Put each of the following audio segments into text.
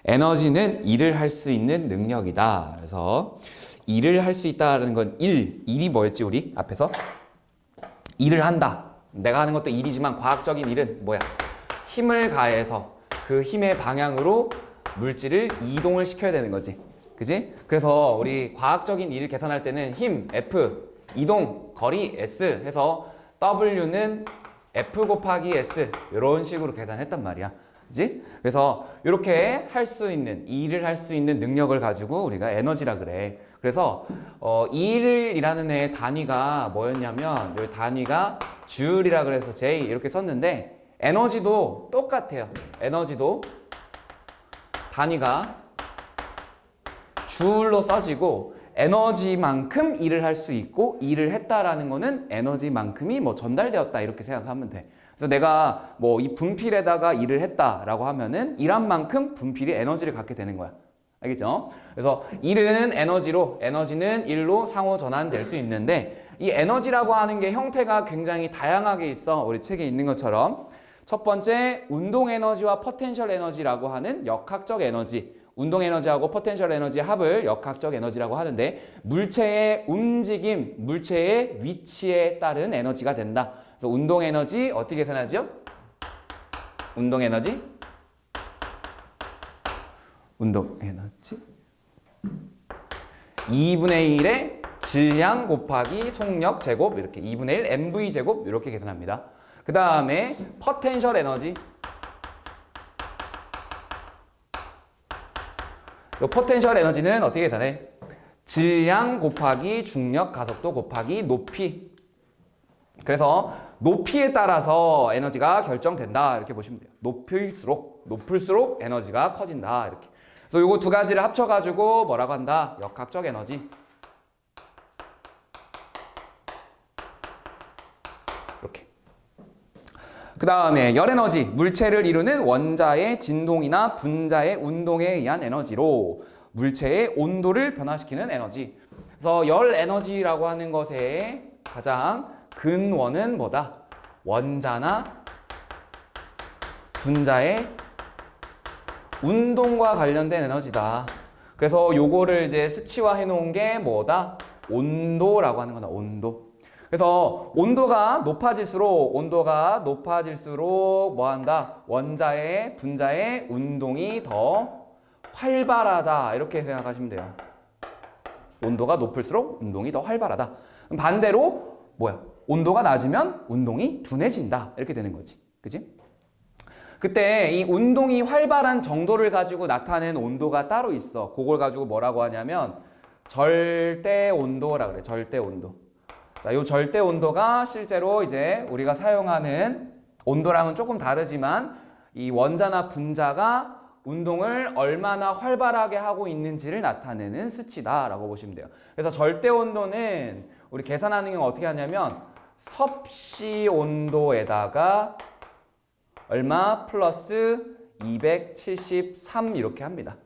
에너지는 일을 할 수 있는 능력이다. 그래서 일을 할 수 있다는 건 일이 뭐였지 우리 앞에서? 일을 한다. 내가 하는 것도 일이지만 과학적인 일은 뭐야? 힘을 가해서 그 힘의 방향으로 물질을 이동을 시켜야 되는 거지. 그지? 그래서 우리 과학적인 일을 계산할 때는 힘 F, 이동, 거리 S 해서 W는 F 곱하기 S 이런 식으로 계산했단 말이야. 그지? 그래서 이렇게 할 수 있는, 일을 할 수 있는 능력을 가지고 우리가 에너지라 그래. 그래서 일이라는 애의 단위가 뭐였냐면 여기 단위가 줄이라 그래서 J 이렇게 썼는데 에너지도 똑같아요. 에너지도 단위가 줄로 써지고 에너지만큼 일을 할 수 있고 일을 했다라는 거는 에너지만큼이 뭐 전달되었다 이렇게 생각하면 돼. 그래서 내가 뭐 이 분필에다가 일을 했다라고 하면은 일한 만큼 분필이 에너지를 갖게 되는 거야. 알겠죠? 그래서 일은 에너지로, 에너지는 일로 상호 전환될 수 있는데 이 에너지라고 하는 게 형태가 굉장히 다양하게 있어. 우리 책에 있는 것처럼 첫 번째 운동 에너지와 포텐셜 에너지라고 하는 역학적 에너지. 운동 에너지하고 포텐셜 에너지의 합을 역학적 에너지라고 하는데 물체의 움직임, 물체의 위치에 따른 에너지가 된다. 그래서 운동 에너지 어떻게 계산하죠? 운동 에너지 2분의 1의 질량 곱하기 속력 제곱 이렇게 2분의 1 mv 제곱 이렇게 계산합니다. 그 다음에 포텐셜 에너지 이 포텐셜 에너지는 어떻게 계산해? 질량 곱하기 중력 가속도 곱하기 높이. 그래서 높이에 따라서 에너지가 결정된다 이렇게 보시면 돼요. 높을수록 에너지가 커진다 이렇게. 그래서 요거 두 가지를 합쳐가지고 뭐라고 한다? 역학적 에너지. 이렇게. 그 다음에 열 에너지, 물체를 이루는 원자의 진동이나 분자의 운동에 의한 에너지로 물체의 온도를 변화시키는 에너지. 그래서 열 에너지라고 하는 것의 가장 근원은 뭐다? 원자나 분자의 운동과 관련된 에너지다. 그래서 요거를 이제 수치화해 놓은 게 뭐다? 온도라고 하는 거다. 온도. 그래서 온도가 높아질수록 뭐 한다? 원자의 분자의 운동이 더 활발하다. 이렇게 생각하시면 돼요. 온도가 높을수록 운동이 더 활발하다. 반대로 뭐야? 온도가 낮으면 운동이 둔해진다. 이렇게 되는 거지. 그지? 그때 이 운동이 활발한 정도를 가지고 나타낸 온도가 따로 있어. 그걸 가지고 뭐라고 하냐면 절대 온도라 그래. 절대 온도. 자, 요 절대 온도가 실제로 이제 우리가 사용하는 온도랑은 조금 다르지만 이 원자나 분자가 운동을 얼마나 활발하게 하고 있는지를 나타내는 수치다라고 보시면 돼요. 그래서 절대 온도는 우리 계산하는 경우 어떻게 하냐면 섭씨 온도에다가 얼마 플러스 273 이렇게 합니다.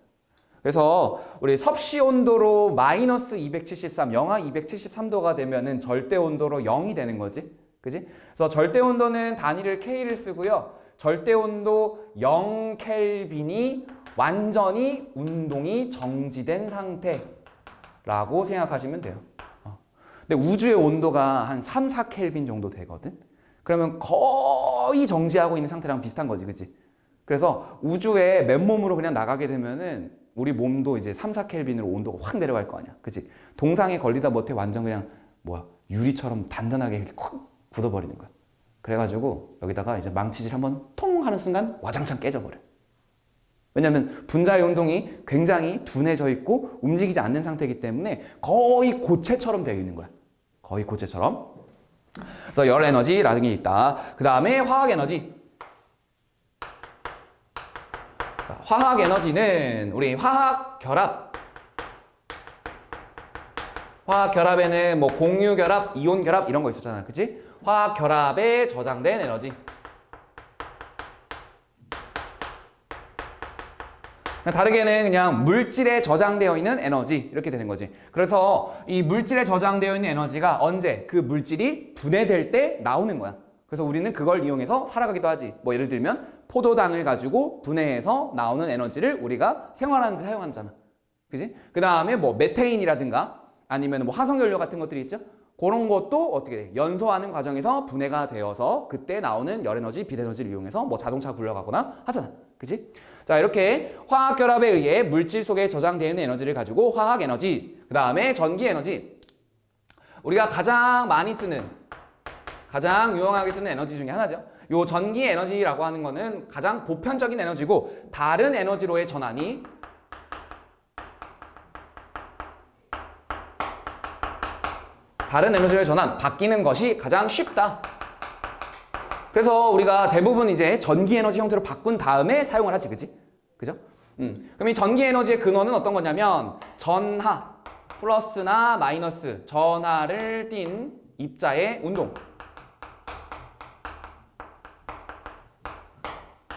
그래서 우리 섭씨 온도로 마이너스 273, 영하 273도가 되면은 절대 온도로 0이 되는 거지. 그지? 그래서 절대 온도는 단위를 K를 쓰고요. 절대 온도 0켈빈이 완전히 운동이 정지된 상태라고 생각하시면 돼요. 근데 우주의 온도가 한 3, 4켈빈 정도 되거든. 그러면 거의 정지하고 있는 상태랑 비슷한 거지. 그치? 그래서 우주에 맨몸으로 그냥 나가게 되면은 우리 몸도 이제 3, 4켈빈으로 온도가 확 내려갈 거 아니야. 그치? 동상에 걸리다 못해 완전 그냥 유리처럼 단단하게 이렇게 콱 굳어버리는 거야. 그래가지고 여기다가 이제 망치질 한번 통 하는 순간 와장창 깨져버려. 왜냐면 분자의 운동이 굉장히 둔해져 있고 움직이지 않는 상태이기 때문에 거의 고체처럼 되어 있는 거야. 거의 고체처럼. 그래서 열 에너지라는 게 있다. 그 다음에 화학 에너지. 화학 에너지는 우리 화학 결합. 화학 결합에는 뭐 공유 결합, 이온 결합 이런 거 있었잖아. 그치? 화학 결합에 저장된 에너지. 다르게는 그냥 물질에 저장되어 있는 에너지 이렇게 되는 거지. 그래서 이 물질에 저장되어 있는 에너지가 언제 그 물질이 분해될 때 나오는 거야. 그래서 우리는 그걸 이용해서 살아가기도 하지. 뭐 예를 들면 포도당을 가지고 분해해서 나오는 에너지를 우리가 생활하는 데 사용하잖아. 그지? 그 다음에 뭐 메테인이라든가 아니면 뭐 화석연료 같은 것들이 있죠? 그런 것도 어떻게 돼? 연소하는 과정에서 분해가 되어서 그때 나오는 열에너지, 빛에너지를 이용해서 뭐 자동차 굴러가거나 하잖아. 그치? 자, 이렇게 화학결합에 의해 물질 속에 저장되어 있는 에너지를 가지고 화학에너지, 그 다음에 전기에너지. 우리가 가장 많이 쓰는, 가장 유용하게 쓰는 에너지 중에 하나죠. 요 전기에너지라고 하는 거는 가장 보편적인 에너지고 다른 에너지로의 전환이 다른 에너지로의 전환, 바뀌는 것이 가장 쉽다. 그래서 우리가 대부분 이제 전기 에너지 형태로 바꾼 다음에 사용을 하지, 그지? 그죠? 그럼 이 전기 에너지의 근원은 어떤 거냐면 전하, 플러스나 마이너스, 전하를 띤 입자의 운동,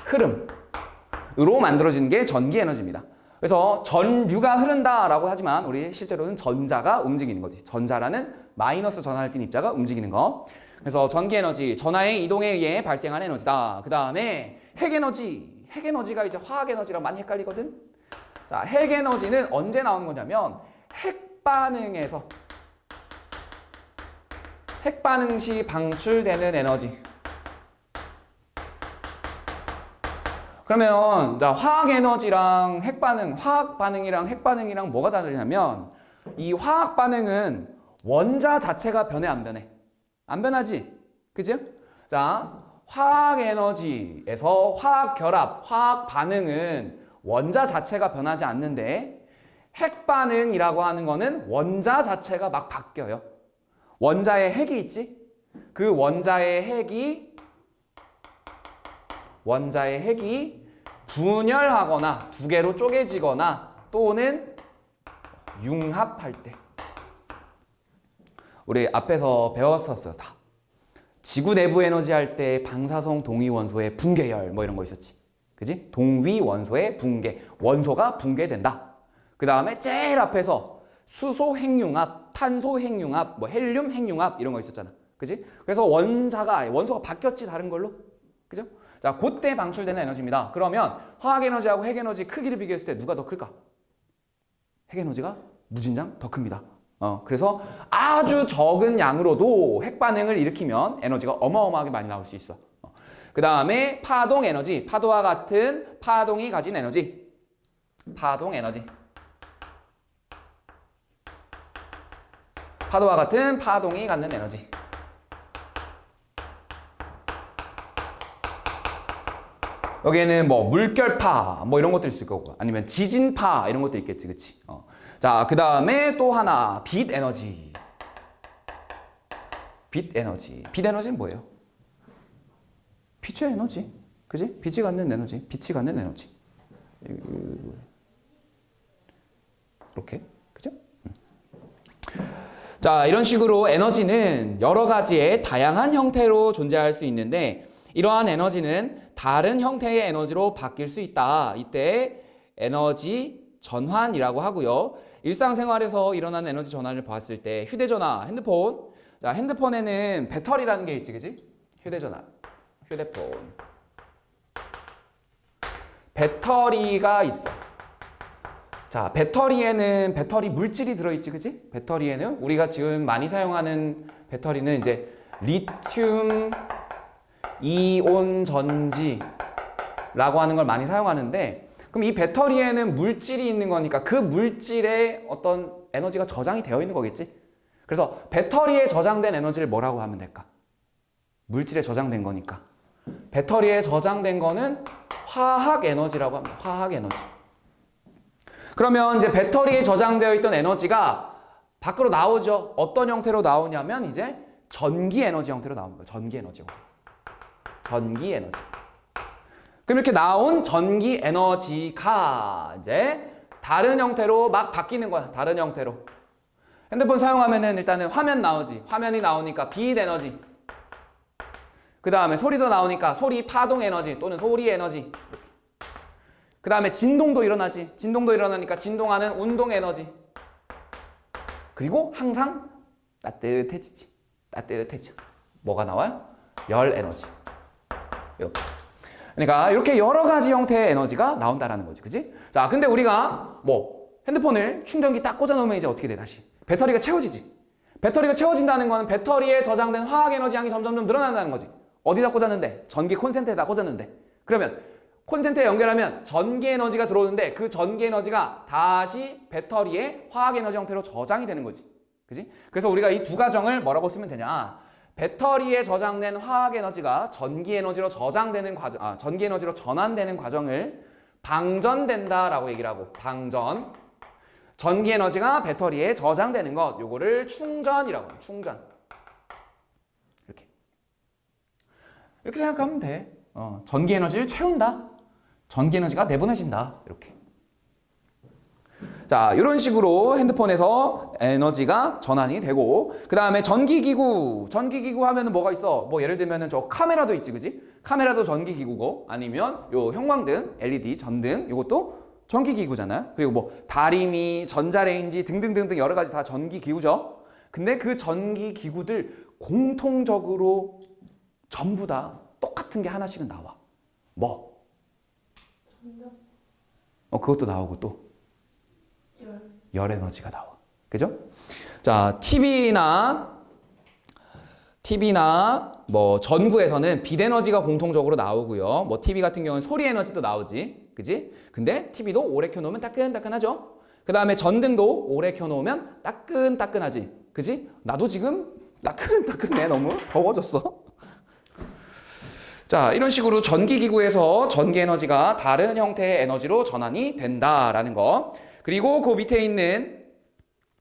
흐름으로 만들어진 게 전기 에너지입니다. 그래서 전류가 흐른다라고 하지만 우리 실제로는 전자가 움직이는 거지. 전자라는 마이너스 전하를 띤 입자가 움직이는 거. 그래서 전기에너지, 전하의 이동에 의해 발생한 에너지다. 그 다음에 핵에너지. 핵에너지가 이제 화학에너지랑 많이 헷갈리거든. 자, 핵에너지는 언제 나오는 거냐면 핵반응에서 핵반응 시 방출되는 에너지. 그러면 화학에너지랑 핵반응, 화학반응이랑 핵반응이랑 뭐가 다르냐면 이 화학반응은 원자 자체가 변해 안 변해? 안 변하지? 그죠? 자, 화학에너지에서 화학결합, 화학반응은 원자 자체가 변하지 않는데 핵반응이라고 하는 거는 원자 자체가 막 바뀌어요. 원자의 핵이 있지? 그 원자의 핵이 분열하거나 두 개로 쪼개지거나 또는 융합할 때. 우리 앞에서 배웠었어요, 다. 지구 내부 에너지 할 때 방사성 동위원소의 붕괴열 뭐 이런 거 있었지. 그지? 동위원소의 붕괴. 원소가 붕괴된다. 그 다음에 제일 앞에서 수소 핵융합, 탄소 핵융합, 뭐 헬륨 핵융합 이런 거 있었잖아. 그지? 그래서 원소가 바뀌었지, 다른 걸로. 그죠? 자, 그때 방출되는 에너지입니다. 그러면 화학에너지하고 핵에너지 크기를 비교했을 때 누가 더 클까? 핵에너지가 무진장 더 큽니다. 그래서 아주 적은 양으로도 핵반응을 일으키면 에너지가 어마어마하게 많이 나올 수 있어. 그 다음에 파동 에너지, 파도와 같은 파동이 가진 에너지. 파동 에너지. 파도와 같은 파동이 갖는 에너지. 여기에는 뭐 물결파 뭐 이런 것도 있을 거고 아니면 지진파 이런 것도 있겠지, 그치? 자, 그 다음에 또 하나 빛 에너지. 빛 에너지. 빛 에너지는 뭐예요? 빛의 에너지, 그지? 빛이 갖는 에너지, 빛이 갖는 에너지. 이렇게, 그죠? 자, 이런 식으로 에너지는 여러 가지의 다양한 형태로 존재할 수 있는데 이러한 에너지는 다른 형태의 에너지로 바뀔 수 있다. 이때 에너지 전환이라고 하고요. 일상생활에서 일어나는 에너지 전환을 봤을 때 휴대전화, 핸드폰. 자, 핸드폰에는 배터리라는 게 있지, 그지? 휴대전화, 휴대폰. 배터리가 있어. 자, 배터리에는 배터리 물질이 들어있지, 그지? 배터리에는 우리가 지금 많이 사용하는 배터리는 이제 리튬 이온 전지라고 하는 걸 많이 사용하는데 그럼 이 배터리에는 물질이 있는 거니까 그 물질에 어떤 에너지가 저장이 되어 있는 거겠지? 그래서 배터리에 저장된 에너지를 뭐라고 하면 될까? 물질에 저장된 거니까. 배터리에 저장된 거는 화학 에너지라고 합니다. 화학 에너지. 그러면 이제 배터리에 저장되어 있던 에너지가 밖으로 나오죠. 어떤 형태로 나오냐면 이제 전기 에너지 형태로 나오는 거예요. 전기 에너지 형태. 전기 에너지. 그럼 이렇게 나온 전기 에너지가 이제 다른 형태로 막 바뀌는 거야. 다른 형태로. 핸드폰 사용하면은 일단은 화면 나오지. 화면이 나오니까 빛 에너지. 그 다음에 소리도 나오니까 소리 파동 에너지 또는 소리 에너지. 그 다음에 진동도 일어나지. 진동도 일어나니까 진동하는 운동 에너지. 그리고 항상 따뜻해지지. 따뜻해져. 뭐가 나와요? 열 에너지. 이렇게. 그러니까 이렇게 여러 가지 형태의 에너지가 나온다라는 거지. 그지? 자, 근데 우리가 뭐 핸드폰을 충전기 딱 꽂아 놓으면 이제 어떻게 돼? 다시 배터리가 채워지지. 배터리가 채워진다는 거는 배터리에 저장된 화학 에너지 양이 점점 늘어난다는 거지. 어디다 꽂았는데? 전기 콘센트에다 꽂았는데. 그러면 콘센트에 연결하면 전기 에너지가 들어오는데 그 전기 에너지가 다시 배터리에 화학 에너지 형태로 저장이 되는 거지. 그지? 그래서 우리가 이 두 가정을 뭐라고 쓰면 되냐? 배터리에 저장된 화학 에너지가 전기 에너지로 저장되는 과정, 전기 에너지로 전환되는 과정을 방전된다라고 얘기를 하고, 방전. 전기 에너지가 배터리에 저장되는 것, 요거를 충전이라고 해요. 충전. 이렇게 생각하면 돼. 전기 에너지를 채운다. 전기 에너지가 내보내진다. 이렇게. 자, 이런 식으로 핸드폰에서 에너지가 전환이 되고, 그 다음에 전기기구. 전기기구 하면은 뭐가 있어? 뭐 예를 들면은 저 카메라도 있지, 그지? 카메라도 전기기구고, 아니면 요 형광등, LED, 전등, 이것도 전기기구잖아요. 그리고 뭐 다리미, 전자레인지 등등등등 여러 가지 다 전기기구죠. 근데 그 전기기구들 공통적으로 전부 다 똑같은 게 하나씩은 나와. 뭐? 그것도 나오고 또 열 에너지가 나와. 그죠? 자, TV나 뭐 전구에서는 빛 에너지가 공통적으로 나오고요. 뭐 TV 같은 경우는 소리 에너지도 나오지. 그지? 근데 TV도 오래 켜놓으면 따끈따끈하죠. 그 다음에 전등도 오래 켜놓으면 따끈따끈하지. 그지? 나도 지금 따끈따끈해. 너무 더워졌어. 자, 이런 식으로 전기기구에서 전기 에너지가 다른 형태의 에너지로 전환이 된다라는 거. 그리고 그 밑에 있는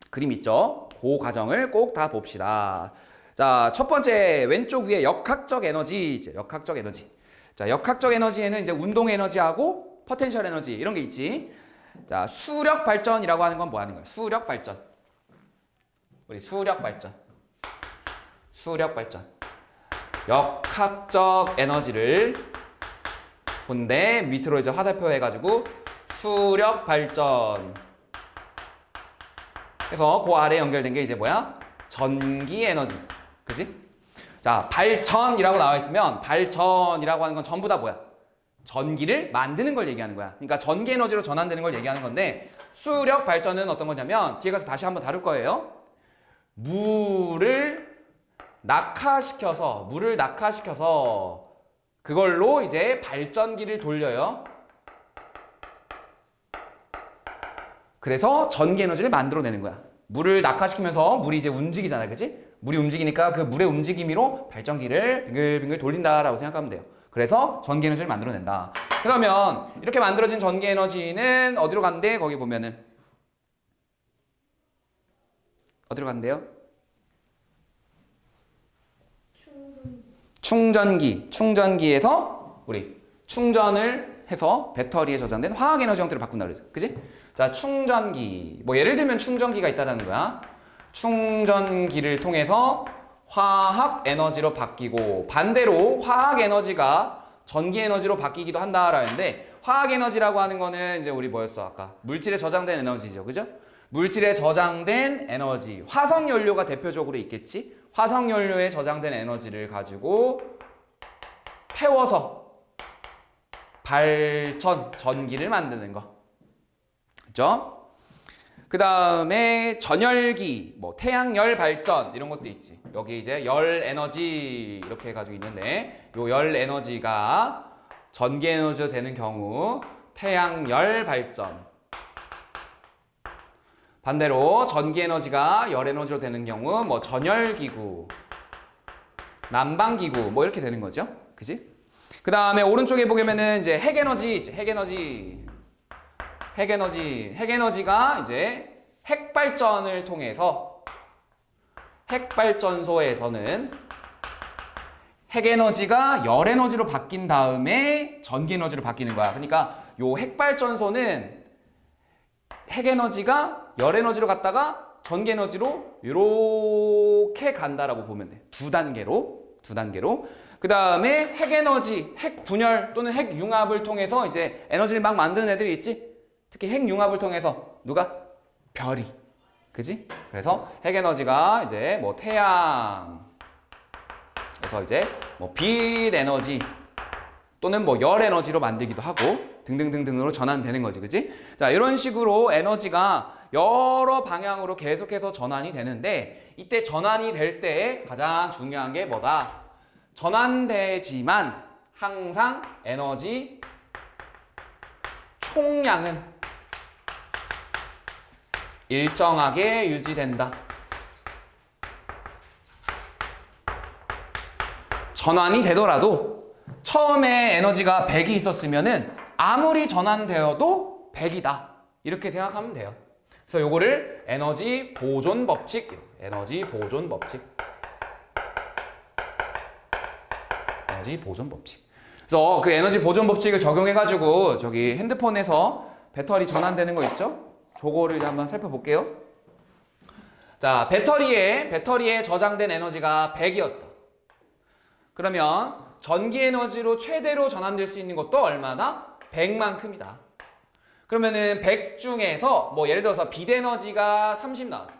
그림 있죠? 그 과정을 꼭 다 봅시다. 자, 첫 번째 왼쪽 위에 역학적 에너지, 역학적 에너지. 자, 역학적 에너지에는 이제 운동 에너지하고 포텐셜 에너지 이런 게 있지. 자, 수력 발전이라고 하는 건 뭐 하는 거야? 수력 발전. 우리 수력 발전. 수력 발전. 역학적 에너지를 본데 밑으로 이제 화살표 해가지고 수력 발전. 그래서 그 아래에 연결된 게 이제 뭐야? 전기 에너지. 그지? 자, 발전이라고 나와 있으면 발전이라고 하는 건 전부 다 뭐야? 전기를 만드는 걸 얘기하는 거야. 그러니까 전기 에너지로 전환되는 걸 얘기하는 건데, 수력 발전은 어떤 거냐면 뒤에 가서 다시 한번 다룰 거예요. 물을 낙하시켜서 그걸로 이제 발전기를 돌려요. 그래서 전기 에너지를 만들어내는 거야. 물을 낙하시키면서 물이 이제 움직이잖아요. 그치? 물이 움직이니까 그 물의 움직임으로 발전기를 빙글빙글 돌린다라고 생각하면 돼요. 그래서 전기 에너지를 만들어낸다. 그러면 이렇게 만들어진 전기 에너지는 어디로 간대? 거기 보면은 어디로 간대요? 충전기에서 우리 충전을 해서 배터리에 저장된 화학 에너지 형태를 바꾼다 그랬어. 그지? 자, 충전기. 뭐 예를 들면 충전기가 있다는 거야. 충전기를 통해서 화학 에너지로 바뀌고, 반대로 화학 에너지가 전기 에너지로 바뀌기도 한다라는데, 화학 에너지라고 하는 거는 이제 우리 뭐였어? 아까 물질에 저장된 에너지죠. 그죠? 물질에 저장된 에너지. 화석 연료가 대표적으로 있겠지? 화석 연료에 저장된 에너지를 가지고 태워서 전기를 만드는 거. 그죠? 그 다음에 전열기, 뭐 태양열 발전 이런 것도 있지. 여기 이제 열 에너지 이렇게 해가지고 있는데, 요 열 에너지가 전기 에너지로 되는 경우 태양열 발전. 반대로 전기 에너지가 열 에너지로 되는 경우 뭐 전열기구, 난방기구 뭐 이렇게 되는 거죠. 그지? 그 다음에 오른쪽에 보면은 이제 핵에너지가 이제 핵발전을 통해서, 핵발전소에서는 핵에너지가 열에너지로 바뀐 다음에 전기에너지로 바뀌는 거야. 그러니까 요 핵발전소는 핵에너지가 열에너지로 갔다가 전기에너지로 이렇게 간다라고 보면 돼. 두 단계로. 그 다음에 핵에너지, 핵분열 또는 핵융합을 통해서 이제 에너지를 막 만드는 애들이 있지. 특히 핵융합을 통해서 누가? 별이. 그지? 그래서 핵에너지가 이제 뭐 태양, 그래서 이제 뭐 빛 에너지 또는 뭐 열 에너지로 만들기도 하고 등등등등으로 전환되는 거지, 그치? 자, 이런 식으로 에너지가 여러 방향으로 계속해서 전환이 되는데 이때 전환이 될 때 가장 중요한 게 뭐다? 전환되지만 항상 에너지 총량은 일정하게 유지된다. 전환이 되더라도 처음에 에너지가 100이 있었으면은 아무리 전환되어도 100이다. 이렇게 생각하면 돼요. 그래서 요거를 에너지 보존 법칙, 에너지 보존 법칙. 에너지 보존 법칙. 그래서 그 에너지 보존 법칙을 적용해가지고 저기 핸드폰에서 배터리 전환되는 거 있죠? 저거를 이제 한번 살펴볼게요. 자, 배터리에 저장된 에너지가 100이었어. 그러면 전기 에너지로 최대로 전환될 수 있는 것도 얼마나? 100만큼이다. 그러면은 100 중에서 뭐 예를 들어서 빛 에너지가 30 나왔어.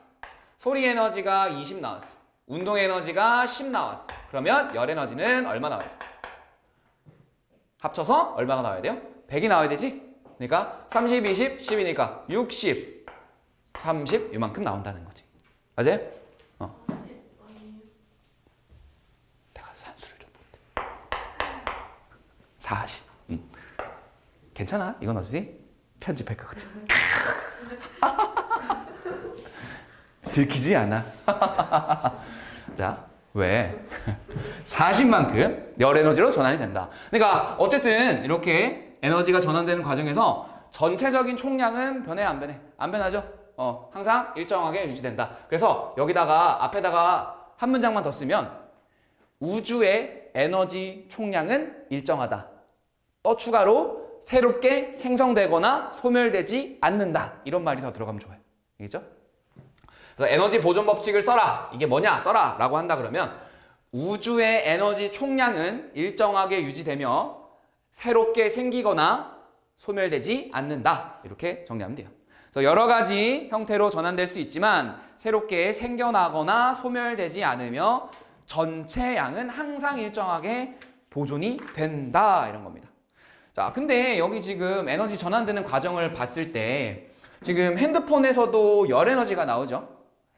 소리 에너지가 20 나왔어. 운동 에너지가 10 나왔어. 그러면 열 에너지는 얼마 나와야 돼? 합쳐서 얼마가 나와야 돼요? 100이 나와야 되지? 그러니까 30, 20, 10이니까 60, 30 이만큼 나온다는 거지. 맞아요? 내가 산수를 좀 못해. 40. 괜찮아. 이건 어차피 편집할 거거든. 들키지 않아. 자, 왜? 40만큼 열 에너지로 전환이 된다. 그러니까 어쨌든 이렇게 에너지가 전환되는 과정에서 전체적인 총량은 변해 안 변해? 안 변하죠? 항상 일정하게 유지된다. 그래서 여기다가 앞에다가 한 문장만 더 쓰면 우주의 에너지 총량은 일정하다. 또 추가로 새롭게 생성되거나 소멸되지 않는다. 이런 말이 더 들어가면 좋아요. 알겠죠? 그래서 에너지 보존 법칙을 써라. 이게 뭐냐? 써라. 라고 한다 그러면 우주의 에너지 총량은 일정하게 유지되며 새롭게 생기거나 소멸되지 않는다. 이렇게 정리하면 돼요. 그래서 여러 가지 형태로 전환될 수 있지만 새롭게 생겨나거나 소멸되지 않으며 전체 양은 항상 일정하게 보존이 된다. 이런 겁니다. 자, 근데 여기 지금 에너지 전환되는 과정을 봤을 때 지금 핸드폰에서도 열 에너지가 나오죠.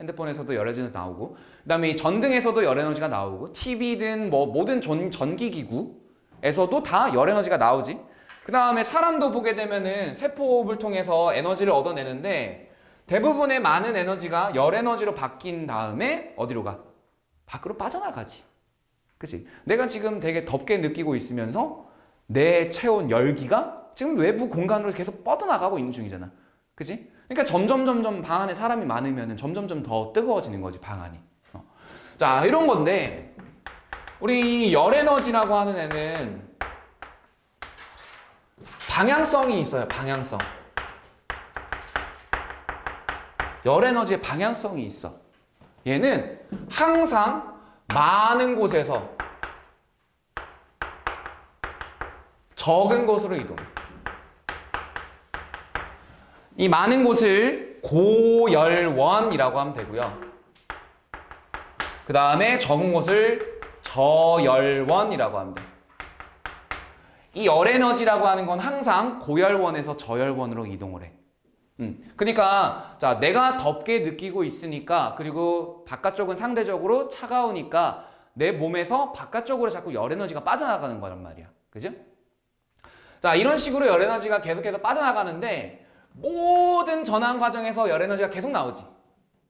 핸드폰에서도 열 에너지가 나오고 그 다음에 이 전등에서도 열 에너지가 나오고 TV든 뭐 모든 전기기구에서도 다 열 에너지가 나오지. 그 다음에 사람도 보게 되면은 세포호흡을 통해서 에너지를 얻어내는데 대부분의 많은 에너지가 열 에너지로 바뀐 다음에 어디로 가? 밖으로 빠져나가지. 그치? 내가 지금 되게 덥게 느끼고 있으면서 내 체온 열기가 지금 외부 공간으로 계속 뻗어나가고 있는 중이잖아. 그치? 그러니까 점점 방 안에 사람이 많으면 점점 더 뜨거워지는 거지, 방 안이. 자, 이런 건데 우리 열 에너지라고 하는 애는 방향성이 있어요. 방향성. 열 에너지의 방향성이 있어. 얘는 항상 많은 곳에서 적은 곳으로 이동해. 이 많은 곳을 고열원이라고 하면 되고요. 그 다음에 적은 곳을 저열원이라고 하면 돼요. 이 열에너지라고 하는 건 항상 고열원에서 저열원으로 이동을 해. 그러니까 자, 내가 덥게 느끼고 있으니까 그리고 바깥쪽은 상대적으로 차가우니까 내 몸에서 바깥쪽으로 자꾸 열에너지가 빠져나가는 거란 말이야. 그죠? 자, 이런 식으로 열에너지가 계속해서 빠져나가는데 모든 전환 과정에서 열에너지가 계속 나오지.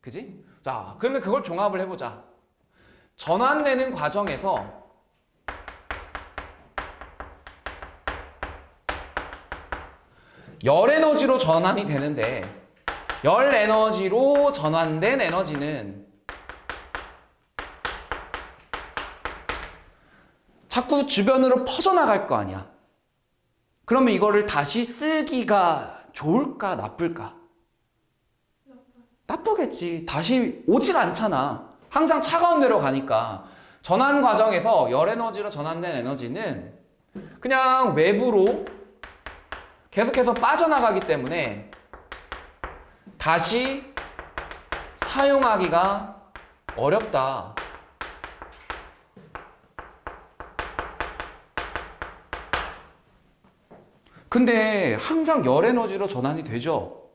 그지? 자, 그러면 그걸 종합을 해보자. 전환되는 과정에서 열 에너지로 전환이 되는데 열 에너지로 전환된 에너지는 자꾸 주변으로 퍼져나갈 거 아니야. 그러면 이거를 다시 쓰기가 좋을까 나쁠까? 나쁘겠지. 다시 오질 않잖아. 항상 차가운 데로 가니까. 전환 과정에서 열 에너지로 전환된 에너지는 그냥 외부로 계속해서 빠져나가기 때문에 다시 사용하기가 어렵다. 근데 항상 열 에너지로 전환이 되죠.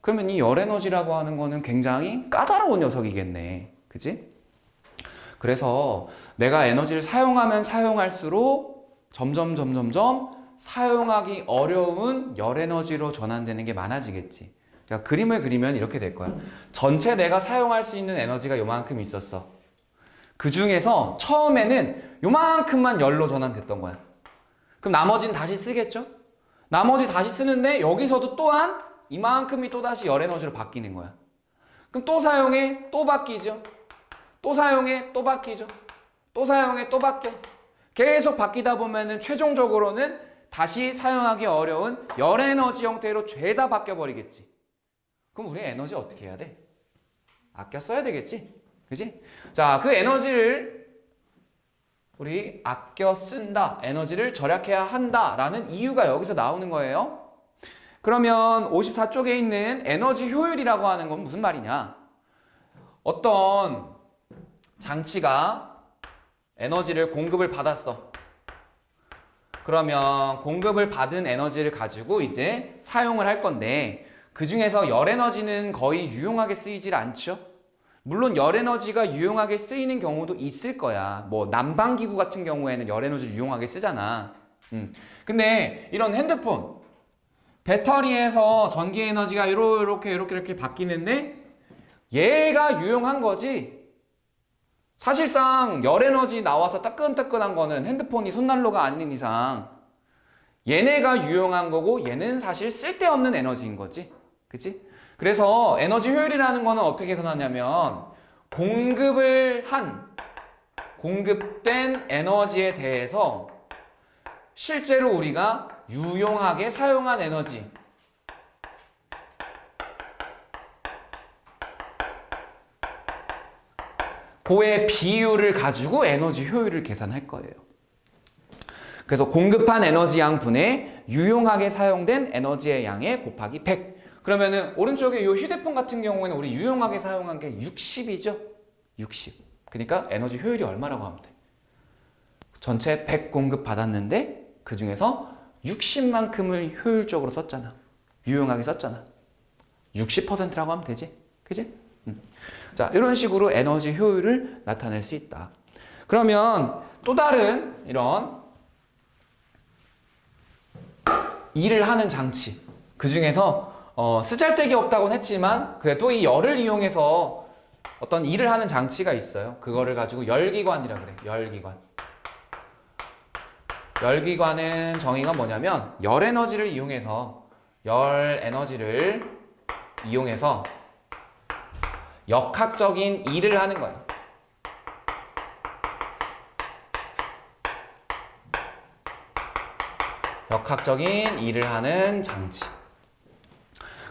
그러면 이 열 에너지라고 하는 거는 굉장히 까다로운 녀석이겠네. 그치? 그래서 내가 에너지를 사용하면 사용할수록 점점 사용하기 어려운 열 에너지로 전환되는 게 많아지겠지. 그러니까 그림을 그리면 이렇게 될 거야. 전체 내가 사용할 수 있는 에너지가 요만큼 있었어. 그 중에서 처음에는 요만큼만 열로 전환됐던 거야. 그럼 나머지는 다시 쓰겠죠? 나머지 다시 쓰는데 여기서도 또한 이만큼이 또다시 열 에너지로 바뀌는 거야. 그럼 또 사용해, 또 바뀌죠. 또 사용해, 또 바뀌죠. 또 사용해, 또 바뀌어. 계속 바뀌다 보면은 최종적으로는 다시 사용하기 어려운 열 에너지 형태로 죄다 바뀌어 버리겠지. 그럼 우리 에너지 어떻게 해야 돼? 아껴 써야 되겠지. 그지? 자, 그 에너지를 우리 아껴 쓴다, 에너지를 절약해야 한다라는 이유가 여기서 나오는 거예요. 그러면 54쪽에 있는 에너지 효율이라고 하는 건 무슨 말이냐? 어떤 장치가 에너지를 공급을 받았어. 그러면 공급을 받은 에너지를 가지고 이제 사용을 할 건데 그 중에서 열 에너지는 거의 유용하게 쓰이질 않죠. 물론 열 에너지가 유용하게 쓰이는 경우도 있을 거야. 뭐 난방기구 같은 경우에는 열 에너지를 유용하게 쓰잖아. 근데 이런 핸드폰 배터리에서 전기 에너지가 이렇게 바뀌는데 얘가 유용한 거지. 사실상 열 에너지 나와서 따끈따끈한 거는 핸드폰이 손난로가 아닌 이상 얘네가 유용한 거고 얘는 사실 쓸데없는 에너지인 거지. 그치? 그래서 에너지 효율이라는 거는 어떻게 계산하냐면 공급된 에너지에 대해서 실제로 우리가 유용하게 사용한 에너지 그의 비율을 가지고 에너지 효율을 계산할 거예요. 그래서 공급한 에너지 양 분의 유용하게 사용된 에너지의 양에 곱하기 100. 그러면은 오른쪽에 이 휴대폰 같은 경우에는 우리 유용하게 사용한 게 60이죠? 60. 그러니까 에너지 효율이 얼마라고 하면 돼? 전체 100 공급 받았는데 그 중에서 60만큼을 효율적으로 썼잖아. 유용하게 썼잖아. 60%라고 하면 되지. 그지? 자, 이런 식으로 에너지 효율을 나타낼 수 있다. 그러면 또 다른 이런 일을 하는 장치, 그 중에서 쓰잘데기 없다고는 했지만 그래도 이 열을 이용해서 어떤 일을 하는 장치가 있어요. 그거를 가지고 열기관이라 그래. 열기관. 열기관은 정의가 뭐냐면 열 에너지를 이용해서 역학적인 일을 하는 거예요. 역학적인 일을 하는 장치.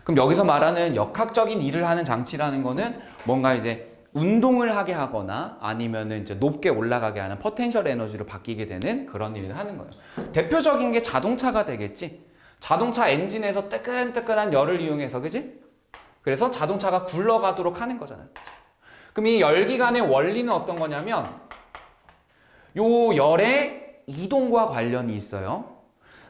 그럼 여기서 말하는 역학적인 일을 하는 장치라는 거는 뭔가 이제 운동을 하게 하거나 아니면은 이제 높게 올라가게 하는 포텐셜 에너지로 바뀌게 되는 그런 일을 하는 거예요. 대표적인 게 자동차가 되겠지. 자동차 엔진에서 뜨끈뜨끈한 열을 이용해서, 그지? 그래서 자동차가 굴러가도록 하는 거잖아요. 그럼 이 열기관의 원리는 어떤 거냐면 요 열의 이동과 관련이 있어요.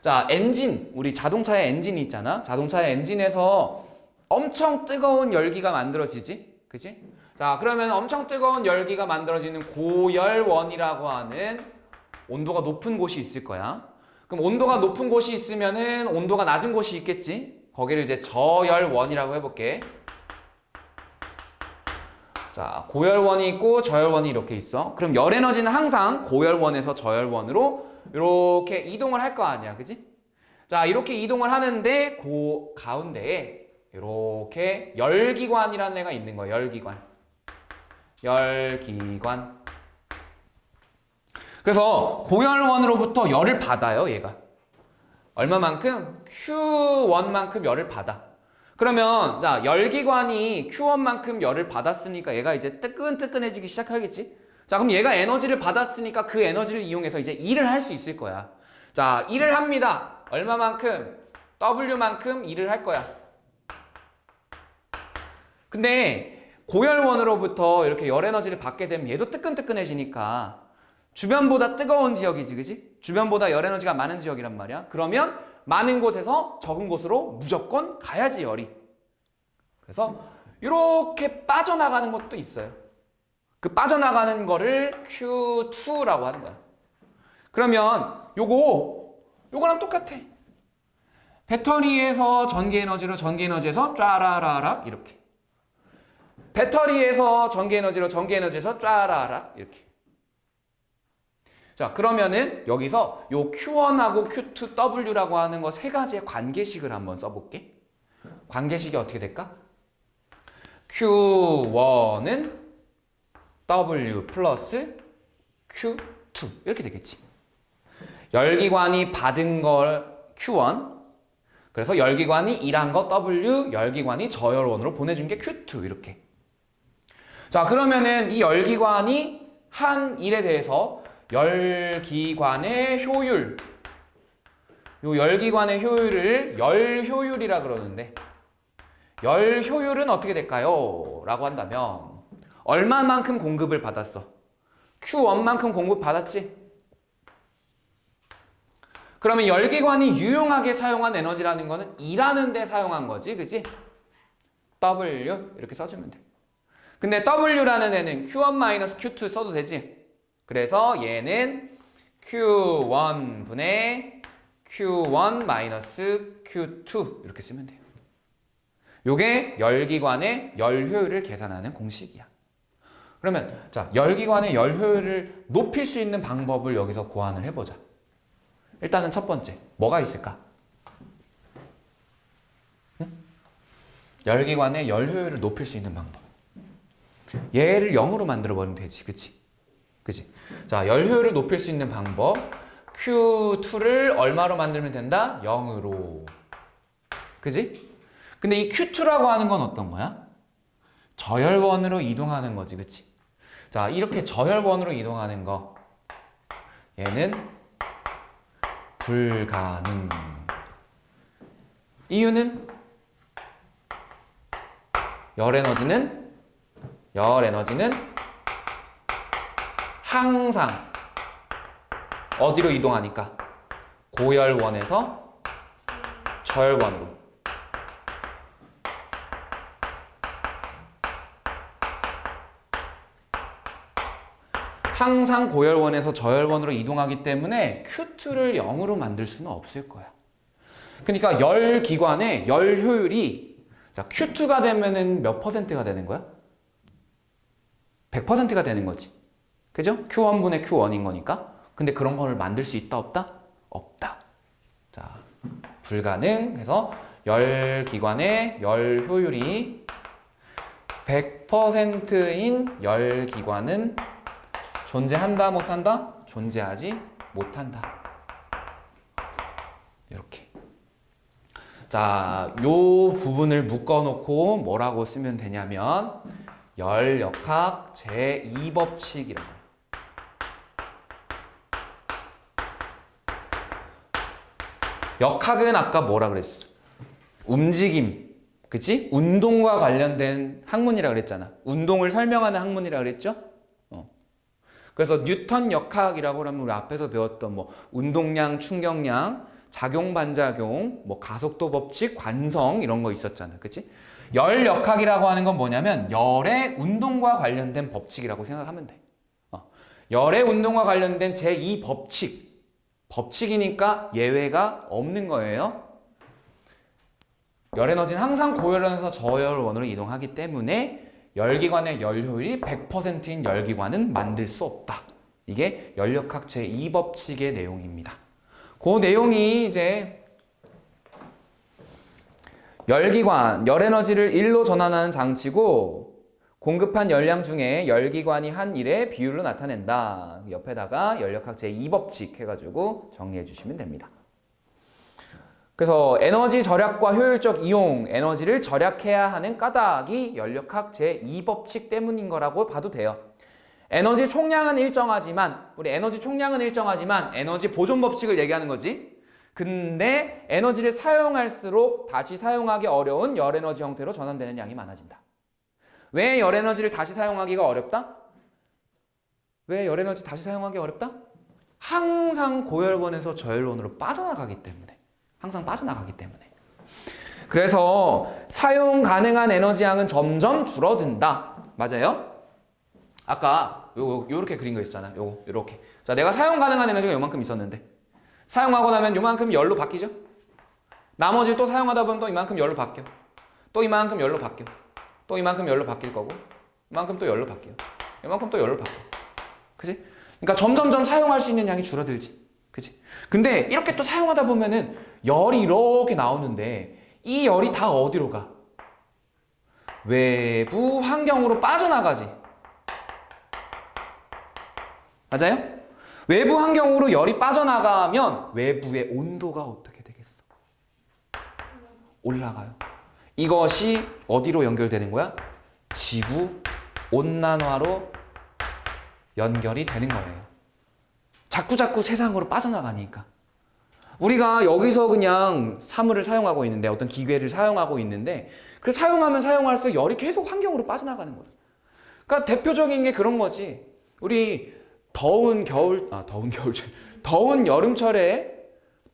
자, 엔진, 우리 자동차의 엔진이 있잖아. 자동차의 엔진에서 엄청 뜨거운 열기가 만들어지지? 그치? 자, 그러면 엄청 뜨거운 열기가 만들어지는 고열원이라고 하는 온도가 높은 곳이 있을 거야. 그럼 온도가 높은 곳이 있으면은 온도가 낮은 곳이 있겠지? 거기를 이제 저열원이라고 해볼게. 자, 고열원이 있고 저열원이 이렇게 있어. 그럼 열 에너지는 항상 고열원에서 저열원으로 이렇게 이동을 할 거 아니야, 그지? 자, 이렇게 이동을 하는데 그 가운데에 이렇게 열기관이라는 애가 있는 거야. 열기관. 그래서 고열원으로부터 열을 받아요, 얘가. 얼마만큼? Q1만큼 열을 받아. 그러면 자, 열기관이 Q1만큼 열을 받았으니까 얘가 이제 뜨끈뜨끈해지기 시작하겠지? 자, 그럼 얘가 에너지를 받았으니까 그 에너지를 이용해서 이제 일을 할 수 있을 거야. 자, 일을 합니다. 얼마만큼? W만큼 일을 할 거야. 근데 고열원으로부터 이렇게 열 에너지를 받게 되면 얘도 뜨끈뜨끈해지니까 주변보다 뜨거운 지역이지, 그지? 주변보다 열 에너지가 많은 지역이란 말이야. 그러면 많은 곳에서 적은 곳으로 무조건 가야지 열이. 그래서 이렇게 빠져나가는 것도 있어요. 그 빠져나가는 거를 Q2라고 하는 거야. 그러면 요거랑 똑같아. 배터리에서 전기에너지로 전기에너지에서 쫘라라락 이렇게. 배터리에서 전기에너지로 전기에너지에서 쫘라락 이렇게. 자, 그러면은 여기서 요 Q1하고 Q2W라고 하는 거 세 가지의 관계식을 한번 써볼게. 관계식이 어떻게 될까? Q1은 W 플러스 Q2 이렇게 되겠지. 열기관이 받은 걸 Q1, 그래서 열기관이 일한 거 W, 열기관이 저열원으로 보내준 게 Q2 이렇게. 자, 그러면은 이 열기관이 한 일에 대해서 열기관의 효율, 요 열기관의 효율을 열효율이라 그러는데, 열효율은 어떻게 될까요? 라고 한다면 얼마만큼 공급을 받았어? Q1만큼 공급 받았지? 그러면 열기관이 유용하게 사용한 에너지라는 거는 일하는 데 사용한 거지, 그치? W 이렇게 써주면 돼. 근데 W라는 애는 Q1-Q2 써도 되지? 그래서 얘는 Q1 분의 Q1-Q2 이렇게 쓰면 돼요. 요게 열기관의 열효율을 계산하는 공식이야. 그러면 자, 열기관의 열효율을 높일 수 있는 방법을 여기서 고안을 해보자. 일단은 첫 번째, 뭐가 있을까? 응? 열기관의 열효율을 높일 수 있는 방법. 얘를 0으로 만들어버리면 되지, 그치? 그치? 자, 열효율을 높일 수 있는 방법. Q2를 얼마로 만들면 된다? 0으로. 그치? 근데 이 Q2라고 하는 건 어떤 거야? 저열원으로 이동하는 거지, 그치? 자, 이렇게 저열원으로 이동하는 거. 얘는 불가능. 이유는 열 에너지는 항상 어디로 이동하니까? 고열원에서 저열원으로. 항상 고열원에서 저열원으로 이동하기 때문에 Q2를 0으로 만들 수는 없을 거야. 그러니까 열기관의 열효율이 자, Q2가 되면은 몇 퍼센트가 되는 거야? 100%가 되는 거지. 그죠? Q1분의 Q1인 거니까. 근데 그런 걸 만들 수 있다, 없다? 없다. 자, 불가능 해서 열기관의 열효율이 100%인 열기관은 존재한다, 못한다? 존재하지 못한다. 이렇게. 자, 요 부분을 묶어놓고 뭐라고 쓰면 되냐면 열역학 제2법칙이라고. 역학은 아까 뭐라 그랬어? 움직임. 그치? 운동과 관련된 학문이라 그랬잖아. 운동을 설명하는 학문이라 그랬죠? 그래서 뉴턴 역학이라고 하면 우리 앞에서 배웠던 뭐 운동량, 충격량, 작용, 반작용, 뭐 가속도 법칙, 관성 이런 거 있었잖아. 그치? 열 역학이라고 하는 건 뭐냐면 열의 운동과 관련된 법칙이라고 생각하면 돼. 열의 운동과 관련된 제2법칙. 법칙이니까 예외가 없는 거예요. 열 에너지는 항상 고열원에서 저열원으로 이동하기 때문에 열기관의 열효율이 100%인 열기관은 만들 수 없다. 이게 열역학 제2법칙의 내용입니다. 그 내용이 이제 열기관, 열에너지를 일로 전환하는 장치고 공급한 열량 중에 열기관이 한 일의 비율로 나타낸다. 옆에다가 열역학 제2법칙 해가지고 정리해 주시면 됩니다. 그래서 에너지 절약과 효율적 이용, 에너지를 절약해야 하는 까닭이 열역학 제2법칙 때문인 거라고 봐도 돼요. 에너지 총량은 일정하지만 에너지 보존 법칙을 얘기하는 거지. 근데 에너지를 사용할수록 다시 사용하기 어려운 열에너지 형태로 전환되는 양이 많아진다. 왜 열에너지를 다시 사용하기가 어렵다? 왜 열에너지 다시 사용하기 어렵다? 항상 고열원에서 저열원으로 빠져나가기 때문에. 항상 빠져나가기 때문에. 그래서 사용 가능한 에너지량은 점점 줄어든다. 맞아요? 아까 요렇게 그린 거 있잖아. 요렇게. 자, 내가 사용 가능한 에너지가 요만큼 있었는데 사용하고 나면 요만큼 열로 바뀌죠? 나머지 또 사용하다 보면 또 이만큼 열로 바뀌어. 또 이만큼 열로 바뀌어. 또 이만큼 열로 바뀔 거고 이만큼 또 열로 바뀌어. 이만큼 또 열로 바뀌어. 그치? 그러니까 점점점 사용할 수 있는 양이 줄어들지. 그치? 근데 이렇게 또 사용하다 보면은 열이 이렇게 나오는데 이 열이 다 어디로 가? 외부 환경으로 빠져나가지. 맞아요? 외부 환경으로 열이 빠져나가면 외부의 온도가 어떻게 되겠어? 올라가요. 이것이 어디로 연결되는 거야? 지구 온난화로 연결이 되는 거예요. 자꾸자꾸 세상으로 빠져나가니까. 우리가 여기서 그냥 사물을 사용하고 있는데 어떤 기계를 사용하고 있는데 그 사용하면 사용할수록 열이 계속 환경으로 빠져나가는 거예요. 그러니까 대표적인 게 그런 거지. 우리 더운 여름철에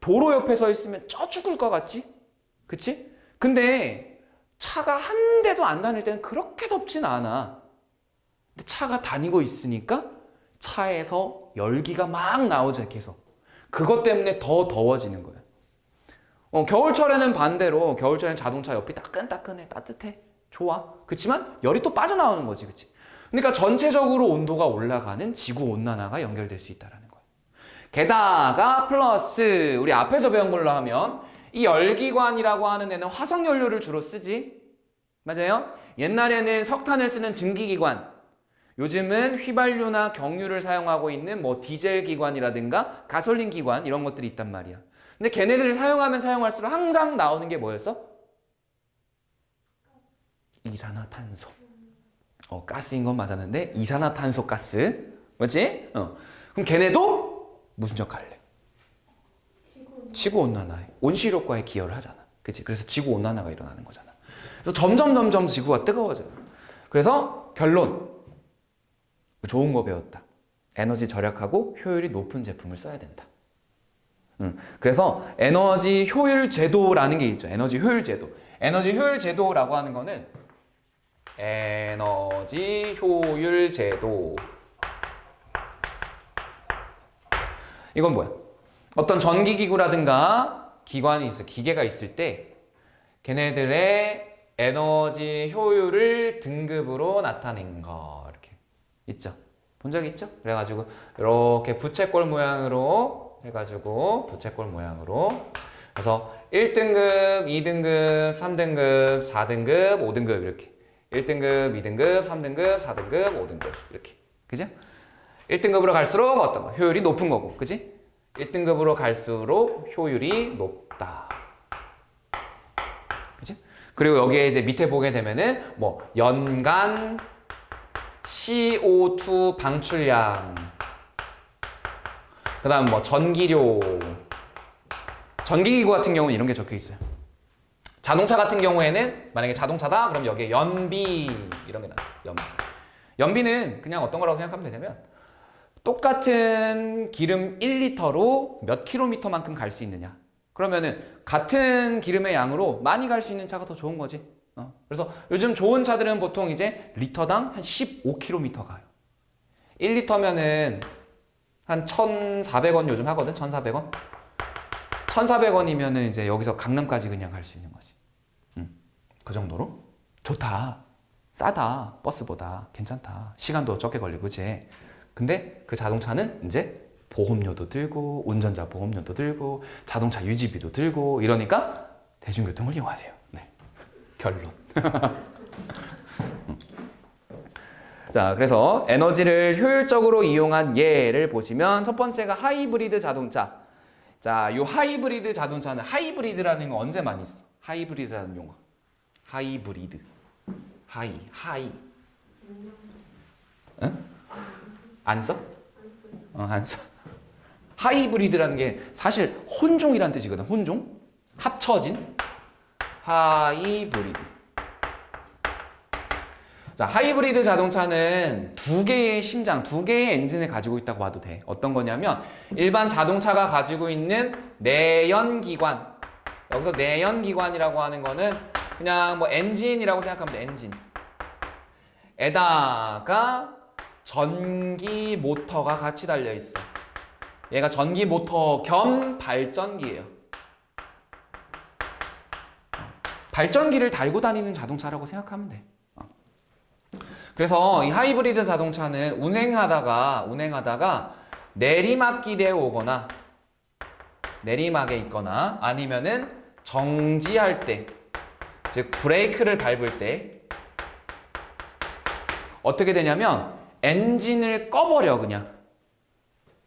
도로 옆에 서 있으면 쪄 죽을 것 같지? 그치? 근데 차가 한 대도 안 다닐 때는 그렇게 덥진 않아. 근데 차가 다니고 있으니까 차에서 열기가 막 나오죠, 계속. 그것 때문에 더 더워지는 거예요. 겨울철에는 반대로 겨울철에는 자동차 옆이 따끈따끈해, 따뜻해, 좋아. 그렇지만 열이 또 빠져나오는 거지, 그치? 그러니까 전체적으로 온도가 올라가는 지구 온난화가 연결될 수 있다는 거예요. 게다가 플러스 우리 앞에서 배운 걸로 하면 이 열기관이라고 하는 애는 화석연료를 주로 쓰지. 맞아요? 옛날에는 석탄을 쓰는 증기기관, 요즘은 휘발유나 경유를 사용하고 있는 뭐 디젤 기관이라든가 가솔린 기관 이런 것들이 있단 말이야. 근데 걔네들을 사용하면 사용할수록 항상 나오는 게 뭐였어? 이산화탄소. 가스인 건 맞았는데 이산화탄소 가스. 맞지? 그럼 걔네도 무슨 역할을 해? 지구온난화에 온실효과에 기여를 하잖아. 그치? 그래서 지구온난화가 일어나는 거잖아. 그래서 점점 지구가 뜨거워져요. 그래서 결론. 좋은 거 배웠다. 에너지 절약하고 효율이 높은 제품을 써야 된다. 그래서 에너지 효율 제도라는 게 있죠. 에너지 효율 제도. 에너지 효율 제도라고 하는 거는 에너지 효율 제도. 이건 뭐야? 어떤 전기기구라든가 기관이 있어, 기계가 있을 때 걔네들의 에너지 효율을 등급으로 나타낸 거 이렇게 있죠. 본 적 있죠? 그래가지고 이렇게 부채꼴 모양으로 해가지고 부채꼴 모양으로 그래서 1등급, 2등급, 3등급, 4등급, 5등급 이렇게 1등급, 2등급, 3등급, 4등급, 5등급 이렇게 그죠? 1등급으로 갈수록 어떤 거? 효율이 높은 거고 그지? 1등급으로 갈수록 효율이 높다 그지? 그리고 여기에 이제 밑에 보게 되면은 뭐 연간 CO2 방출량 그 다음 뭐 전기료 전기기구 같은 경우는 이런 게 적혀 있어요. 자동차 같은 경우에는 만약에 자동차다 그럼 여기에 연비 이런 게 나와요. 연비는 그냥 어떤 거라고 생각하면 되냐면 똑같은 기름 1리터로 몇 킬로미터만큼 갈 수 있느냐 그러면은 같은 기름의 양으로 많이 갈 수 있는 차가 더 좋은 거지. 그래서 요즘 좋은 차들은 보통 이제 리터당 한 15km 가요. 1리터면은 한 1,400원 요즘 하거든. 1,400원. 1,400원이면은 이제 여기서 강남까지 그냥 갈 수 있는 거지. 그 정도로 좋다. 싸다. 버스보다 괜찮다. 시간도 적게 걸리고 그치? 근데 그 자동차는 이제 보험료도 들고 운전자 보험료도 들고 자동차 유지비도 들고 이러니까 대중교통을 이용하세요. 네. 결론. 자, 그래서 에너지를 효율적으로 이용한 예를 보시면 첫 번째가 하이브리드 자동차. 자, 요 하이브리드 자동차는 하이브리드라는 거 언제 많이 써? 하이브리드라는 용어. 하이브리드. 하이. 응? 안 써? 안 써. 하이브리드라는 게 사실 혼종이란 뜻이거든. 혼종? 합쳐진? 하이브리드. 자, 하이브리드 자동차는 두 개의 심장, 두 개의 엔진을 가지고 있다고 봐도 돼. 어떤 거냐면 일반 자동차가 가지고 있는 내연기관, 여기서 내연기관이라고 하는 거는 그냥 뭐 엔진이라고 생각하면 돼. 엔진. 에다가 전기 모터가 같이 달려 있어. 얘가 전기 모터 겸 발전기예요. 발전기를 달고 다니는 자동차라고 생각하면 돼. 그래서 이 하이브리드 자동차는 운행하다가 내리막길에 오거나 내리막에 있거나 아니면은 정지할 때, 즉 브레이크를 밟을 때 어떻게 되냐면 엔진을 꺼버려. 그냥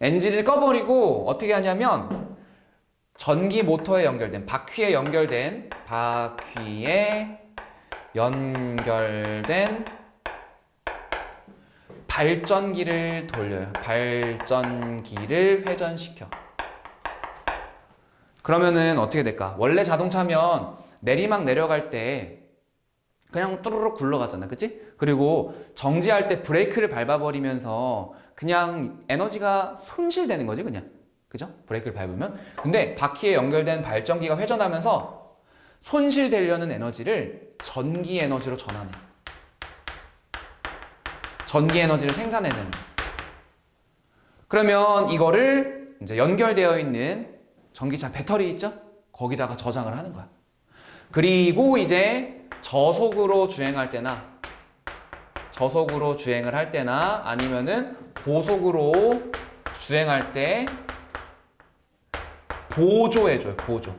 엔진을 꺼버리고 어떻게 하냐면 전기 모터에 연결된 바퀴에 연결된 발전기를 돌려요. 발전기를 회전시켜. 그러면은 어떻게 될까? 원래 자동차면 내리막 내려갈 때 그냥 뚜루룩 굴러가잖아. 그치? 그리고 정지할 때 브레이크를 밟아버리면서 그냥 에너지가 손실되는 거지, 그냥. 그죠? 브레이크를 밟으면. 근데 바퀴에 연결된 발전기가 회전하면서 손실되려는 에너지를 전기 에너지로 전환해. 전기 에너지를 생산해내는. 그러면 이거를 이제 연결되어 있는 전기차 배터리 있죠? 거기다가 저장을 하는 거야. 그리고 이제 저속으로 주행을 할 때나 아니면은 고속으로 주행할 때 보조해줘요. 보조.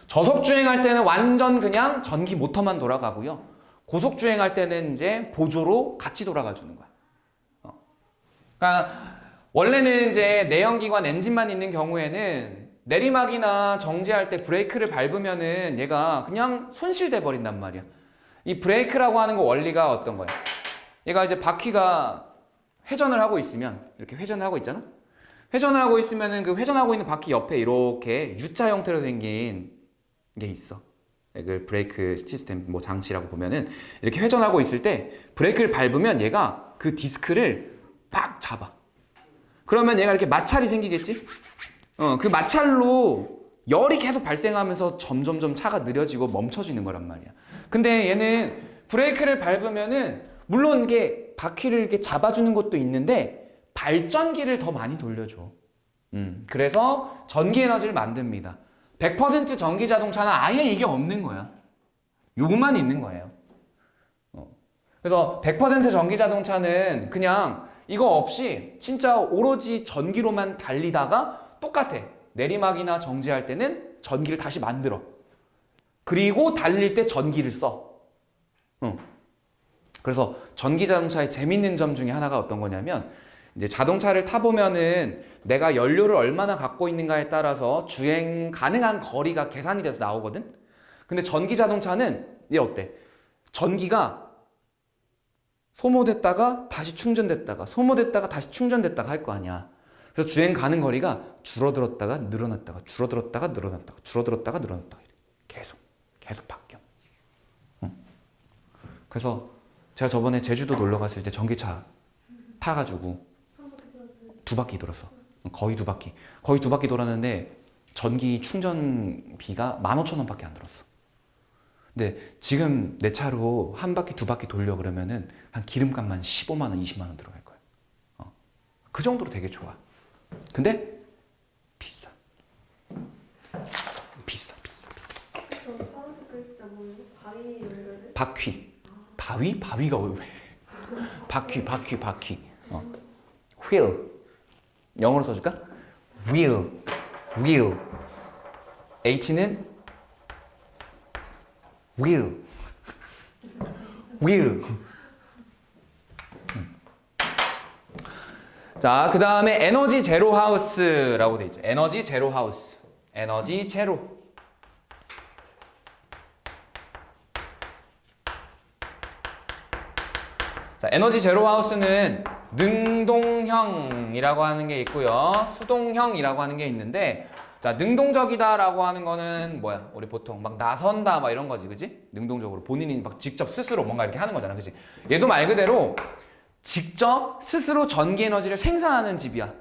저속 주행할 때는 완전 그냥 전기 모터만 돌아가고요. 고속 주행할 때는 이제 보조로 같이 돌아가 주는 거야. 그러니까 원래는 이제 내연기관 엔진만 있는 경우에는 내리막이나 정지할 때 브레이크를 밟으면은 얘가 그냥 손실돼 버린단 말이야. 이 브레이크라고 하는 거 원리가 어떤 거야? 얘가 이제 바퀴가 회전을 하고 있으면 이렇게 회전을 하고 있잖아. 회전을 하고 있으면은 그 회전하고 있는 바퀴 옆에 이렇게 U자 형태로 생긴 게 있어. 그 브레이크 시스템 뭐 장치라고 보면은 이렇게 회전하고 있을 때 브레이크를 밟으면 얘가 그 디스크를 빡 잡아. 그러면 얘가 이렇게 마찰이 생기겠지? 그 마찰로 열이 계속 발생하면서 점점점 차가 느려지고 멈춰지는 거란 말이야. 근데 얘는 브레이크를 밟으면은 물론 이게 바퀴를 이렇게 잡아주는 것도 있는데 발전기를 더 많이 돌려줘. 그래서 전기 에너지를 만듭니다. 100% 전기 자동차는 아예 이게 없는 거야. 요것만 있는 거예요. 그래서 100% 전기 자동차는 그냥 이거 없이 진짜 오로지 전기로만 달리다가 똑같아. 내리막이나 정지할 때는 전기를 다시 만들어. 그리고 달릴 때 전기를 써. 그래서 전기 자동차의 재밌는 점 중에 하나가 어떤 거냐면 이제 자동차를 타보면은 내가 연료를 얼마나 갖고 있는가에 따라서 주행 가능한 거리가 계산이 돼서 나오거든? 근데 전기 자동차는 얘 어때? 전기가 소모됐다가 다시 충전됐다가 소모됐다가 다시 충전됐다가 할 거 아니야. 그래서 주행 가는 거리가 줄어들었다가 늘어났다가 줄어들었다가 늘어났다가 줄어들었다가 늘어났다가 계속 바뀌어. 그래서 제가 저번에 제주도 놀러 갔을 때 전기차 타가지고 2바퀴 돌았어. 거의 2바퀴 돌았는데 전기 충전비가 15,000원밖에 안 들었어. 근데 지금 내 차로 1바퀴 2바퀴 돌려 그러면은 한 기름값만 15만 원, 20만 원 들어갈 거야. 그 정도로 되게 좋아. 근데 비싸. 바위가 왜? 바퀴. wheel. 영어로 써줄까? wheel. H는 wheel. 자, 그 다음에 에너지 제로 하우스라고 돼 있죠. 에너지 제로 하우스. 에너지 제로. 자, 에너지 제로 하우스는 능동형이라고 하는 게 있고요. 수동형이라고 하는 게 있는데, 자, 능동적이다라고 하는 거는 뭐야? 우리 보통 막 나선다 막 이런 거지, 그지? 능동적으로 본인이 막 직접 스스로 뭔가 이렇게 하는 거잖아, 그지? 얘도 말 그대로 직접 스스로 전기 에너지를 생산하는 집이야.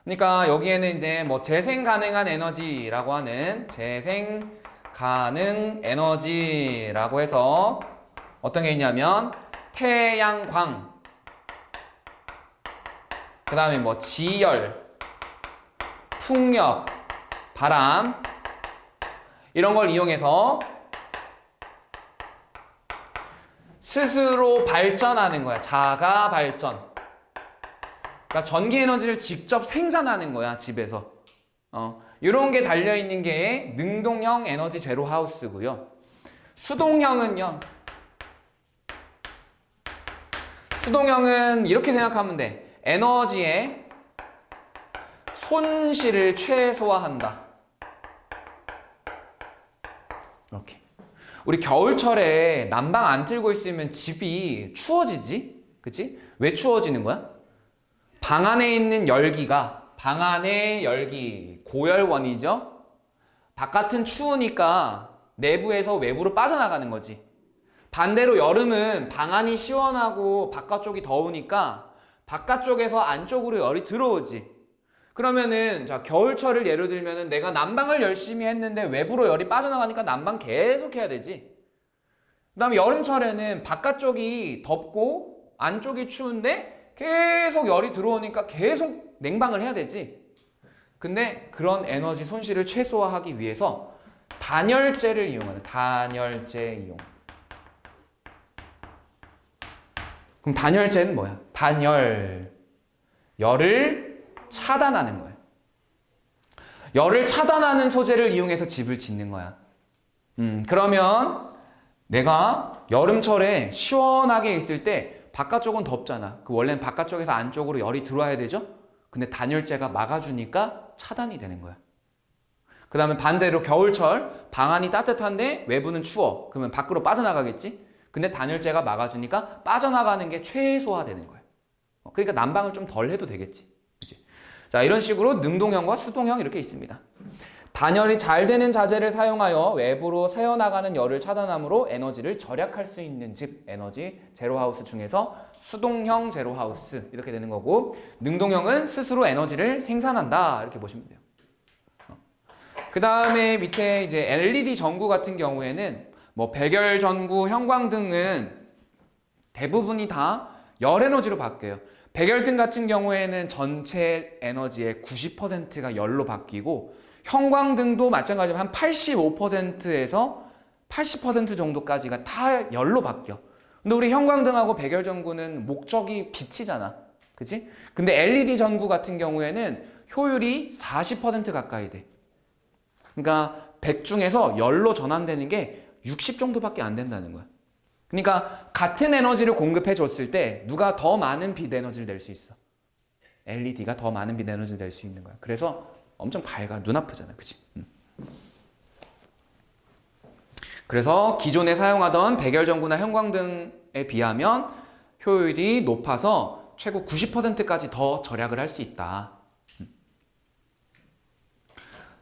그러니까 여기에는 이제 뭐 재생 가능한 에너지라고 하는 재생 가능 에너지라고 해서 어떤 게 있냐면 태양광, 그 다음에 뭐 지열, 풍력, 바람 이런 걸 이용해서 스스로 발전하는 거야. 자가 발전. 그러니까 전기 에너지를 직접 생산하는 거야, 집에서. 이런 게 달려있는 게 능동형 에너지 제로 하우스고요. 수동형은요. 수동형은 이렇게 생각하면 돼. 에너지의 손실을 최소화한다. 이렇게. 우리 겨울철에 난방 안 틀고 있으면 집이 추워지지? 그치? 왜 추워지는 거야? 방 안에 있는 열기가, 방 안의 열기, 고열원이죠? 바깥은 추우니까 내부에서 외부로 빠져나가는 거지. 반대로 여름은 방 안이 시원하고 바깥쪽이 더우니까 바깥쪽에서 안쪽으로 열이 들어오지. 그러면은 자 겨울철을 예로 들면은 내가 난방을 열심히 했는데 외부로 열이 빠져나가니까 난방 계속 해야 되지. 그 다음에 여름철에는 바깥쪽이 덥고 안쪽이 추운데 계속 열이 들어오니까 계속 냉방을 해야 되지. 근데 그런 에너지 손실을 최소화하기 위해서 단열재를 이용하는 단열재 이용. 그럼 단열재는 뭐야? 열을 차단하는 거야. 열을 차단하는 소재를 이용해서 집을 짓는 거야. 그러면 내가 여름철에 시원하게 있을 때 바깥쪽은 덥잖아. 원래는 바깥쪽에서 안쪽으로 열이 들어와야 되죠? 근데 단열재가 막아주니까 차단이 되는 거야. 그 다음에 반대로 겨울철 방 안이 따뜻한데 외부는 추워. 그러면 밖으로 빠져나가겠지? 근데 단열재가 막아주니까 빠져나가는 게 최소화되는 거야. 그러니까 난방을 좀 덜 해도 되겠지. 그치? 자, 이런 식으로 능동형과 수동형 이렇게 있습니다. 단열이 잘 되는 자재를 사용하여 외부로 새어나가는 열을 차단함으로 에너지를 절약할 수 있는 집 에너지 제로하우스 중에서 수동형 제로하우스 이렇게 되는 거고, 능동형은 스스로 에너지를 생산한다 이렇게 보시면 돼요. 그 다음에 밑에 이제 LED 전구 같은 경우에는 뭐 백열 전구, 형광등은 대부분이 다 열 에너지로 바뀌어요. 백열등 같은 경우에는 전체 에너지의 90%가 열로 바뀌고, 형광등도 마찬가지로 한 85%에서 80% 정도까지가 다 열로 바뀌어. 근데 우리 형광등하고 백열 전구는 목적이 빛이잖아. 그치? 근데 LED 전구 같은 경우에는 효율이 40% 가까이 돼. 그러니까 100 중에서 열로 전환되는 게 60 정도밖에 안 된다는 거야. 그러니까 같은 에너지를 공급해 줬을 때 누가 더 많은 빛 에너지를 낼 수 있어? LED가 더 많은 빛 에너지를 낼 수 있는 거야. 그래서 엄청 밝아. 눈 아프잖아. 그치? 그래서 기존에 사용하던 백열 전구나 형광등에 비하면 효율이 높아서 최고 90%까지 더 절약을 할 수 있다.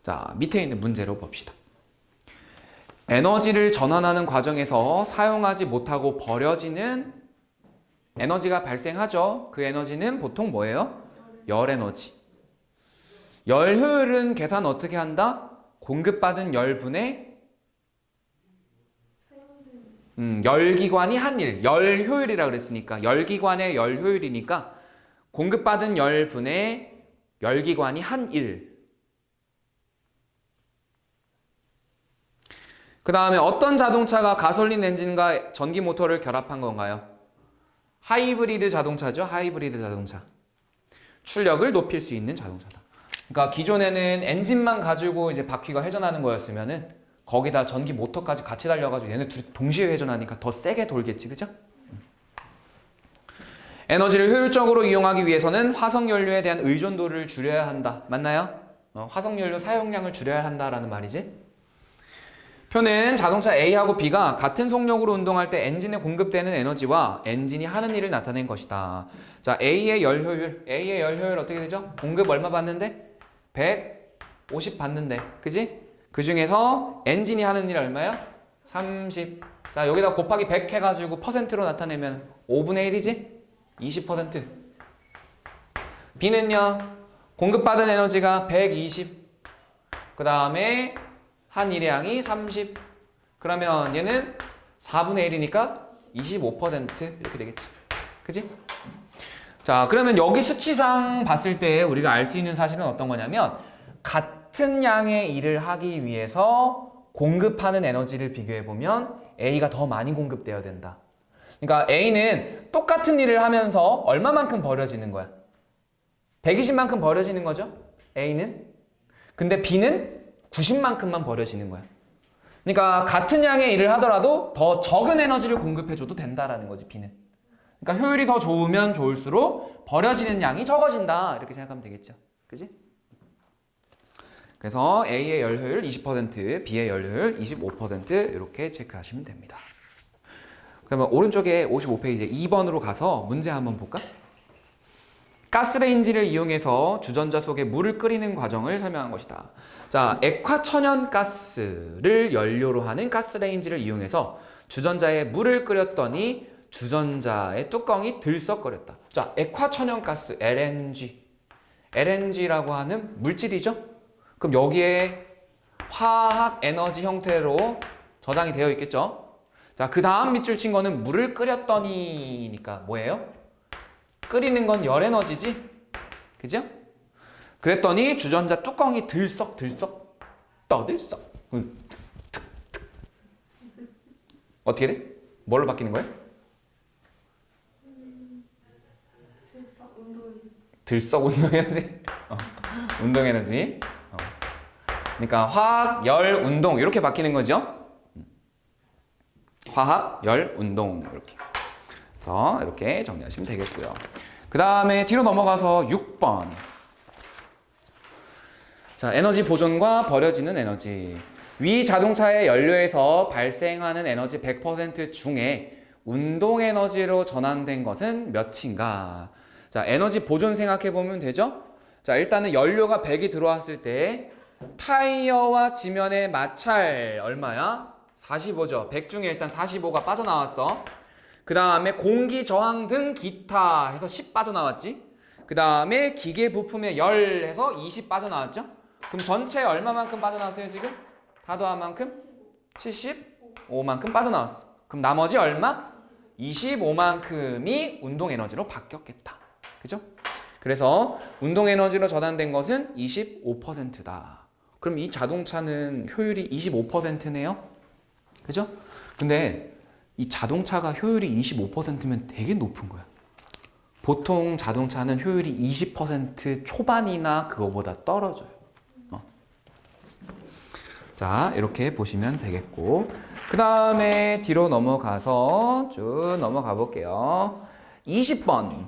자, 밑에 있는 문제로 봅시다. 에너지를 전환하는 과정에서 사용하지 못하고 버려지는 에너지가 발생하죠. 그 에너지는 보통 뭐예요? 열 에너지. 열 효율은 계산 어떻게 한다? 공급받은 열분의 열기관이 한 일. 열 효율이라 그랬으니까 열기관의 열 효율이니까 공급받은 열분의 열기관이 한 일. 그 다음에 어떤 자동차가 가솔린 엔진과 전기 모터를 결합한 건가요? 하이브리드 자동차죠. 하이브리드 자동차. 출력을 높일 수 있는 자동차다. 그러니까 기존에는 엔진만 가지고 이제 바퀴가 회전하는 거였으면은 거기다 전기 모터까지 같이 달려가지고 얘네 둘이 동시에 회전하니까 더 세게 돌겠지, 그죠? 에너지를 효율적으로 이용하기 위해서는 화석연료에 대한 의존도를 줄여야 한다. 맞나요? 화석연료 사용량을 줄여야 한다라는 말이지. 표는 자동차 A하고 B가 같은 속력으로 운동할 때 엔진에 공급되는 에너지와 엔진이 하는 일을 나타낸 것이다. 자, A의 열 효율 어떻게 되죠? 공급 얼마 받는데? 150 받는데, 그지? 그 중에서 엔진이 하는 일 얼마야? 30. 자, 여기다 곱하기 100 해가지고 퍼센트로 나타내면 5분의 1이지? 20%. B는요? 공급받은 에너지가 120. 그 다음에 한 일량이 30. 그러면 얘는 4분의 1이니까 25% 이렇게 되겠지. 그지? 자, 그러면 여기 수치상 봤을 때 우리가 알 수 있는 사실은 어떤 거냐면 같은 양의 일을 하기 위해서 공급하는 에너지를 비교해 보면 A가 더 많이 공급되어야 된다. 그러니까 A는 똑같은 일을 하면서 얼마만큼 버려지는 거야? 120만큼 버려지는 거죠? A는. 근데 B는 90만큼만 버려지는 거야. 그러니까 같은 양의 일을 하더라도 더 적은 에너지를 공급해줘도 된다라는 거지, B는. 그러니까 효율이 더 좋으면 좋을수록 버려지는 양이 적어진다. 이렇게 생각하면 되겠죠. 그지? 그래서 A의 열 효율 20%, B의 열 효율 25% 이렇게 체크하시면 됩니다. 그러면 오른쪽에 55페이지 2번으로 가서 문제 한번 볼까? 가스레인지를 이용해서 주전자 속에 물을 끓이는 과정을 설명한 것이다. 자, 액화천연가스를 연료로 하는 가스레인지를 이용해서 주전자에 물을 끓였더니 주전자의 뚜껑이 들썩거렸다. 자, 액화천연가스 LNG. LNG라고 하는 물질이죠? 그럼 여기에 화학 에너지 형태로 저장이 되어 있겠죠? 자, 그 다음 밑줄 친 거는 물을 끓였더니니까 뭐예요? 끓이는 건 열 에너지지? 그죠? 그랬더니 주전자 뚜껑이 들썩들썩 떠들썩 어떻게 돼? 뭘로 바뀌는 거예요? 들썩 운동 에너지? 운동 에너지. 그러니까 화학, 열, 운동 이렇게 바뀌는 거죠. 화학, 열, 운동 이렇게. 그래서 이렇게 정리하시면 되겠고요. 그 다음에 뒤로 넘어가서 6번. 자, 에너지 보존과 버려지는 에너지. 위 자동차의 연료에서 발생하는 에너지 100% 중에 운동 에너지로 전환된 것은 몇인가? 자, 에너지 보존 생각해 보면 되죠? 자, 일단은 연료가 100이 들어왔을 때 타이어와 지면의 마찰 얼마야? 45죠. 100 중에 일단 45가 빠져나왔어. 그 다음에 공기 저항 등 기타 해서 10 빠져나왔지. 그 다음에 기계 부품의 열 해서 20 빠져나왔죠. 그럼 전체 얼마만큼 빠져나왔어요 지금? 다 더한 만큼? 75만큼 빠져나왔어. 그럼 나머지 얼마? 25만큼이 운동 에너지로 바뀌었겠다. 그죠? 그래서 운동 에너지로 전환된 것은 25%다. 그럼 이 자동차는 효율이 25%네요? 그죠? 근데 이 자동차가 효율이 25%면 되게 높은 거야. 보통 자동차는 효율이 20% 초반이나 그거보다 떨어져요. 자, 이렇게 보시면 되겠고, 그 다음에 뒤로 넘어가서 쭉 넘어가 볼게요. 20번.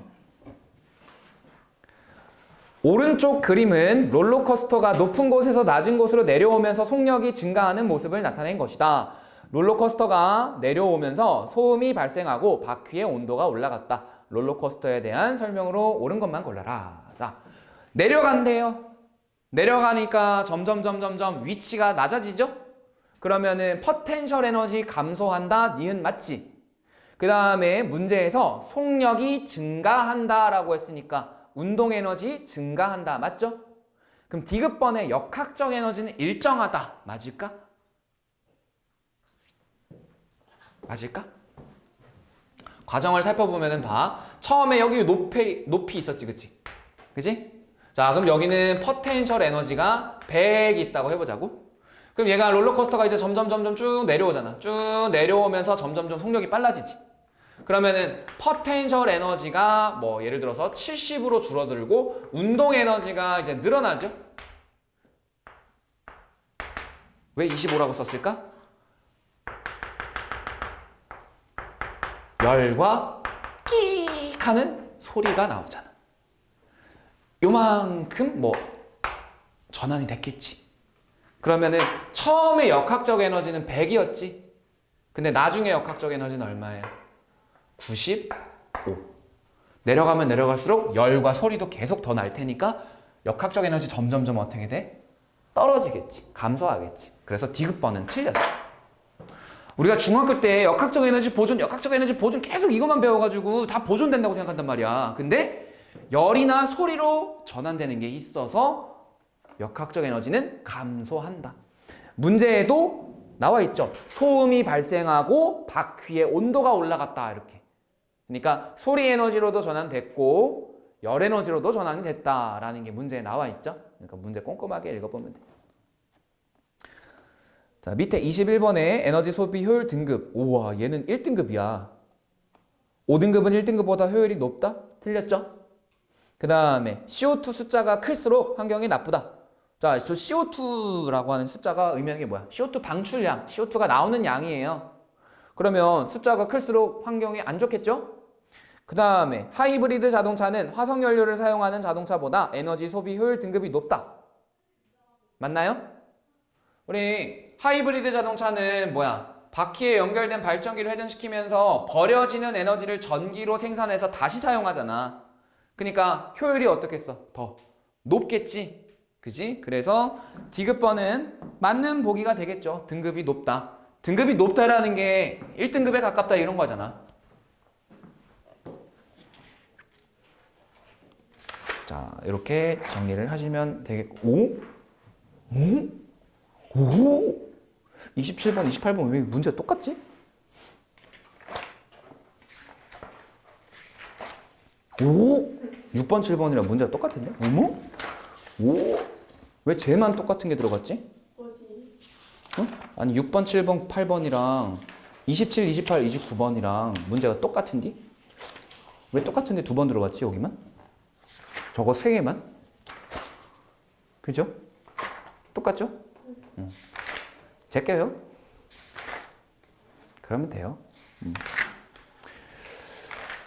오른쪽 그림은 롤러코스터가 높은 곳에서 낮은 곳으로 내려오면서 속력이 증가하는 모습을 나타낸 것이다. 롤러코스터가 내려오면서 소음이 발생하고 바퀴의 온도가 올라갔다. 롤러코스터에 대한 설명으로 옳은 것만 골라라. 자, 내려간대요. 내려가니까 점점 위치가 낮아지죠? 그러면은 포텐셜 에너지 감소한다. 니은 맞지? 그 다음에 문제에서 속력이 증가한다 라고 했으니까 운동 에너지 증가한다. 맞죠? 그럼 디귿번의 역학적 에너지는 일정하다. 맞을까? 맞을까? 과정을 살펴보면은 봐. 처음에 여기 높이 있었지, 그치? 그치? 자, 그럼 여기는 포텐셜 에너지가 100 있다고 해보자고. 그럼 얘가 롤러코스터가 이제 점점 쭉 내려오잖아. 쭉 내려오면서 점점 속력이 빨라지지. 그러면은 포텐셜 에너지가 뭐 예를 들어서 70으로 줄어들고 운동 에너지가 이제 늘어나죠. 왜 25라고 썼을까? 열과 끼익 하는 소리가 나오잖아. 요만큼 뭐 전환이 됐겠지. 그러면은 처음에 역학적 에너지는 100이었지. 근데 나중에 역학적 에너지는 얼마예요? 95. 내려가면 내려갈수록 열과 소리도 계속 더 날 테니까 역학적 에너지 점점 어떻게 돼? 떨어지겠지. 감소하겠지. 그래서 디귿번은 틀렸어. 우리가 중학교 때 역학적 에너지 보존 계속 이것만 배워가지고 다 보존된다고 생각한단 말이야. 근데 열이나 소리로 전환되는 게 있어서 역학적 에너지는 감소한다. 문제에도 나와 있죠. 소음이 발생하고 바퀴의 온도가 올라갔다 이렇게. 그러니까 소리 에너지로도 전환됐고 열 에너지로도 전환이 됐다라는 게 문제에 나와 있죠. 그러니까 문제 꼼꼼하게 읽어보면 돼요. 자, 밑에 21번에 에너지 소비 효율 등급. 우와, 얘는 1등급이야. 5등급은 1등급보다 효율이 높다? 틀렸죠? 그 다음에 CO2 숫자가 클수록 환경이 나쁘다. 자, 저 CO2라고 하는 숫자가 의미하는 게 뭐야? CO2 방출량, CO2가 나오는 양이에요. 그러면 숫자가 클수록 환경이 안 좋겠죠? 그 다음에 하이브리드 자동차는 화석연료를 사용하는 자동차보다 에너지 소비 효율 등급이 높다. 맞나요? 우리 하이브리드 자동차는 뭐야? 바퀴에 연결된 발전기를 회전시키면서 버려지는 에너지를 전기로 생산해서 다시 사용하잖아. 그러니까 효율이 어떻겠어? 더 높겠지? 그지? 그래서 D급번은 맞는 보기가 되겠죠. 등급이 높다. 등급이 높다라는 게 1등급에 가깝다 이런 거잖아. 자, 이렇게 정리를 하시면 되겠고. 오? 27번, 28번 왜 문제가 똑같지? 오? 6번, 7번이랑 문제가 똑같은데? 어머? 오? 왜 쟤만 똑같은 게 들어갔지? 어? 아니 6번, 7번, 8번이랑 27, 28, 29번이랑 문제가 똑같은디? 왜 똑같은 게 두 번 들어갔지 여기만? 저거 세 개만? 그죠? 똑같죠? 응. 제껴요. 그러면 돼요.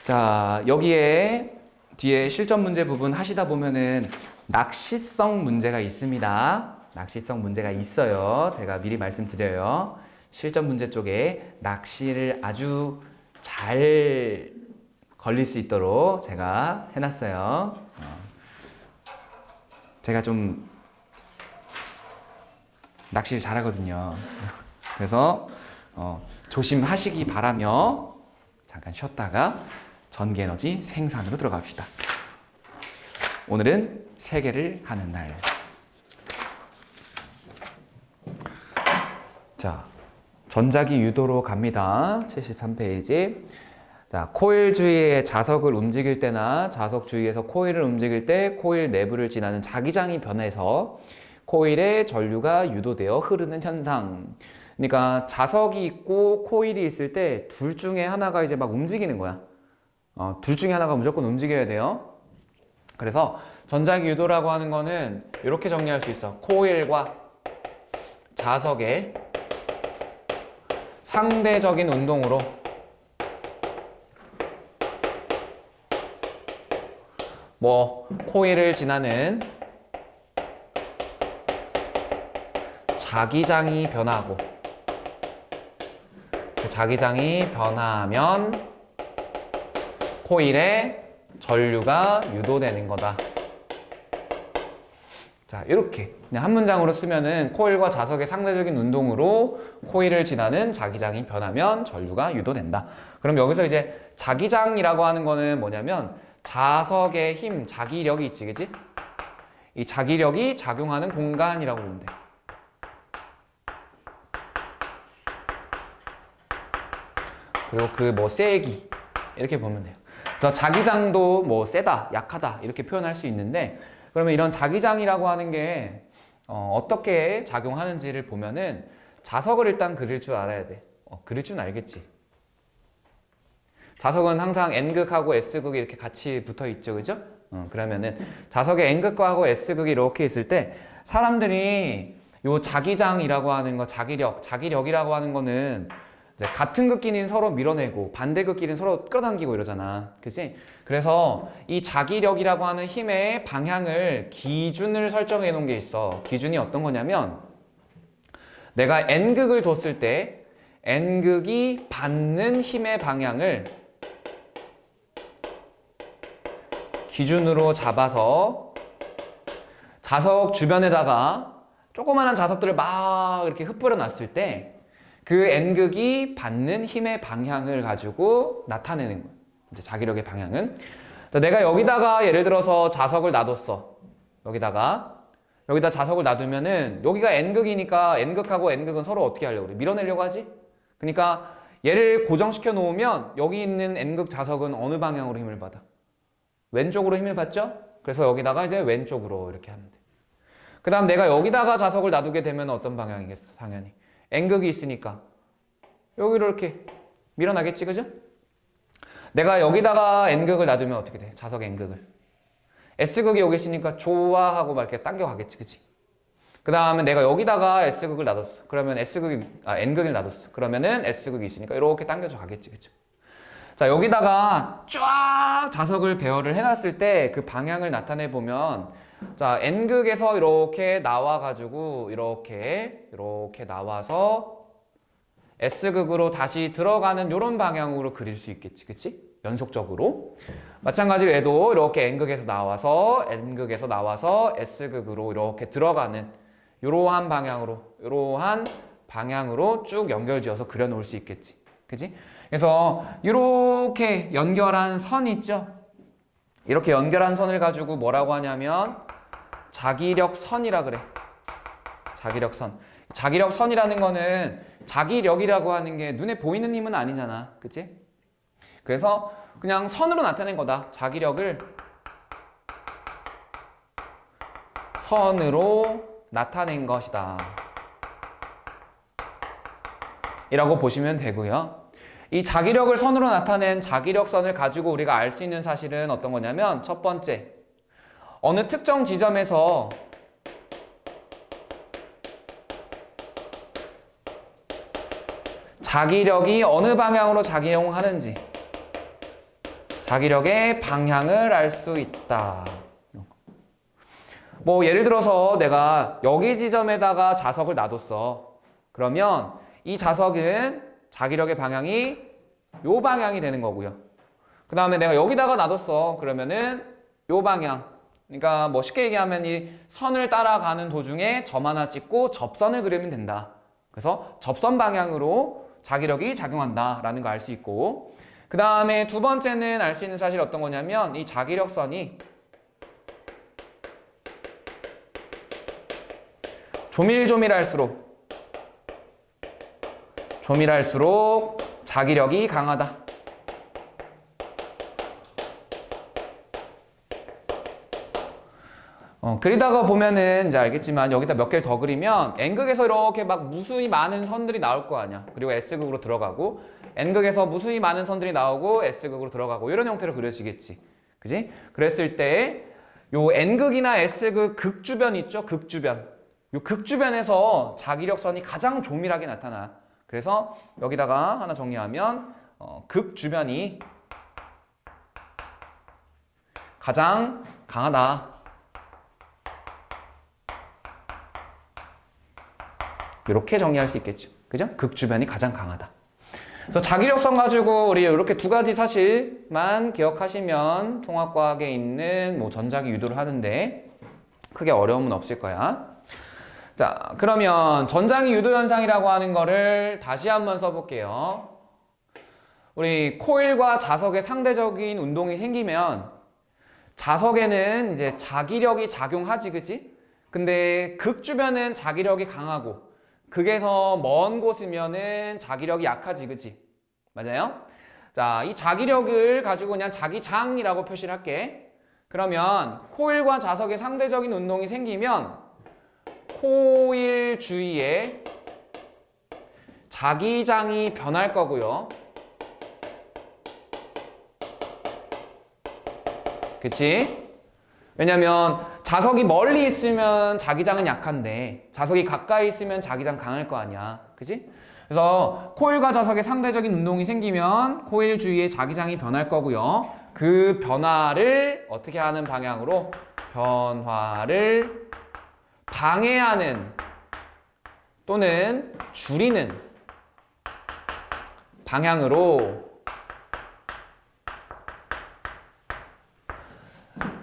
자, 여기에 뒤에 실전 문제 부분 하시다 보면은 낚시성 문제가 있습니다. 낚시성 문제가 있어요. 제가 미리 말씀드려요. 실전 문제 쪽에 낚시를 아주 잘 걸릴 수 있도록 제가 해놨어요. 제가 좀 낚시를 잘하거든요. 그래서 조심하시기 바라며 잠깐 쉬었다가 전기에너지 생산으로 들어갑시다. 오늘은 3개를 하는 날. 자, 전자기 유도로 갑니다. 73페이지. 자, 코일 주위에 자석을 움직일 때나 자석 주위에서 코일을 움직일 때 코일 내부를 지나는 자기장이 변해서 코일에 전류가 유도되어 흐르는 현상. 그러니까 자석이 있고 코일이 있을 때 둘 중에 하나가 이제 막 움직이는 거야. 둘 중에 하나가 무조건 움직여야 돼요. 그래서 전자기 유도라고 하는 거는 이렇게 정리할 수 있어. 코일과 자석의 상대적인 운동으로 코일을 지나는 자기장이 변하고 그 자기장이 변하면 코일에 전류가 유도되는 거다. 자, 이렇게 그냥 한 문장으로 쓰면은 코일과 자석의 상대적인 운동으로 코일을 지나는 자기장이 변하면 전류가 유도된다. 그럼 여기서 이제 자기장이라고 하는 거는 뭐냐면 자석의 힘, 자기력이 있지, 그지? 이 자기력이 작용하는 공간이라고 보면 돼. 그리고 그 세기 이렇게 보면 돼요. 그래서 자기장도 세다, 약하다 이렇게 표현할 수 있는데 그러면 이런 자기장이라고 하는 게 어떻게 작용하는지를 보면은 자석을 일단 그릴 줄 알아야 돼. 그릴 줄 알겠지. 자석은 항상 N극하고 S극이 이렇게 같이 붙어 있죠, 그죠? 그러면은 자석의 N극하고 S극이 이렇게 있을 때 사람들이 요 자기장이라고 하는 거, 자기력이라고 하는 거는 이제 같은 극끼리는 서로 밀어내고 반대 극끼리는 서로 끌어당기고 이러잖아. 그치? 그래서 이 자기력이라고 하는 힘의 방향을 기준을 설정해 놓은 게 있어. 기준이 어떤 거냐면 내가 N극을 뒀을 때 N극이 받는 힘의 방향을 기준으로 잡아서 자석 주변에다가 조그마한 자석들을 막 이렇게 흩뿌려 놨을 때 그 N극이 받는 힘의 방향을 가지고 나타내는 거예요. 이제 자기력의 방향은. 자, 내가 여기다가 예를 들어서 자석을 놔뒀어. 여기다 자석을 놔두면은 여기가 N극이니까 N극하고 N극은 서로 어떻게 하려고 그래? 밀어내려고 하지? 그러니까 얘를 고정시켜 놓으면 여기 있는 N극 자석은 어느 방향으로 힘을 받아? 왼쪽으로 힘을 받죠? 그래서 여기다가 이제 왼쪽으로 이렇게 하면 돼. 그 다음 내가 여기다가 자석을 놔두게 되면 어떤 방향이겠어? 당연히 N극이 있으니까 여기로 이렇게 밀어나겠지, 그죠? 내가 여기다가 N극을 놔두면 어떻게 돼? 자석 N극을. S극이 여기 있으니까 좋아하고 막 이렇게 당겨가겠지, 그치? 그 다음에 내가 여기다가 S극을 놔뒀어. 그러면 N극을 놔뒀어. 그러면은 S극이 있으니까 이렇게 당겨져 가겠지, 그쵸? 자, 여기다가 쫙 자석을 배열을 해놨을 때 그 방향을 나타내 보면, 자, N극에서 이렇게 나와가지고, 이렇게 나와서 S극으로 다시 들어가는 이런 방향으로 그릴 수 있겠지, 그치? 연속적으로. 마찬가지로 얘도 이렇게 N극에서 나와서 S극으로 이렇게 들어가는 이러한 방향으로 쭉 연결지어서 그려놓을 수 있겠지. 그치? 그래서 이렇게 연결한 선 있죠? 이렇게 연결한 선을 가지고 뭐라고 하냐면 자기력선이라 그래. 자기력선. 자기력선이라는 거는 자기력이라고 하는 게 눈에 보이는 힘은 아니잖아. 그치? 그래서 그냥 선으로 나타낸 거다. 자기력을 선으로 나타낸 것이다. 이라고 보시면 되고요. 이 자기력을 선으로 나타낸 자기력선을 가지고 우리가 알 수 있는 사실은 어떤 거냐면 첫 번째, 어느 특정 지점에서 자기력이 어느 방향으로 작용하는지 자기력의 방향을 알 수 있다. 뭐 예를 들어서 내가 여기 지점에다가 자석을 놔뒀어. 그러면 이 자석은 자기력의 방향이 요 방향이 되는 거고요. 그 다음에 내가 여기다가 놔뒀어. 그러면은 요 방향. 그러니까 뭐 쉽게 얘기하면 이 선을 따라가는 도중에 점 하나 찍고 접선을 그리면 된다. 그래서 접선 방향으로 자기력이 작용한다 라는 걸 알 수 있고, 그 다음에 두 번째는 알 수 있는 사실이 어떤 거냐면 이 자기력선이 조밀조밀할수록 자기력이 강하다. 그리다가 보면은 이제 알겠지만 여기다 몇 개를 더 그리면 N극에서 이렇게 막 무수히 많은 선들이 나올 거 아니야. 그리고 S극으로 들어가고 N극에서 무수히 많은 선들이 나오고 S극으로 들어가고 이런 형태로 그려지겠지. 그지? 그랬을 때 요 N극이나 S극 극주변 있죠? 극주변. 요 극주변에서 자기력선이 가장 조밀하게 나타나. 그래서 여기다가 하나 정리하면 극주변이 가장 강하다. 이렇게 정리할 수 있겠죠. 그죠? 극주변이 가장 강하다. 그래서 자기력선 가지고 우리 이렇게 두 가지 사실만 기억하시면 통합과학에 있는 뭐 전자기 유도를 하는데 크게 어려움은 없을 거야. 자, 그러면 전자기 유도 현상이라고 하는 거를 다시 한번 써볼게요. 우리 코일과 자석의 상대적인 운동이 생기면 자석에는 이제 자기력이 작용하지, 그치? 근데 극 주변은 자기력이 강하고 극에서 먼 곳이면은 자기력이 약하지, 그치? 맞아요? 자, 이 자기력을 가지고 그냥 자기장이라고 표시를 할게. 그러면 코일과 자석의 상대적인 운동이 생기면 코일 주위에 자기장이 변할 거고요. 그치? 왜냐면 자석이 멀리 있으면 자기장은 약한데 자석이 가까이 있으면 자기장 강할 거 아니야. 그치? 그래서 코일과 자석의 상대적인 운동이 생기면 코일 주위에 자기장이 변할 거고요. 그 변화를 어떻게 하는 방향으로? 변화를 방해하는 또는 줄이는 방향으로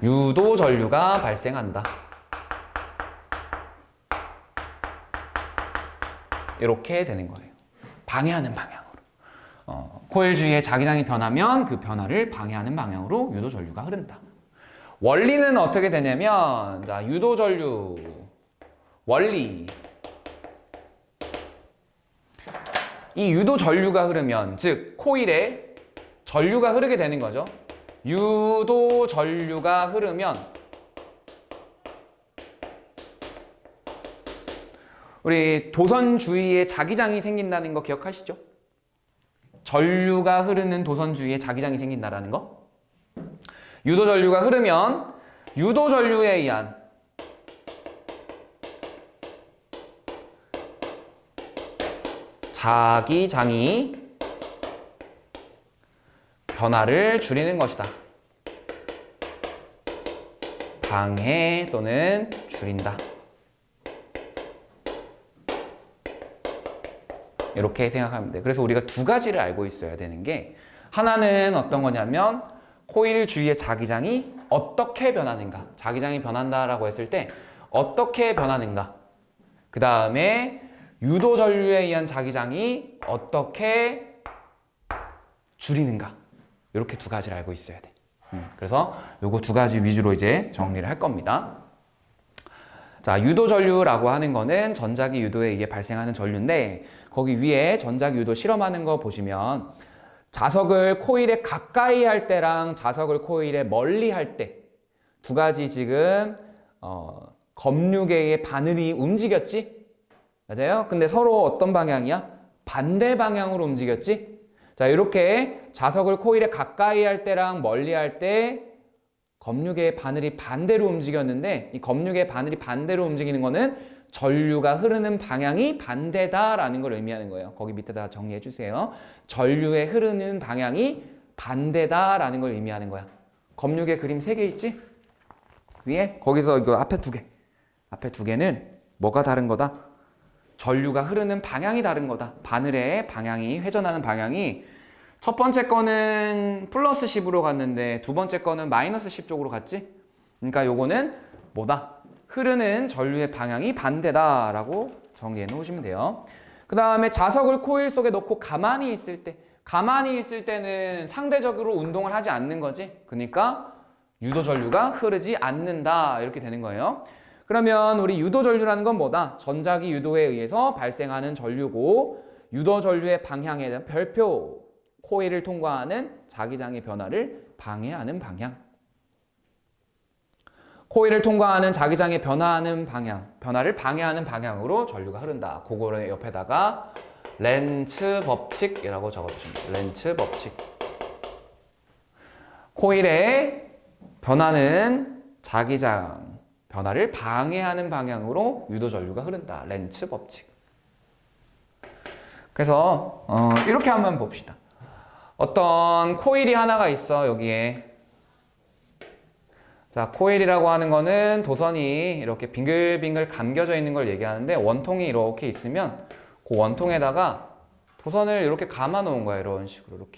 유도 전류가 발생한다. 이렇게 되는 거예요. 방해하는 방향으로. 코일 주위에 자기장이 변하면 그 변화를 방해하는 방향으로 유도 전류가 흐른다. 원리는 어떻게 되냐면, 자, 유도 전류 원리. 이 유도 전류가 흐르면, 즉 코일에 전류가 흐르게 되는 거죠. 유도 전류가 흐르면 우리 도선 주위에 자기장이 생긴다는 거 기억하시죠? 전류가 흐르는 도선 주위에 자기장이 생긴다라는 거. 유도 전류가 흐르면 유도 전류에 의한 자기장이 변화를 줄이는 것이다. 방해 또는 줄인다. 이렇게 생각하면 돼. 그래서 우리가 두 가지를 알고 있어야 되는 게, 하나는 어떤 거냐면 코일 주위의 자기장이 어떻게 변하는가. 자기장이 변한다라고 했을 때 어떻게 변하는가. 그 다음에 유도 전류에 의한 자기장이 어떻게 줄이는가. 이렇게 두 가지를 알고 있어야 돼. 그래서 요거 두 가지 위주로 이제 정리를 할 겁니다. 자, 유도 전류라고 하는 거는 전자기 유도에 의해 발생하는 전류인데, 거기 위에 전자기 유도 실험하는 거 보시면 자석을 코일에 가까이 할 때랑 자석을 코일에 멀리 할 때 두 가지 지금 검류계의 바늘이 움직였지? 맞아요? 근데 서로 어떤 방향이야? 반대 방향으로 움직였지? 자, 이렇게 자석을 코일에 가까이 할 때랑 멀리 할 때 검류계의 바늘이 반대로 움직였는데, 이 검류계의 바늘이 반대로 움직이는 거는 전류가 흐르는 방향이 반대다라는 걸 의미하는 거예요. 거기 밑에다 정리해 주세요. 전류의 흐르는 방향이 반대다라는 걸 의미하는 거야. 검류계 그림 3개 있지? 위에? 거기서 이거 앞에 2개. 앞에 2개는 뭐가 다른 거다? 전류가 흐르는 방향이 다른 거다. 바늘의 방향이, 회전하는 방향이 첫 번째 거는 플러스 10으로 갔는데 두 번째 거는 마이너스 10 쪽으로 갔지? 그러니까 요거는 뭐다? 흐르는 전류의 방향이 반대다라고 정리해 놓으시면 돼요. 그 다음에 자석을 코일 속에 넣고 가만히 있을 때는 상대적으로 운동을 하지 않는 거지. 그러니까 유도 전류가 흐르지 않는다, 이렇게 되는 거예요. 그러면 우리 유도 전류라는 건 뭐다? 전자기 유도에 의해서 발생하는 전류고, 유도 전류의 방향에 대한 별표, 코일을 통과하는 자기장의 변화를 방해하는 방향. 코일을 통과하는 자기장의 변화를 방해하는 방향으로 전류가 흐른다. 그거를 옆에다가 렌츠 법칙이라고 적어주시면 돼요. 렌츠 법칙. 코일의 변하는 자기장 변화를 방해하는 방향으로 유도 전류가 흐른다. 렌츠 법칙. 그래서 이렇게 한번 봅시다. 어떤 코일이 하나가 있어, 여기에. 자, 코일이라고 하는 거는 도선이 이렇게 빙글빙글 감겨져 있는 걸 얘기하는데, 원통이 이렇게 있으면 그 원통에다가 도선을 이렇게 감아 놓은 거야. 이런 식으로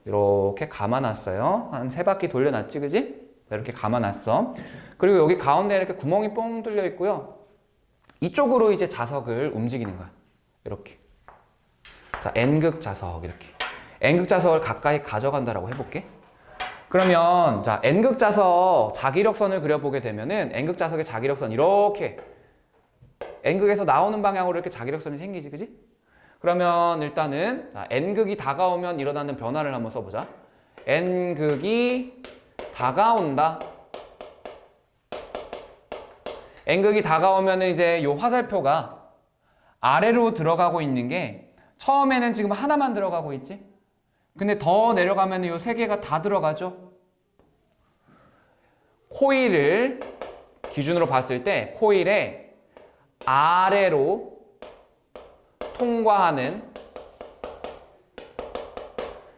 이렇게 감아 놨어요. 한 3바퀴 돌려놨지, 그지? 이렇게 감아 놨어. 그리고 여기 가운데 이렇게 구멍이 뻥 뚫려 있고요. 이쪽으로 이제 자석을 움직이는 거야. 이렇게. 자, N극 자석, 이렇게. N극 자석을 가까이 가져간다라고 해볼게. 그러면, 자, N극 자석 자기력선을 그려보게 되면은, N극 자석의 자기력선 이렇게 N극에서 나오는 방향으로 이렇게 자기력선이 생기지, 그지? 그러면 일단은, 자, N극이 다가오면 일어나는 변화를 한번 써보자. N극이 다가온다. N극이 다가오면 이제 요 화살표가 아래로 들어가고 있는 게, 처음에는 지금 하나만 들어가고 있지? 근데 더 내려가면 요 3개가 다 들어가죠? 코일을 기준으로 봤을 때 코일의 아래로 통과하는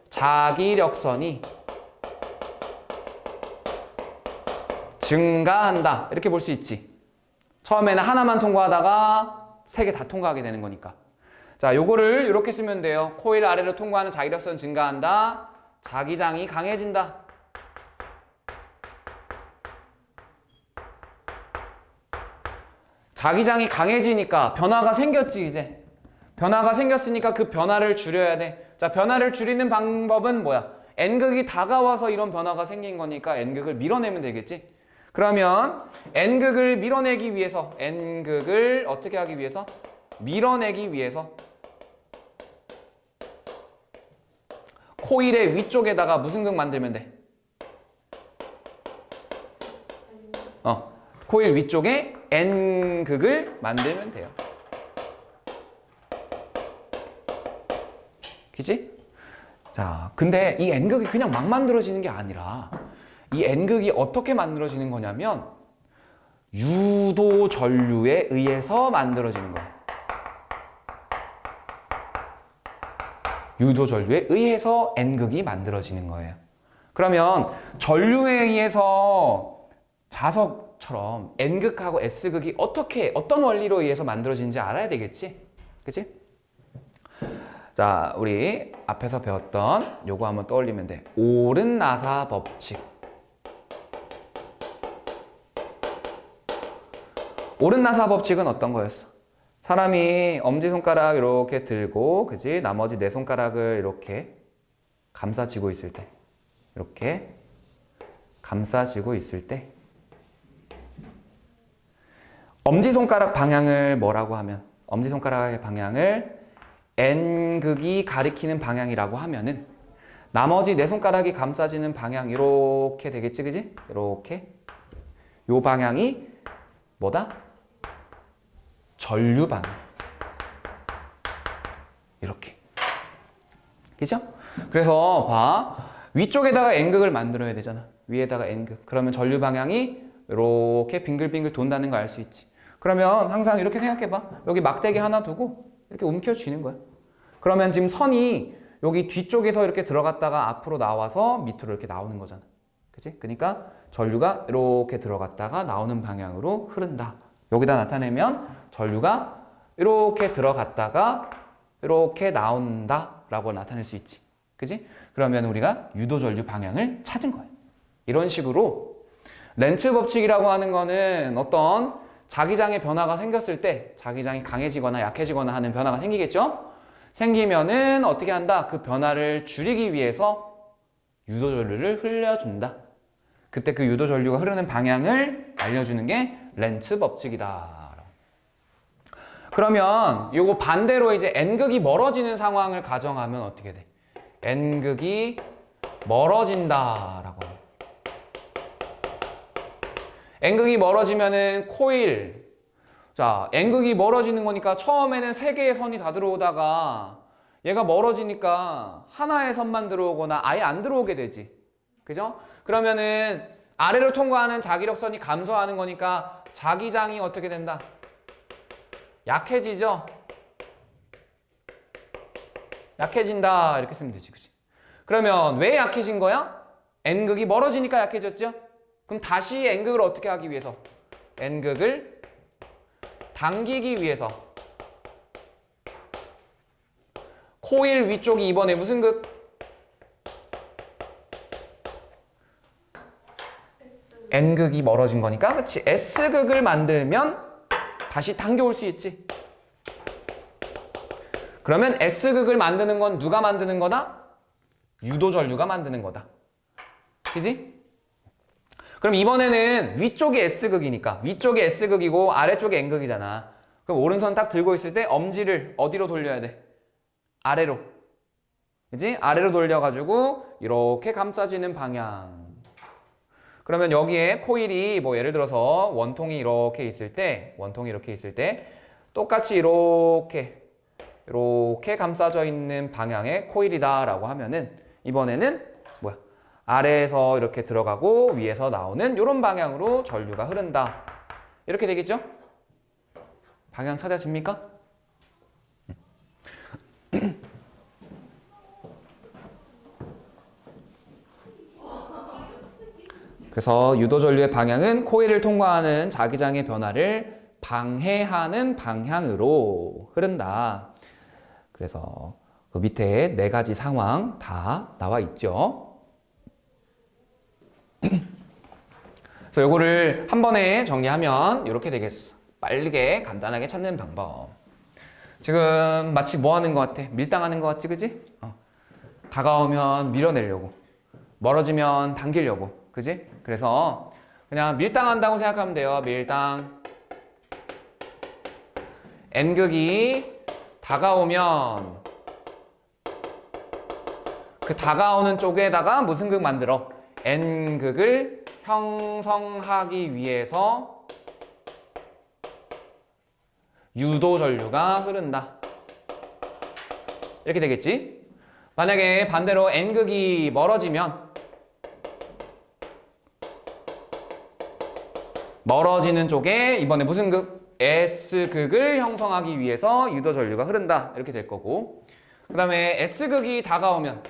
자기력선이 증가한다, 이렇게 볼 수 있지. 처음에는 하나만 통과하다가 3개 다 통과하게 되는 거니까. 자, 요거를 이렇게 쓰면 돼요. 코일 아래로 통과하는 자기력선 증가한다. 자기장이 강해진다. 자기장이 강해지니까 변화가 생겼지, 이제. 변화가 생겼으니까 그 변화를 줄여야 돼. 자, 변화를 줄이는 방법은 뭐야? n극이 다가와서 이런 변화가 생긴 거니까 n극을 밀어내면 되겠지? 그러면 n극을 밀어내기 위해서, n극을 어떻게 하기 위해서? 밀어내기 위해서 코일의 위쪽에다가 무슨 극 만들면 돼? 코일 위쪽에 n극을 만들면 돼요. 그치? 자, 근데 이 n극이 그냥 막 만들어지는 게 아니라 이 n극이 어떻게 만들어지는 거냐면 유도 전류에 의해서 만들어지는 거예요. 유도 전류에 의해서 n극이 만들어지는 거예요. 그러면 전류에 의해서 자석처럼 n극하고 s극이 어떤 원리로 의해서 만들어지는지 알아야 되겠지? 그치? 자, 우리 앞에서 배웠던 요거 한번 떠올리면 돼. 오른나사 법칙. 오른나사 법칙은 어떤 거였어? 사람이 엄지손가락 이렇게 들고, 그지? 나머지 네 손가락을 이렇게 감싸쥐고 있을 때, 이렇게 감싸쥐고 있을 때, 엄지손가락 방향을 뭐라고 하면, 엄지손가락의 방향을 n극이 가리키는 방향이라고 하면은, 나머지 네 손가락이 감싸지는 방향, 이렇게 되겠지, 그지? 이렇게. 요 방향이 뭐다? 전류 방향. 이렇게. 그죠? 그래서 봐. 위쪽에다가 n극을 만들어야 되잖아. 위에다가 n극. 그러면 전류 방향이 이렇게 빙글빙글 돈다는 거 알 수 있지. 그러면 항상 이렇게 생각해봐. 여기 막대기 하나 두고 이렇게 움켜쥐는 거야. 그러면 지금 선이 여기 뒤쪽에서 이렇게 들어갔다가 앞으로 나와서 밑으로 이렇게 나오는 거잖아. 그치? 그러니까 전류가 이렇게 들어갔다가 나오는 방향으로 흐른다. 여기다 나타내면 전류가 이렇게 들어갔다가 이렇게 나온다 라고 나타낼 수 있지. 그지? 그러면 우리가 유도전류 방향을 찾은 거예요. 이런 식으로 렌츠 법칙이라고 하는 거는 어떤 자기장의 변화가 생겼을 때 자기장이 강해지거나 약해지거나 하는 변화가 생기겠죠? 생기면은 어떻게 한다? 그 변화를 줄이기 위해서 유도전류를 흘려준다. 그때 그 유도전류가 흐르는 방향을 알려주는 게 렌츠 법칙이다. 그러면 요거 반대로 이제 n극이 멀어지는 상황을 가정하면 어떻게 돼? n극이 멀어진다라고 해요. n극이 멀어지면은 코일. 자, n극이 멀어지는 거니까 처음에는 세 개의 선이 다 들어오다가 얘가 멀어지니까 하나의 선만 들어오거나 아예 안 들어오게 되지. 그죠? 그러면은 아래로 통과하는 자기력선이 감소하는 거니까 자기장이 어떻게 된다? 약해지죠? 약해진다. 이렇게 쓰면 되지. 그치? 그러면 왜 약해진 거야? n극이 멀어지니까 약해졌죠? 그럼 다시 n극을 어떻게 하기 위해서? n극을 당기기 위해서 코일 위쪽이 이번에 무슨 극? n극이 멀어진 거니까, 그치? s극을 만들면 다시 당겨올 수 있지. 그러면 s극을 만드는 건 누가 만드는 거다? 유도전류가 만드는 거다. 그지? 그럼 이번에는 위쪽이 s극이니까 위쪽이 s극이고 아래쪽이 n극이잖아. 그럼 오른손 딱 들고 있을 때 엄지를 어디로 돌려야 돼? 아래로. 그지? 아래로 돌려가지고 이렇게 감싸지는 방향. 그러면 여기에 코일이 뭐 예를 들어서 원통이 이렇게 있을 때, 똑같이 이렇게 감싸져 있는 방향의 코일이다라고 하면은 이번에는 뭐야? 아래에서 이렇게 들어가고 위에서 나오는 이런 방향으로 전류가 흐른다. 이렇게 되겠죠? 방향 찾아집니까? 그래서 유도전류의 방향은 코일을 통과하는 자기장의 변화를 방해하는 방향으로 흐른다. 그래서 그 밑에 네 가지 상황 다 나와 있죠. 그래서 요거를 한 번에 정리하면 이렇게 되겠어. 빠르게 간단하게 찾는 방법. 지금 마치 뭐 하는 것 같아? 밀당하는 것 같지, 그지? 다가오면 밀어내려고, 멀어지면 당기려고, 그지? 그래서 그냥 밀당한다고 생각하면 돼요. 밀당. n극이 다가오면 그 다가오는 쪽에다가 무슨 극 만들어? n극을 형성하기 위해서 유도 전류가 흐른다. 이렇게 되겠지? 만약에 반대로 n극이 멀어지면 멀어지는 쪽에 이번에 무슨 극? S극을 형성하기 위해서 유도 전류가 흐른다. 이렇게 될 거고, 그 다음에 S극이 다가오면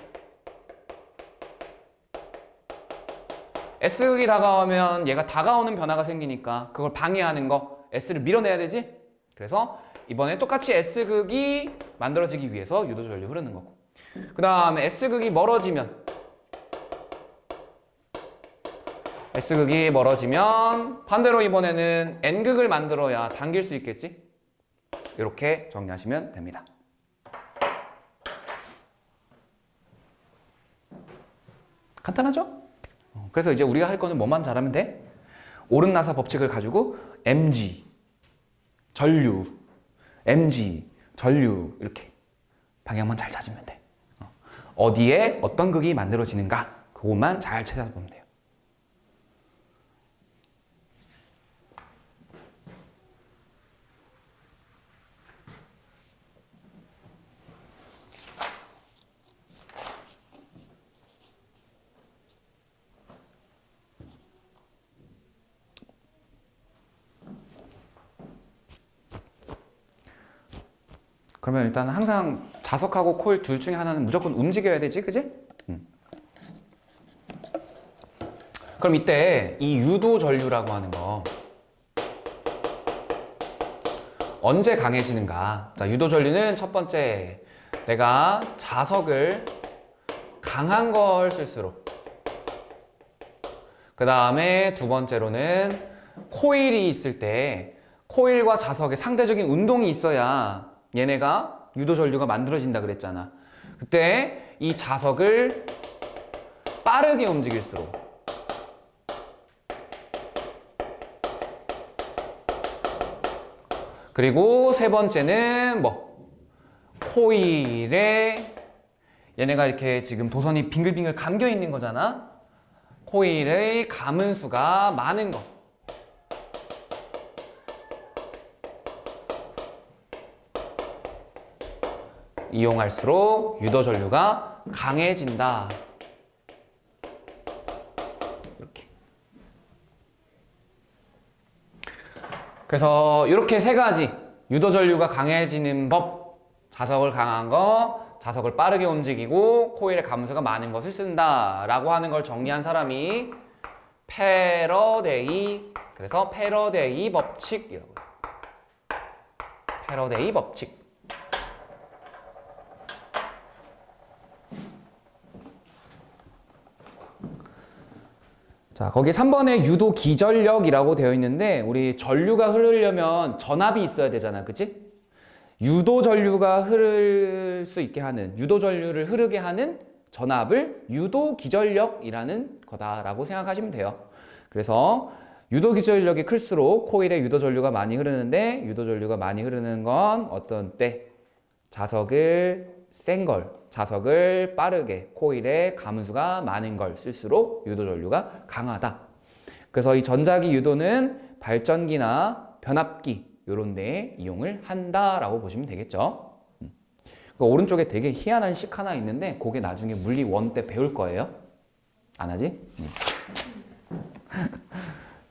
얘가 다가오는 변화가 생기니까 그걸 방해하는 거 S를 밀어내야 되지? 그래서 이번에 똑같이 S극이 만들어지기 위해서 유도 전류 흐르는 거고, 그 다음에 S극이 멀어지면 반대로 이번에는 N극을 만들어야 당길 수 있겠지? 이렇게 정리하시면 됩니다. 간단하죠? 그래서 이제 우리가 할 거는 뭐만 잘하면 돼? 오른나사 법칙을 가지고 mg, 전류, mg, 전류 이렇게 방향만 잘 찾으면 돼. 어디에 어떤 극이 만들어지는가 그것만 잘 찾아보면 돼요. 그러면 일단 항상 자석하고 코일 둘 중에 하나는 무조건 움직여야 되지, 그지? 그럼 이때 이 유도 전류라고 하는 거 언제 강해지는가? 자, 유도 전류는 첫 번째, 내가 자석을 강한 걸 쓸수록, 그 다음에 두 번째로는 코일이 있을 때 코일과 자석의 상대적인 운동이 있어야 얘네가 유도 전류가 만들어진다 그랬잖아. 그때 이 자석을 빠르게 움직일수록, 그리고 세 번째는 코일에 얘네가 이렇게 지금 도선이 빙글빙글 감겨 있는 거잖아. 코일의 가문수가 많은 거. 이용할수록 유도 전류가 강해진다. 이렇게. 그래서 이렇게 세 가지 유도 전류가 강해지는 법, 자석을 강한 거, 자석을 빠르게 움직이고 코일의 가문수가 많은 것을 쓴다라고 하는 걸 정리한 사람이 패러데이, 그래서 패러데이 법칙이라고 해요. 패러데이 법칙. 자, 거기 3번에 유도 기전력이라고 되어 있는데 우리 전류가 흐르려면 전압이 있어야 되잖아, 그치? 유도 전류가 흐를 수 있게 하는, 유도 전류를 흐르게 하는 전압을 유도 기전력이라는 거다라고 생각하시면 돼요. 그래서 유도 기전력이 클수록 코일에 유도 전류가 많이 흐르는데, 유도 전류가 많이 흐르는 건 어떤 때? 자석을 센 걸, 자석을 빠르게, 코일에 가문수가 많은 걸 쓸수록 유도 전류가 강하다. 그래서 이 전자기 유도는 발전기나 변압기 이런 데에 이용을 한다라고 보시면 되겠죠. 그 오른쪽에 되게 희한한 식 하나 있는데 그게 나중에 물리 1 때 배울 거예요. 안 하지?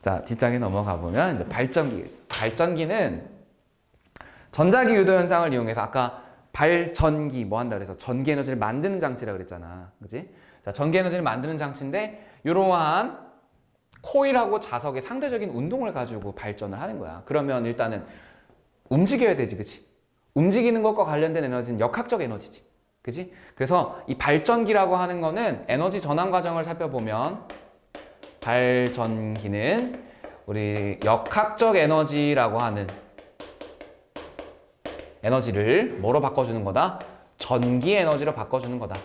자, 뒷장에 넘어가 보면 이제 발전기가 있어요. 발전기는 전자기 유도 현상을 이용해서 아까 발전기 뭐 한다 그래서 전기 에너지를 만드는 장치라 그랬잖아. 그지? 자, 전기 에너지를 만드는 장치인데 이러한 코일하고 자석의 상대적인 운동을 가지고 발전을 하는 거야. 그러면 일단은 움직여야 되지, 그치? 움직이는 것과 관련된 에너지는 역학적 에너지지. 그지? 그래서 이 발전기라고 하는 거는 에너지 전환 과정을 살펴보면 발전기는 우리 역학적 에너지라고 하는 에너지를 뭐로 바꿔주는 거다? 전기 에너지로 바꿔주는 거다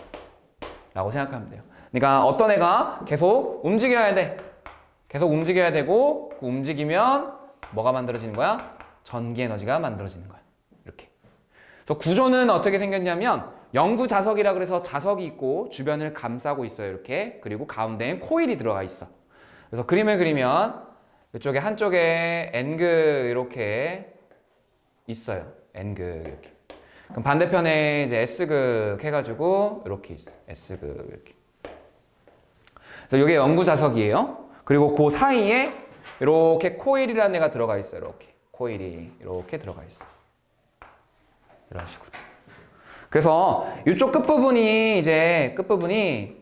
라고 생각하면 돼요. 그러니까 어떤 애가 계속 움직여야 돼. 계속 움직여야 되고 그 움직이면 뭐가 만들어지는 거야? 전기 에너지가 만들어지는 거야. 이렇게. 그래서 구조는 어떻게 생겼냐면 영구 자석이라 그래서 자석이 있고 주변을 감싸고 있어요. 이렇게. 그리고 가운데엔 코일이 들어가 있어. 그래서 그림을 그리면 이쪽에 한쪽에 N극 이렇게 있어요. N극 이렇게. 그럼 반대편에 이제 S극 해가지고 이렇게 있어. S극 이렇게. 그래서 이게 영구 자석이에요. 그리고 그 사이에 이렇게 코일이라는 애가 들어가 있어요. 이렇게. 코일이 이렇게 들어가 있어. 이런 식으로. 그래서 이쪽 끝부분이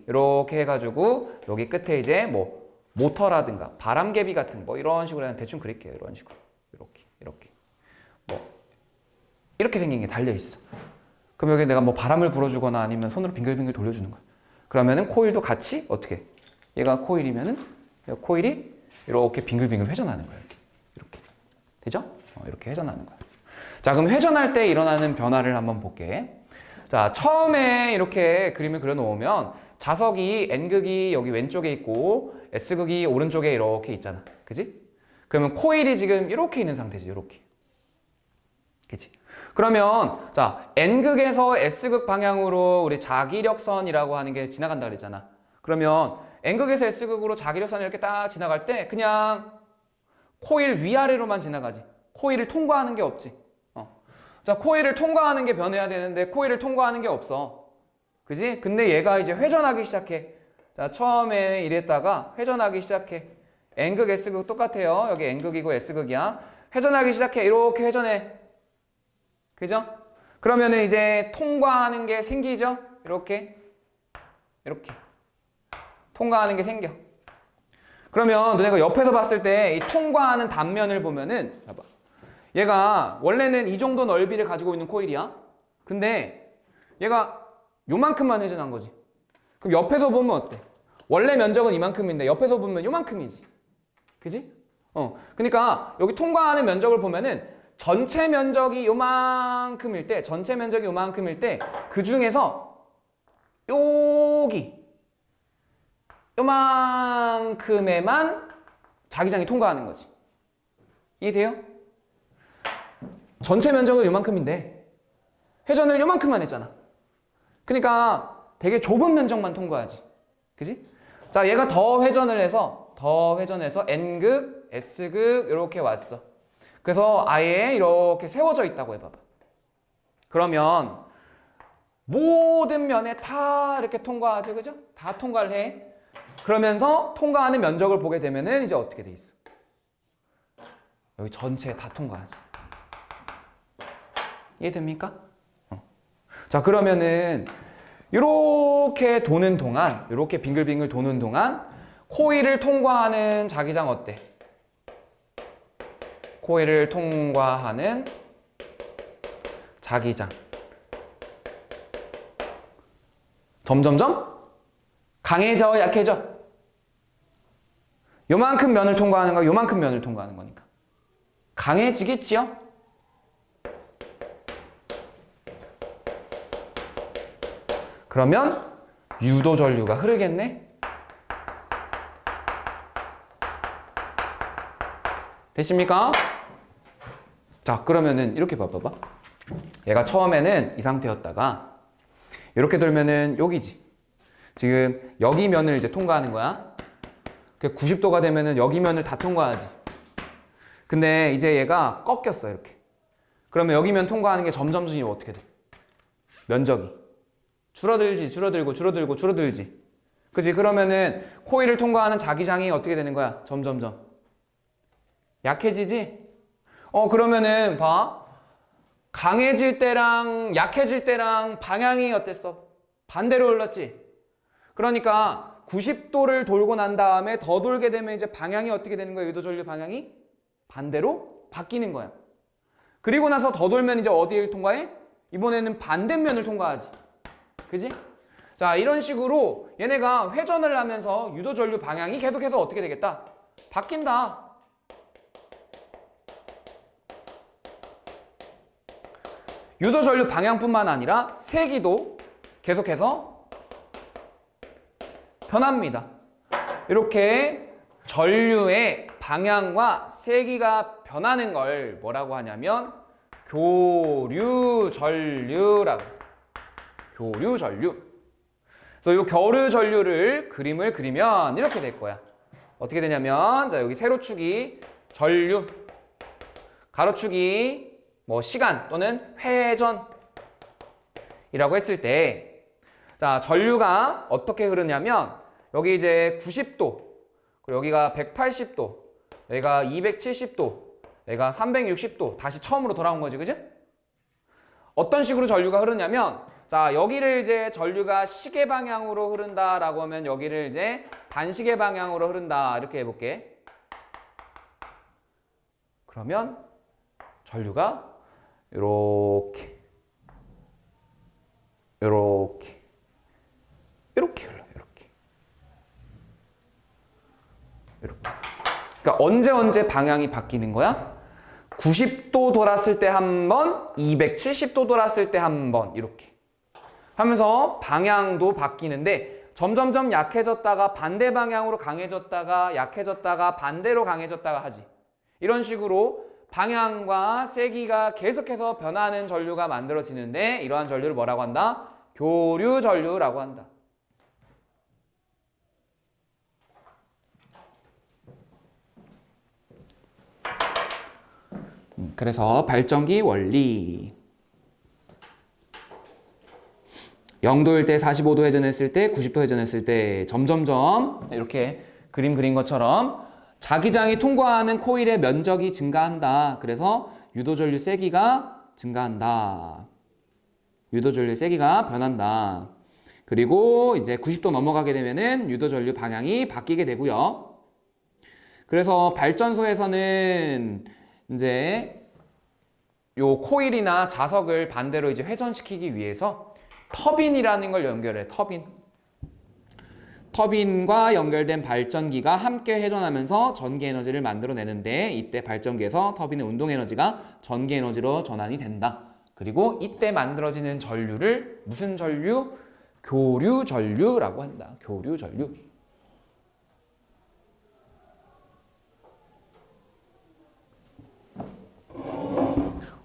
이렇게 해가지고 여기 끝에 이제 뭐 모터라든가 바람개비 같은 뭐 이런 식으로 그냥 대충 그릴게요. 이런 식으로. 이렇게. 뭐 이렇게 생긴 게 달려 있어. 그럼 여기 내가 뭐 바람을 불어주거나 아니면 손으로 빙글빙글 돌려주는 거야. 그러면은 코일도 같이 어떻게? 얘가 코일이면은 코일이 이렇게 빙글빙글 회전하는 거야. 이렇게. 되죠? 이렇게 회전하는 거야. 자, 그럼 회전할 때 일어나는 변화를 한번 볼게. 자, 처음에 이렇게 그림을 그려놓으면 자석이 N극이 여기 왼쪽에 있고 S극이 오른쪽에 이렇게 있잖아. 그지? 그러면 코일이 지금 이렇게 있는 상태지. 이렇게. 그치? 그러면 자, N극에서 S극 방향으로 우리 자기력선이라고 하는 게 지나간다 그랬잖아. 그러면 N극에서 S극으로 자기력선이 이렇게 딱 지나갈 때 그냥 코일 위아래로만 지나가지. 코일을 통과하는 게 없지. 자, 코일을 통과하는 게 변해야 되는데 코일을 통과하는 게 없어. 그지? 근데 얘가 이제 회전하기 시작해. 자, 처음에 이랬다가 회전하기 시작해. N극, S극 똑같아요. 여기 N극이고 S극이야. 회전하기 시작해. 이렇게 회전해. 그죠? 그러면은 이제 통과하는 게 생기죠? 이렇게. 통과하는 게 생겨. 그러면 너네가 옆에서 봤을 때 이 통과하는 단면을 보면은 봐봐. 얘가 원래는 이 정도 넓이를 가지고 있는 코일이야. 근데 얘가 요만큼만 회전한 거지. 그럼 옆에서 보면 어때? 원래 면적은 이만큼인데 옆에서 보면 요만큼이지. 그지? 그러니까 여기 통과하는 면적을 보면은 전체 면적이 요만큼일 때 그 중에서 요만큼에만 자기장이 통과하는 거지. 이해돼요? 전체 면적은 요만큼인데 회전을 요만큼만 했잖아. 그러니까 되게 좁은 면적만 통과하지. 그지? 자, 얘가 더 회전해서 N극, S극 이렇게 왔어. 그래서 아예 이렇게 세워져 있다고 해봐봐. 그러면 모든 면에 다 이렇게 통과하지, 그죠? 다 통과를 해. 그러면서 통과하는 면적을 보게 되면은 이제 어떻게 돼 있어? 여기 전체에 다 통과하지. 이해됩니까? 자, 그러면은 이렇게 도는 동안, 이렇게 빙글빙글 도는 동안 코일을 통과하는 자기장 어때? 코일을 통과하는 자기장. 점점점 강해져, 약해져? 요만큼 면을 통과하는 거, 요만큼 면을 통과하는 거니까. 강해지겠지요? 그러면 유도 전류가 흐르겠네? 되십니까? 자, 그러면은 이렇게 봐봐. 얘가 처음에는 이 상태였다가 이렇게 돌면은 여기지. 지금 여기 면을 이제 통과하는 거야. 90도가 되면은 여기 면을 다 통과하지. 근데 이제 얘가 꺾였어, 이렇게. 그러면 여기 면 통과하는 게 점점 어떻게 돼? 면적이 줄어들지. 그치? 그러면은 코일을 통과하는 자기장이 어떻게 되는 거야? 점점점 약해지지? 그러면은 봐. 강해질 때랑 약해질 때랑 방향이 어땠어? 반대로 흘렀지? 그러니까 90도를 돌고 난 다음에 더 돌게 되면 이제 방향이 어떻게 되는 거야? 유도 전류 방향이 반대로 바뀌는 거야. 그리고 나서 더 돌면 이제 어디를 통과해? 이번에는 반대면을 통과하지. 그지? 자, 이런 식으로 얘네가 회전을 하면서 유도 전류 방향이 계속해서 어떻게 되겠다? 바뀐다. 유도 전류 방향뿐만 아니라 세기도 계속해서 변합니다. 이렇게 전류의 방향과 세기가 변하는 걸 뭐라고 하냐면 교류전류라고. 교류전류. 그래서 이 교류전류를 그림을 그리면 이렇게 될 거야. 어떻게 되냐면 자 여기 세로축이 전류, 가로축이 뭐 시간 또는 회전이라고 했을 때, 자 전류가 어떻게 흐르냐면 여기 이제 90도, 그리고 여기가 180도, 여기가 270도, 여기가 360도 다시 처음으로 돌아온 거지, 그지? 어떤 식으로 전류가 흐르냐면, 자 여기를 이제 전류가 시계 방향으로 흐른다라고 하면 여기를 이제 반시계 방향으로 흐른다 이렇게 해볼게. 그러면 전류가 이렇게 이렇게 이렇게 흘러. 이렇게. 그러니까 언제 방향이 바뀌는 거야? 90도 돌았을 때 한 번, 270도 돌았을 때 한 번, 이렇게 하면서 방향도 바뀌는데 점점점 약해졌다가 반대 방향으로 강해졌다가 약해졌다가 반대로 강해졌다가 하지. 이런 식으로 방향과 세기가 계속해서 변하는 전류가 만들어지는데 이러한 전류를 뭐라고 한다? 교류 전류라고 한다. 그래서 발전기 원리. 0도일 때 45도 회전했을 때 90도 회전했을 때 점점점 이렇게 그림 그린 것처럼 자기장이 통과하는 코일의 면적이 증가한다. 그래서 유도전류 세기가 증가한다. 유도전류 세기가 변한다. 그리고 이제 90도 넘어가게 되면은 유도전류 방향이 바뀌게 되고요. 그래서 발전소에서는 이제 요 코일이나 자석을 반대로 이제 회전시키기 위해서 터빈이라는 걸 연결해. 터빈과 연결된 발전기가 함께 회전하면서 전기 에너지를 만들어내는데 이때 발전기에서 터빈의 운동 에너지가 전기 에너지로 전환이 된다. 그리고 이때 만들어지는 전류를 무슨 전류? 교류 전류라고 한다. 교류 전류.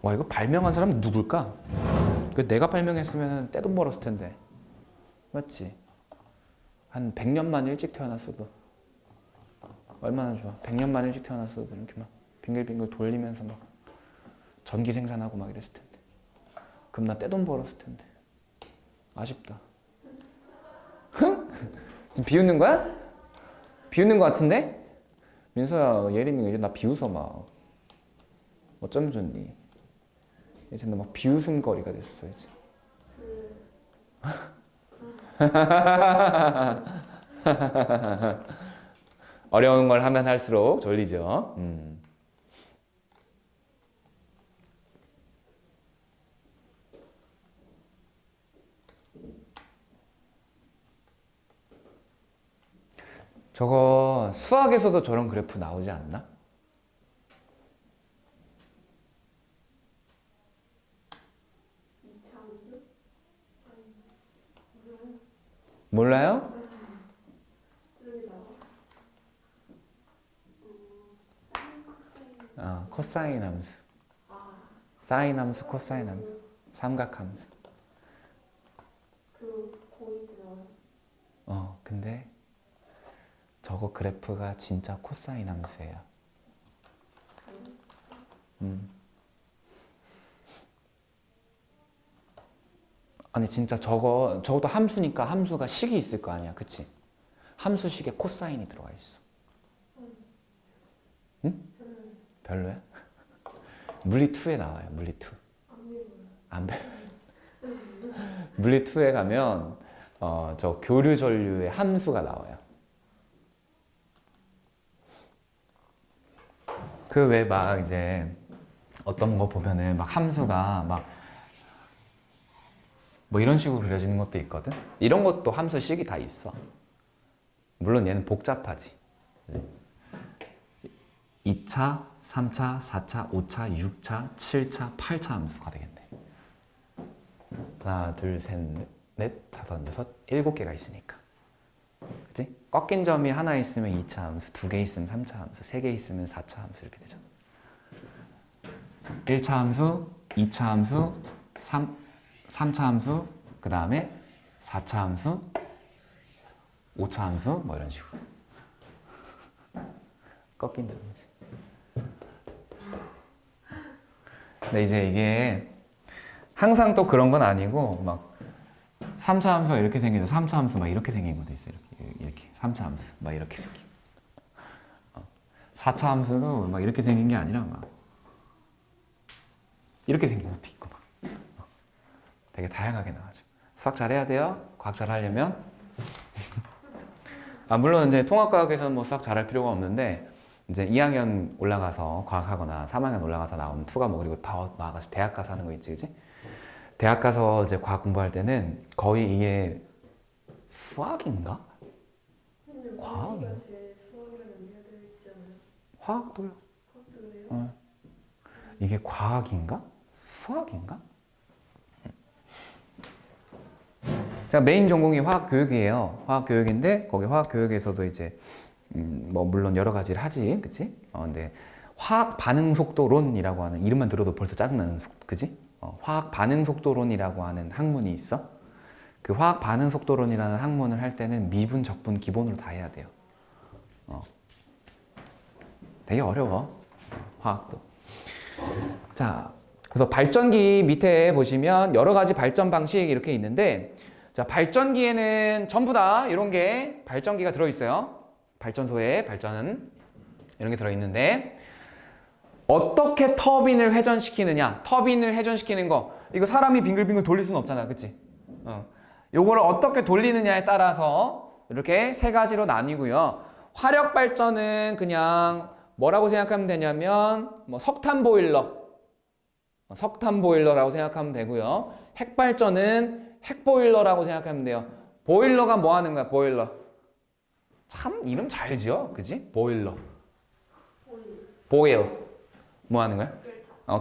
와, 이거 발명한 사람 누굴까? 그 내가 발명했으면 떼돈 벌었을 텐데. 맞지? 한 100년만 일찍 태어났어도 얼마나 좋아. 100년만 일찍 태어났어도 이렇게 막 빙글빙글 돌리면서 막 전기 생산하고 막 이랬을 텐데. 그럼 나 떼돈 벌었을 텐데. 아쉽다. 흥? 지금 비웃는 거야? 비웃는 거 같은데? 민서야, 예림이 이제 나 비웃어 막. 어쩜 좋니? 이제 너 막 비웃음거리가 됐어 이제. 어려운 걸 하면 할수록 졸리죠. 저거 수학에서도 저런 그래프 나오지 않나? 몰라요? 코사인 함수. 사인 함수, 코사인 함수. 삼각함수. 근데 저거 그래프가 진짜 코사인 함수예요. 아니 진짜 저것도 함수니까 함수가 식이 있을 거 아니야, 그치? 함수식에 코사인이 들어가 있어. 응? 별로야? 물리 2에 나와요, 물리 2. 안 배워요. 물리 2에 가면 저 교류 전류의 함수가 나와요. 그 왜 막 이제 어떤 거 보면은 막 함수가 막 뭐 이런 식으로 그려지는 것도 있거든. 이런 것도 함수식이 다 있어. 물론 얘는 복잡하지. 2차, 3차, 4차, 5차, 6차, 7차, 8차 함수가 되겠네. 하나, 둘, 셋, 넷, 다섯, 여섯, 일곱 개가 있으니까. 그치? 꺾인 점이 하나 있으면 2차 함수, 2개 있으면 3차 함수, 3개 있으면 4차 함수 이렇게 되잖아. 1차 함수, 2차 함수, 3차 함수, 그 다음에 4차 함수, 5차 함수, 뭐 이런 식으로. 꺾인 점이지. 근데 이제 이게 항상 또 그런 건 아니고 막 3차 함수가 이렇게 생겨서 3차 함수 막 이렇게 생긴 것도 있어요. 이렇게 3차 함수 막 이렇게 생긴. 4차 함수도 막 이렇게 생긴 게 아니라 막 이렇게 생긴 것도 있고 막 되게 다양하게 나와죠. 수학 잘해야 돼요. 과학 잘하려면. 물론 이제 통합과학에서는 뭐 수학 잘할 필요가 없는데 이제 2학년 올라가서 과학하거나 3학년 올라가서 나오는 투과목 뭐 그리고 더 나아가서 대학 가서 하는 거 있지, 그지? 대학 가서 이제 과학 공부할 때는 거의 이게 수학인가? 과학인가? 화학도요. 이게 과학인가? 수학인가? 제가 메인 전공이 화학교육이에요. 화학교육인데 거기 화학교육에서도 이제 뭐 물론 여러 가지를 하지, 그치? 근데 화학 반응 속도론이라고 하는 이름만 들어도 벌써 짜증나는 그치? 화학 반응 속도론이라고 하는 학문이 있어. 그 화학 반응 속도론이라는 학문을 할 때는 미분, 적분 기본으로 다 해야 돼요. 되게 어려워. 화학도. 자, 그래서 발전기 밑에 보시면 여러 가지 발전 방식 이렇게 있는데, 자, 발전기에는 전부 다 이런 게 발전기가 들어있어요. 발전소에 발전 이런 게 들어있는데 어떻게 터빈을 회전시키느냐. 터빈을 회전시키는 거 이거 사람이 빙글빙글 돌릴 수는 없잖아, 그치? 요거를 어떻게 돌리느냐에 따라서 이렇게 세 가지로 나뉘고요. 화력 발전은 그냥 뭐라고 생각하면 되냐면 뭐 석탄 보일러라고 생각하면 되고요. 핵 발전은 핵 보일러라고 생각하면 돼요. 보일러가 뭐 하는 거야? 보일러. 참 이름 잘 지어, 그지? 보일러. 보일. 뭐 하는 거야?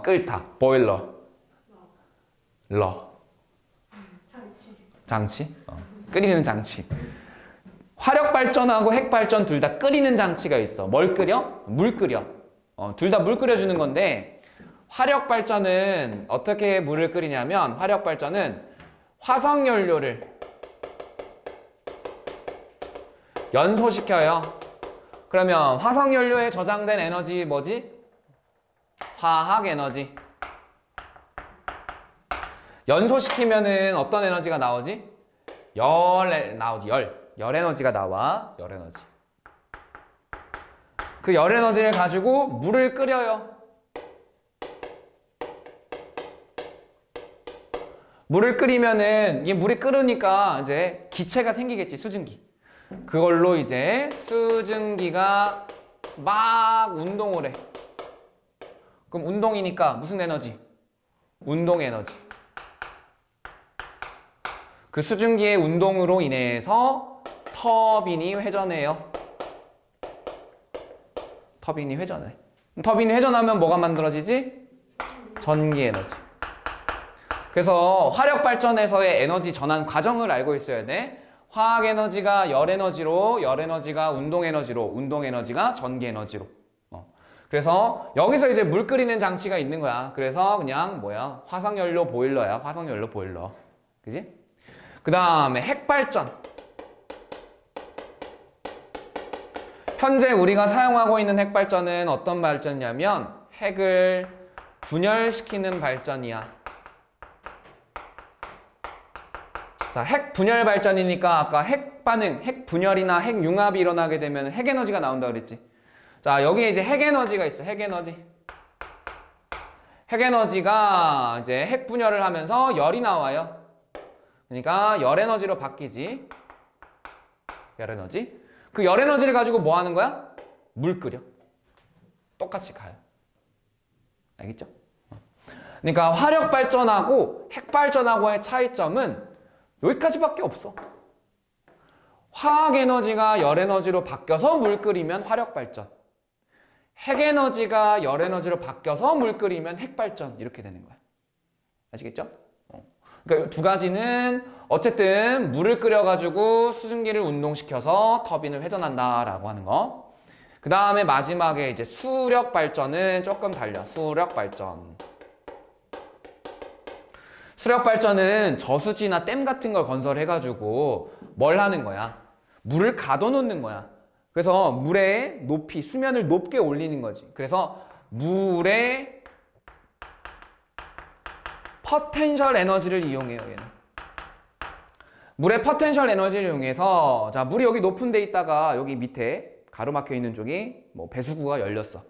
끓다. 보일러. 장치. 끓이는 장치. 화력 발전하고 핵 발전 둘 다 끓이는 장치가 있어. 뭘 끓여? 물 끓여. 둘 다 물 끓여주는 건데 화력 발전은 어떻게 물을 끓이냐면 화력 발전은 화석 연료를 연소시켜요. 그러면 화석 연료에 저장된 에너지 뭐지? 화학 에너지. 연소시키면은 어떤 에너지가 나오지? 나오지. 열 에너지가 나와. 열 에너지. 그 열 에너지를 가지고 물을 끓여요. 물을 끓이면은 이 물이 끓으니까 이제 기체가 생기겠지, 수증기. 그걸로 이제 수증기가 막 운동을 해. 그럼 운동이니까 무슨 에너지? 운동 에너지. 그 수증기의 운동으로 인해서 터빈이 회전해요. 터빈이 회전해. 터빈이 회전하면 뭐가 만들어지지? 전기 에너지. 그래서 화력 발전에서의 에너지 전환 과정을 알고 있어야 돼. 화학 에너지가 열 에너지로, 열 에너지가 운동 에너지로, 운동 에너지가 전기 에너지로. 그래서 여기서 이제 물 끓이는 장치가 있는 거야. 그래서 그냥 뭐야? 화석연료 보일러야. 화석연료 보일러. 그지? 그 다음에 핵발전. 현재 우리가 사용하고 있는 핵발전은 어떤 발전이냐면 핵을 분열시키는 발전이야. 자, 핵 분열 발전이니까 아까 핵 반응, 핵 분열이나 핵 융합이 일어나게 되면 핵 에너지가 나온다 그랬지. 자, 여기에 이제 핵 에너지가 있어. 핵 에너지. 핵 에너지가 이제 핵 분열을 하면서 열이 나와요. 그러니까 열 에너지로 바뀌지. 열 에너지. 그 열 에너지를 가지고 뭐 하는 거야? 물 끓여. 똑같이 가요. 알겠죠? 그러니까 화력 발전하고 핵 발전하고의 차이점은 여기까지밖에 없어. 화학 에너지가 열 에너지로 바뀌어서 물 끓이면 화력 발전. 핵 에너지가 열 에너지로 바뀌어서 물 끓이면 핵 발전. 이렇게 되는 거야. 아시겠죠? 그러니까 두 가지는 어쨌든 물을 끓여가지고 수증기를 운동시켜서 터빈을 회전한다라고 하는 거. 그 다음에 마지막에 이제 수력 발전은 조금 달려. 수력 발전. 수력 발전은 저수지나 댐 같은 걸 건설해가지고 뭘 하는 거야? 물을 가둬놓는 거야. 그래서 물의 높이, 수면을 높게 올리는 거지. 그래서 물의 포텐셜 에너지를 이용해요, 얘는. 물의 포텐셜 에너지를 이용해서, 자, 물이 여기 높은 데 있다가 여기 밑에 가로막혀 있는 쪽이 뭐 배수구가 열렸어.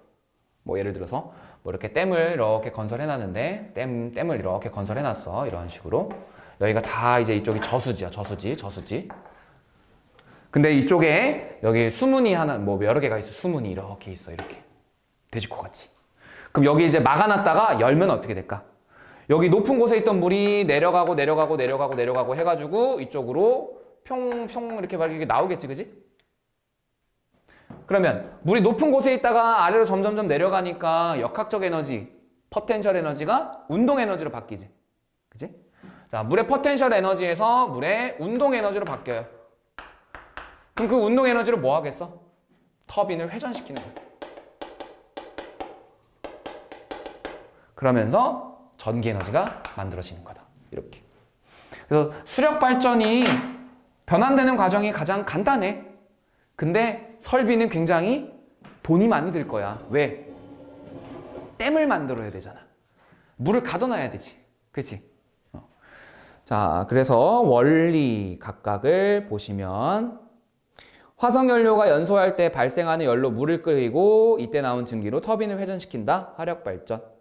뭐 예를 들어서 뭐 이렇게 댐을 이렇게 건설해 놨는데 댐을 이렇게 건설해 놨어. 이런 식으로. 여기가 다 이제 이쪽이 저수지야. 저수지. 근데 이쪽에 여기 수문이 하나 뭐 여러 개가 있어. 수문이 이렇게 있어. 이렇게. 돼지코 같이. 그럼 여기 이제 막아놨다가 열면 어떻게 될까? 여기 높은 곳에 있던 물이 내려가고 해가지고 이쪽으로 평 이렇게 막 이렇게 나오겠지, 그지? 그러면 물이 높은 곳에 있다가 아래로 점점 내려가니까 역학적 에너지, 포텐셜 에너지가 운동 에너지로 바뀌지, 그지? 자, 물의 포텐셜 에너지에서 물의 운동 에너지로 바뀌어요. 그럼 그 운동 에너지를 뭐 하겠어? 터빈을 회전시키는 거야. 그러면서 전기 에너지가 만들어지는 거다. 이렇게. 그래서 수력 발전이 변환되는 과정이 가장 간단해. 근데 설비는 굉장히 돈이 많이 들 거야. 왜? 댐을 만들어야 되잖아. 물을 가둬놔야 되지. 그렇지? 자, 그래서 원리 각각을 보시면 화석연료가 연소할 때 발생하는 열로 물을 끓이고 이때 나온 증기로 터빈을 회전시킨다. 화력발전.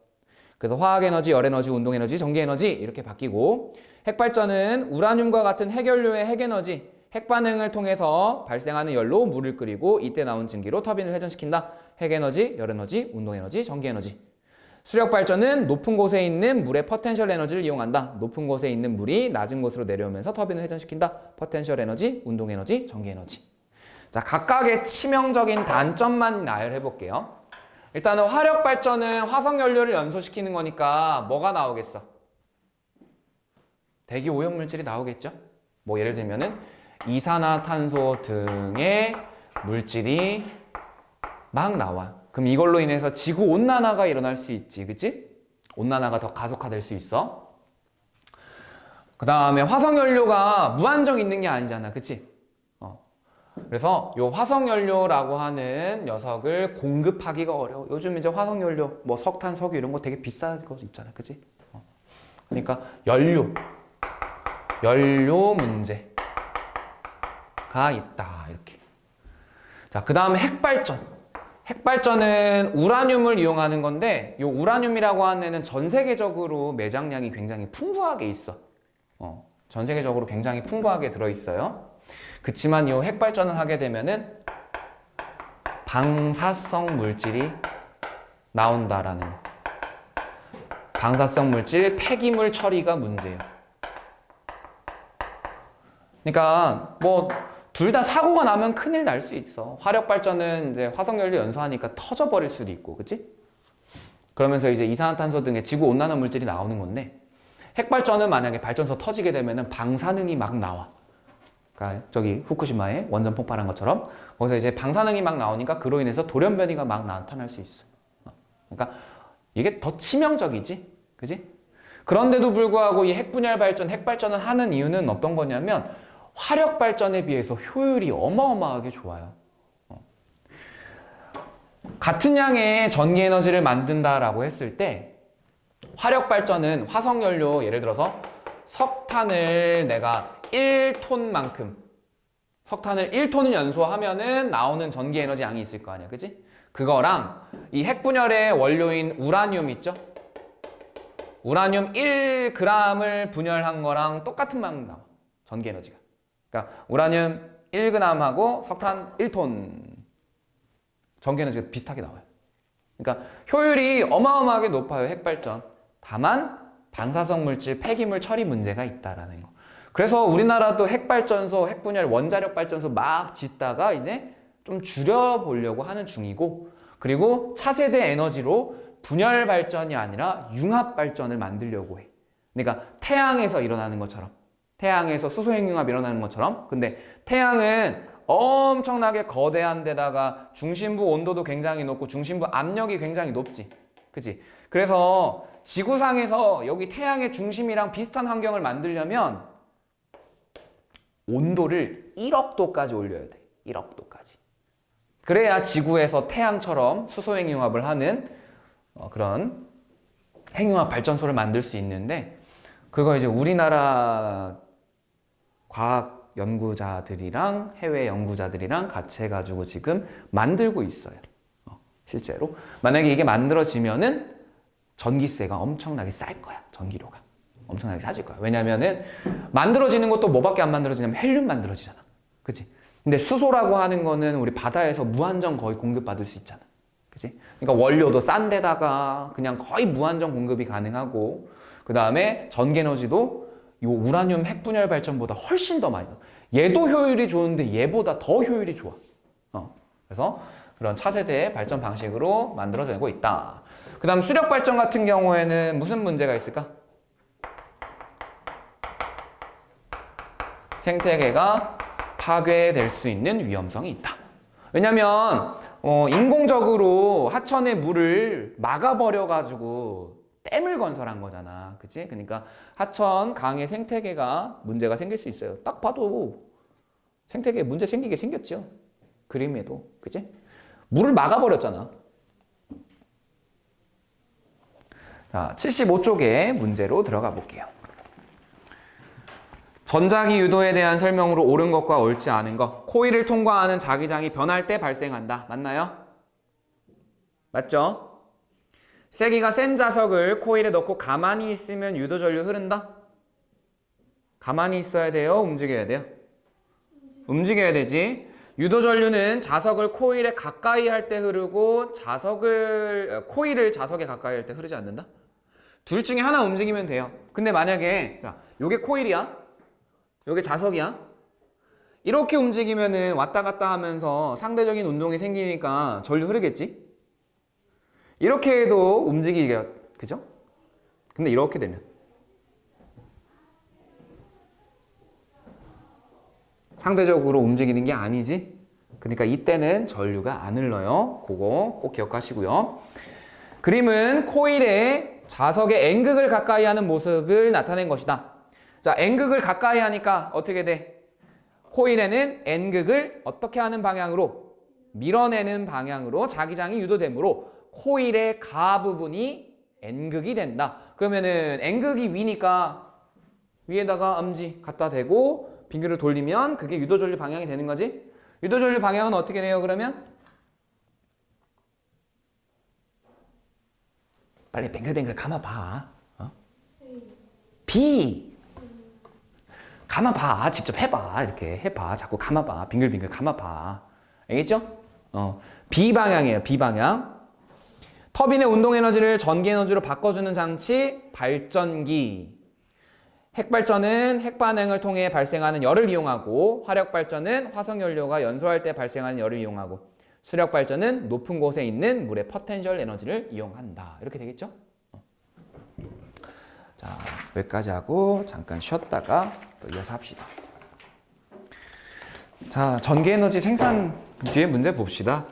그래서 화학에너지, 열에너지, 운동에너지, 전기에너지 이렇게 바뀌고 핵발전은 우라늄과 같은 핵연료의 핵에너지, 핵반응을 통해서 발생하는 열로 물을 끓이고 이때 나온 증기로 터빈을 회전시킨다. 핵에너지, 열에너지, 운동에너지, 전기에너지. 수력발전은 높은 곳에 있는 물의 포텐셜 에너지를 이용한다. 높은 곳에 있는 물이 낮은 곳으로 내려오면서 터빈을 회전시킨다. 포텐셜 에너지, 운동에너지, 전기에너지. 자, 각각의 치명적인 단점만 나열해 볼게요. 일단은 화력발전은 화석연료를 연소시키는 거니까 뭐가 나오겠어? 대기 오염물질이 나오겠죠? 뭐 예를 들면은 이산화탄소 등의 물질이 막 나와. 그럼 이걸로 인해서 지구온난화가 일어날 수 있지, 그치? 온난화가 더 가속화될 수 있어. 그 다음에 화석연료가 무한정 있는 게 아니잖아, 그치? 그래서 요 화석연료라고 하는 녀석을 공급하기가 어려워. 요즘 이제 화석연료, 뭐 석탄, 석유 이런 거 되게 비싼 거 있잖아, 그치? 그러니까 연료 문제가 있다, 이렇게. 자, 그 다음에 핵발전은 우라늄을 이용하는 건데, 요 우라늄이라고 하는 애는 전 세계적으로 매장량이 굉장히 풍부하게 있어. 전 세계적으로 굉장히 풍부하게 들어있어요. 그치만 이 핵발전을 하게 되면은 방사성 물질이 나온다라는, 방사성 물질, 폐기물 처리가 문제예요. 그러니까 뭐 둘 다 사고가 나면 큰일 날 수 있어. 화력 발전은 이제 화석연료 연소하니까 터져버릴 수도 있고, 그치? 그러면서 이제 이산화탄소 등의 지구 온난화 물질이 나오는 건데, 핵발전은 만약에 발전소 터지게 되면은 방사능이 막 나와. 그러니까 저기 후쿠시마에 원전 폭발한 것처럼 거기서 이제 방사능이 막 나오니까 그로 인해서 돌연변이가 막 나타날 수 있어. 그러니까 이게 더 치명적이지, 그지? 그런데도 불구하고 이 핵분열 발전, 핵발전을 하는 이유는 어떤 거냐면 화력 발전에 비해서 효율이 어마어마하게 좋아요. 같은 양의 전기 에너지를 만든다라고 했을 때 화력 발전은 화석연료, 예를 들어서 석탄을 내가 1톤만큼, 석탄을 1톤을 연소하면은 나오는 전기 에너지 양이 있을 거 아니야, 그지? 그거랑 이 핵분열의 원료인 우라늄 있죠? 우라늄 1g을 분열한 거랑 똑같은 만큼 나와, 전기 에너지가. 그러니까 우라늄 1g하고 석탄 1톤 전기 에너지가 비슷하게 나와요. 그러니까 효율이 어마어마하게 높아요, 핵발전. 다만 방사성 물질, 폐기물 처리 문제가 있다라는 거. 그래서 우리나라도 핵발전소, 핵분열 원자력 발전소 막 짓다가 이제 좀 줄여보려고 하는 중이고, 그리고 차세대 에너지로 분열 발전이 아니라 융합 발전을 만들려고 해. 그러니까 태양에서 일어나는 것처럼, 태양에서 수소행융합이 일어나는 것처럼. 근데 태양은 엄청나게 거대한 데다가 중심부 온도도 굉장히 높고 중심부 압력이 굉장히 높지. 그치? 그래서 지구상에서 여기 태양의 중심이랑 비슷한 환경을 만들려면 온도를 1억 도까지 올려야 돼. 1억 도까지. 그래야 지구에서 태양처럼 수소행융합을 하는 그런 행융합 발전소를 만들 수 있는데, 그거 이제 우리나라 과학 연구자들이랑 해외 연구자들이랑 같이 해가지고 지금 만들고 있어요. 실제로. 만약에 이게 만들어지면은 전기세가 엄청나게 쌀 거야. 전기료가. 엄청나게 싸질 거야. 왜냐면은 만들어지는 것도 뭐밖에 안 만들어지냐면 헬륨 만들어지잖아. 그치? 근데 수소라고 하는 거는 우리 바다에서 무한정 거의 공급받을 수 있잖아. 그치? 그러니까 원료도 싼 데다가 그냥 거의 무한정 공급이 가능하고, 그 다음에 전기에너지도 이 우라늄 핵분열 발전보다 훨씬 더 많이 나. 얘도 효율이 좋은데 얘보다 더 효율이 좋아. 그래서 그런 차세대 발전 방식으로 만들어내고 있다. 그 다음 수력 발전 같은 경우에는 무슨 문제가 있을까? 생태계가 파괴될 수 있는 위험성이 있다. 왜냐면 인공적으로 하천의 물을 막아버려가지고 댐을 건설한 거잖아. 그치? 그러니까 하천 강의 생태계가 문제가 생길 수 있어요. 딱 봐도 생태계에 문제 생기게 생겼죠. 그림에도. 그치? 물을 막아버렸잖아. 자, 75쪽의 문제로 들어가 볼게요. 전자기 유도에 대한 설명으로 옳은 것과 옳지 않은 것. 코일을 통과하는 자기장이 변할 때 발생한다. 맞나요? 맞죠? 세기가 센 자석을 코일에 넣고 가만히 있으면 유도전류 흐른다? 가만히 있어야 돼요? 움직여야 돼요? 움직여야 되지. 유도전류는 자석을 코일에 가까이 할 때 흐르고 코일을 자석에 가까이 할 때 흐르지 않는다? 둘 중에 하나 움직이면 돼요. 근데 만약에 자, 요게 코일이야. 요게 자석이야. 이렇게 움직이면은 왔다 갔다 하면서 상대적인 운동이 생기니까 전류 흐르겠지? 이렇게 해도 움직이게, 그죠? 근데 이렇게 되면 상대적으로 움직이는 게 아니지? 그러니까 이때는 전류가 안 흘러요. 그거 꼭 기억하시고요. 그림은 코일에 자석의 N극을 가까이 하는 모습을 나타낸 것이다. 자, N극을 가까이 하니까 어떻게 돼? 코일에는 N극을 어떻게 하는 방향으로? 밀어내는 방향으로 자기장이 유도되므로 코일의 가 부분이 N극이 된다. 그러면은 N극이 위니까 위에다가 엄지 갖다 대고 빙글을 돌리면 그게 유도전류 방향이 되는 거지? 유도전류 방향은 어떻게 돼요, 그러면? 빨리 뱅글뱅글 감아봐. B. 감아봐. 직접 해봐. 이렇게 해봐. 자꾸 감아봐. 빙글빙글 감아봐. 알겠죠? B 방향이에요. B 방향. 터빈의 운동 에너지를 전기 에너지로 바꿔주는 장치, 발전기. 핵발전은 핵반응을 통해 발생하는 열을 이용하고, 화력발전은 화석연료가 연소할 때 발생하는 열을 이용하고, 수력발전은 높은 곳에 있는 물의 포텐셜 에너지를 이용한다. 이렇게 되겠죠? 자, 여기까지 하고 잠깐 쉬었다가 또 이어서 합시다. 자, 전기에너지 생산 뒤에 문제 봅시다.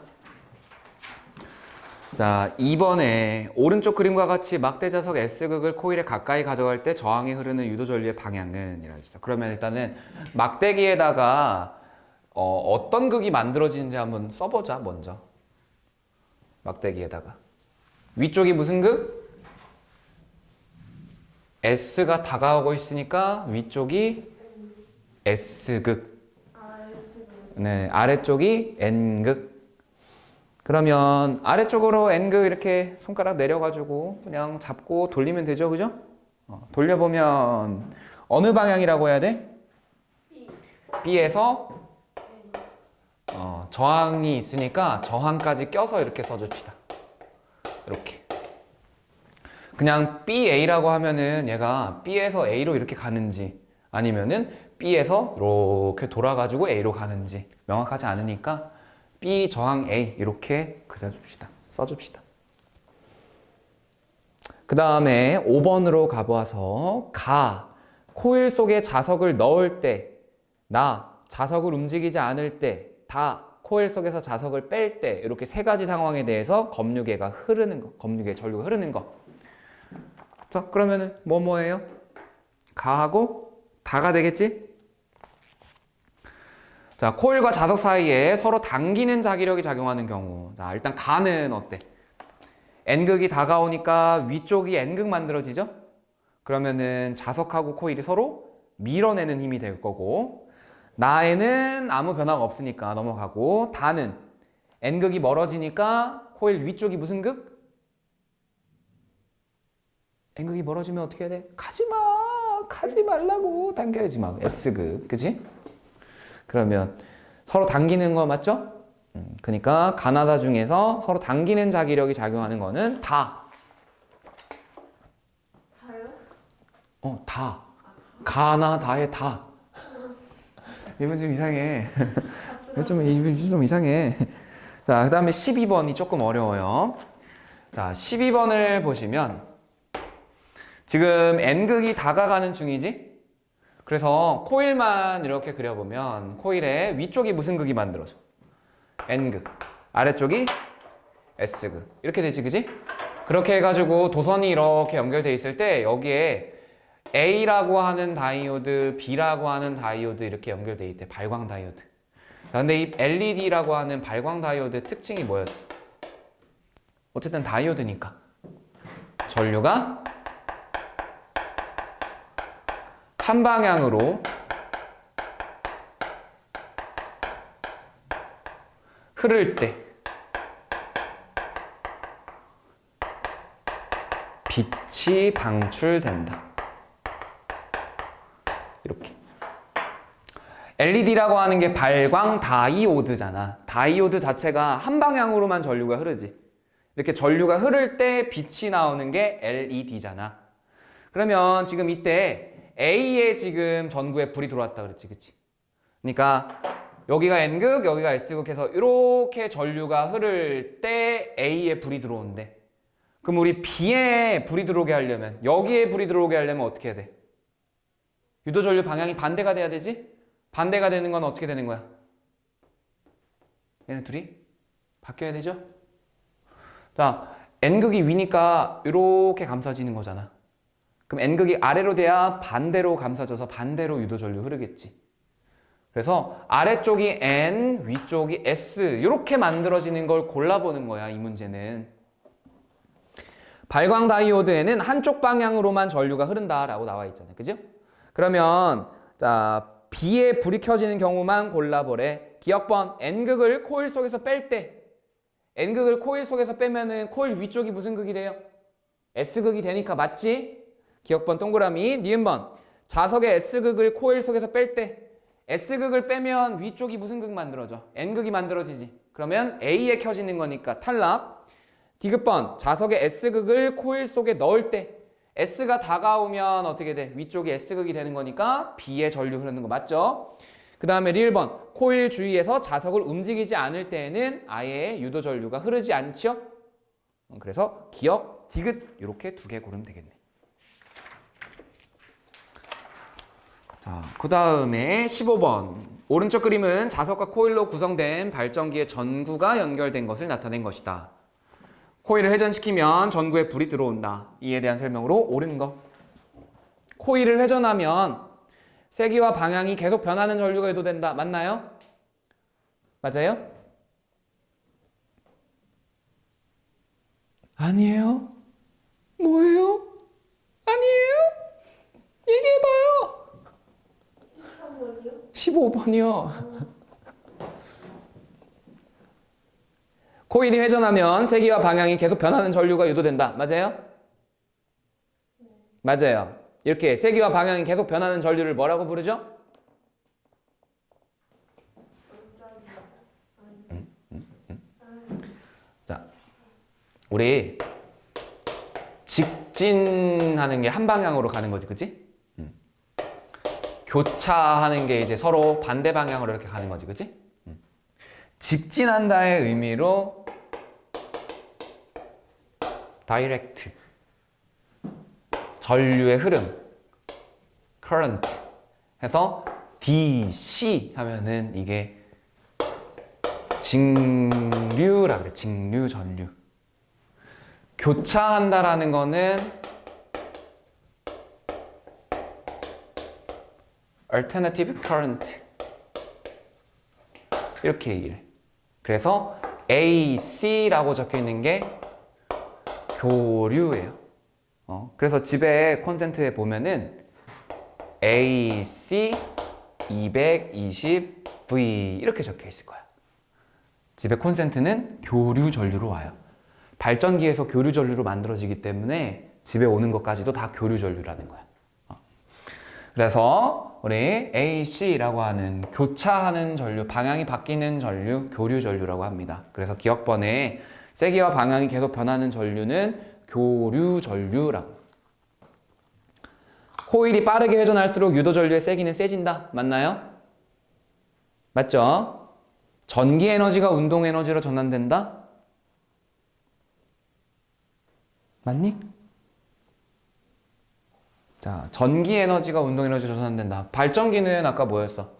자, 2번에 오른쪽 그림과 같이 막대자석 S극을 코일에 가까이 가져갈 때 저항이 흐르는 유도전류의 방향은 이라고 있어. 그러면 일단은 막대기에다가 어떤 극이 만들어지는지 한번 써보자. 먼저 막대기에다가 위쪽이 무슨 극? S가 다가오고 있으니까 위쪽이 S극, 네, 아래쪽이 N극. 그러면 아래쪽으로 N극 이렇게 손가락 내려가지고 그냥 잡고 돌리면 되죠, 그죠? 돌려보면 어느 방향이라고 해야 돼? B에서 저항이 있으니까 저항까지 껴서 이렇게 써줍시다. 이렇게. 그냥 BA라고 하면은 얘가 B에서 A로 이렇게 가는지 아니면은 B에서 이렇게 돌아가지고 A로 가는지 명확하지 않으니까 B 저항 A 이렇게 그려줍시다. 써줍시다. 그 다음에 5번으로 가보아서 코일 속에 자석을 넣을 때, 자석을 움직이지 않을 때, 코일 속에서 자석을 뺄 때, 이렇게 세 가지 상황에 대해서 검유계가 흐르는 거, 검유계 전류가 흐르는 거. 자, 그러면은 뭐예요? 가하고 다가 되겠지? 자, 코일과 자석 사이에 서로 당기는 자기력이 작용하는 경우. 자, 일단 가는 어때? N극이 다가오니까 위쪽이 N극 만들어지죠? 그러면은 자석하고 코일이 서로 밀어내는 힘이 될 거고, 나에는 아무 변화가 없으니까 넘어가고, 다는 N극이 멀어지니까 코일 위쪽이 무슨 극? N극이 멀어지면 어떻게 해야 돼? 가지 말라고 당겨야지 막 S극, 그치? 그러면 서로 당기는 거 맞죠? 그러니까 가나다 중에서 서로 당기는 자기력이 작용하는 거는 다. 다요? 다. 가나다의 다. 이분 좀 이상해. 좀 이상해. 자, 그 다음에 12번이 조금 어려워요. 자, 12번을 보시면 지금 N극이 다가가는 중이지? 그래서 코일만 이렇게 그려보면 코일의 위쪽이 무슨 극이 만들어져? N극. 아래쪽이 S극. 이렇게 되지, 그지? 그렇게 해가지고 도선이 이렇게 연결돼 있을 때 여기에 A라고 하는 다이오드, B라고 하는 다이오드 이렇게 연결돼 있대. 발광 다이오드. 근데 이 LED라고 하는 발광 다이오드의 특징이 뭐였어? 어쨌든 다이오드니까 전류가 한 방향으로 흐를 때 빛이 방출된다. 이렇게. LED라고 하는 게 발광 다이오드잖아. 다이오드 자체가 한 방향으로만 전류가 흐르지. 이렇게 전류가 흐를 때 빛이 나오는 게 LED잖아. 그러면 지금 이때 A에 지금 전구에 불이 들어왔다 그랬지, 그치? 그러니까 여기가 N극, 여기가 S극 해서 이렇게 전류가 흐를 때 A에 불이 들어온대. 그럼 우리 B에 불이 들어오게 하려면, 여기에 불이 들어오게 하려면 어떻게 해야 돼? 유도전류 방향이 반대가 돼야 되지? 반대가 되는 건 어떻게 되는 거야? 얘네 둘이 바뀌어야 되죠? 자, N극이 위니까 이렇게 감싸지는 거잖아. 그럼 N극이 아래로 돼야 반대로 감싸져서 반대로 유도전류 흐르겠지. 그래서 아래쪽이 N, 위쪽이 S 이렇게 만들어지는 걸 골라보는 거야, 이 문제는. 발광 다이오드에는 한쪽 방향으로만 전류가 흐른다라고 나와 있잖아요. 그죠? 그러면 자, B에 불이 켜지는 경우만 골라보래. 기억번 N극을 코일 속에서 뺄 때 N극을 코일 속에서 빼면은 코일 위쪽이 무슨 극이 돼요? S극이 되니까 맞지? 기억번 동그라미. 니은번 자석의 S극을 코일 속에서 뺄 때 S극을 빼면 위쪽이 무슨 극 만들어져? N극이 만들어지지. 그러면 A에 켜지는 거니까 탈락. 디귿번 자석의 S극을 코일 속에 넣을 때 S가 다가오면 어떻게 돼? 위쪽이 S극이 되는 거니까 B에 전류 흐르는 거 맞죠? 그 다음에 리을번 코일 주위에서 자석을 움직이지 않을 때에는 아예 유도 전류가 흐르지 않죠? 그래서 기억, 디귿 이렇게 두 개 고르면 되겠네. 자, 그 다음에 15번. 오른쪽 그림은 자석과 코일로 구성된 발전기의 전구가 연결된 것을 나타낸 것이다. 코일을 회전시키면 전구에 불이 들어온다. 이에 대한 설명으로 옳은 거. 코일을 회전하면 세기와 방향이 계속 변하는 전류가 유도된다. 맞나요? 맞아요? 아니에요? 뭐예요? 아니에요? 얘기해봐요. 15번이요. 코일이 회전하면 세기와 방향이 계속 변하는 전류가 유도된다. 맞아요? 맞아요. 이렇게 세기와 방향이 계속 변하는 전류를 뭐라고 부르죠? 자, 우리 직진하는 게 한 방향으로 가는 거지, 그치? 교차하는 게 이제 서로 반대 방향으로 이렇게 가는 거지, 그치? 직진한다의 의미로 다이렉트. 전류의 흐름, current 해서 DC 하면은 이게 직류라 그래. 직류, 전류. 교차한다라는 거는 alternative current 이렇게 얘기를 해. 그래서 AC라고 적혀 있는 게 교류예요. 그래서 집에 콘센트에 보면은 AC 220V 이렇게 적혀 있을 거야. 집에 콘센트는 교류 전류로 와요. 발전기에서 교류 전류로 만들어지기 때문에 집에 오는 것까지도 다 교류 전류라는 거야. 그래서 우리 AC라고 하는 교차하는 전류, 방향이 바뀌는 전류, 교류 전류라고 합니다. 그래서 기억번에 세기와 방향이 계속 변하는 전류는 교류 전류라고. 코일이 빠르게 회전할수록 유도 전류의 세기는 세진다. 맞나요? 맞죠? 전기 에너지가 운동 에너지로 전환된다. 맞니? 자, 전기 에너지가 운동 에너지로 전환된다. 발전기는 아까 뭐였어?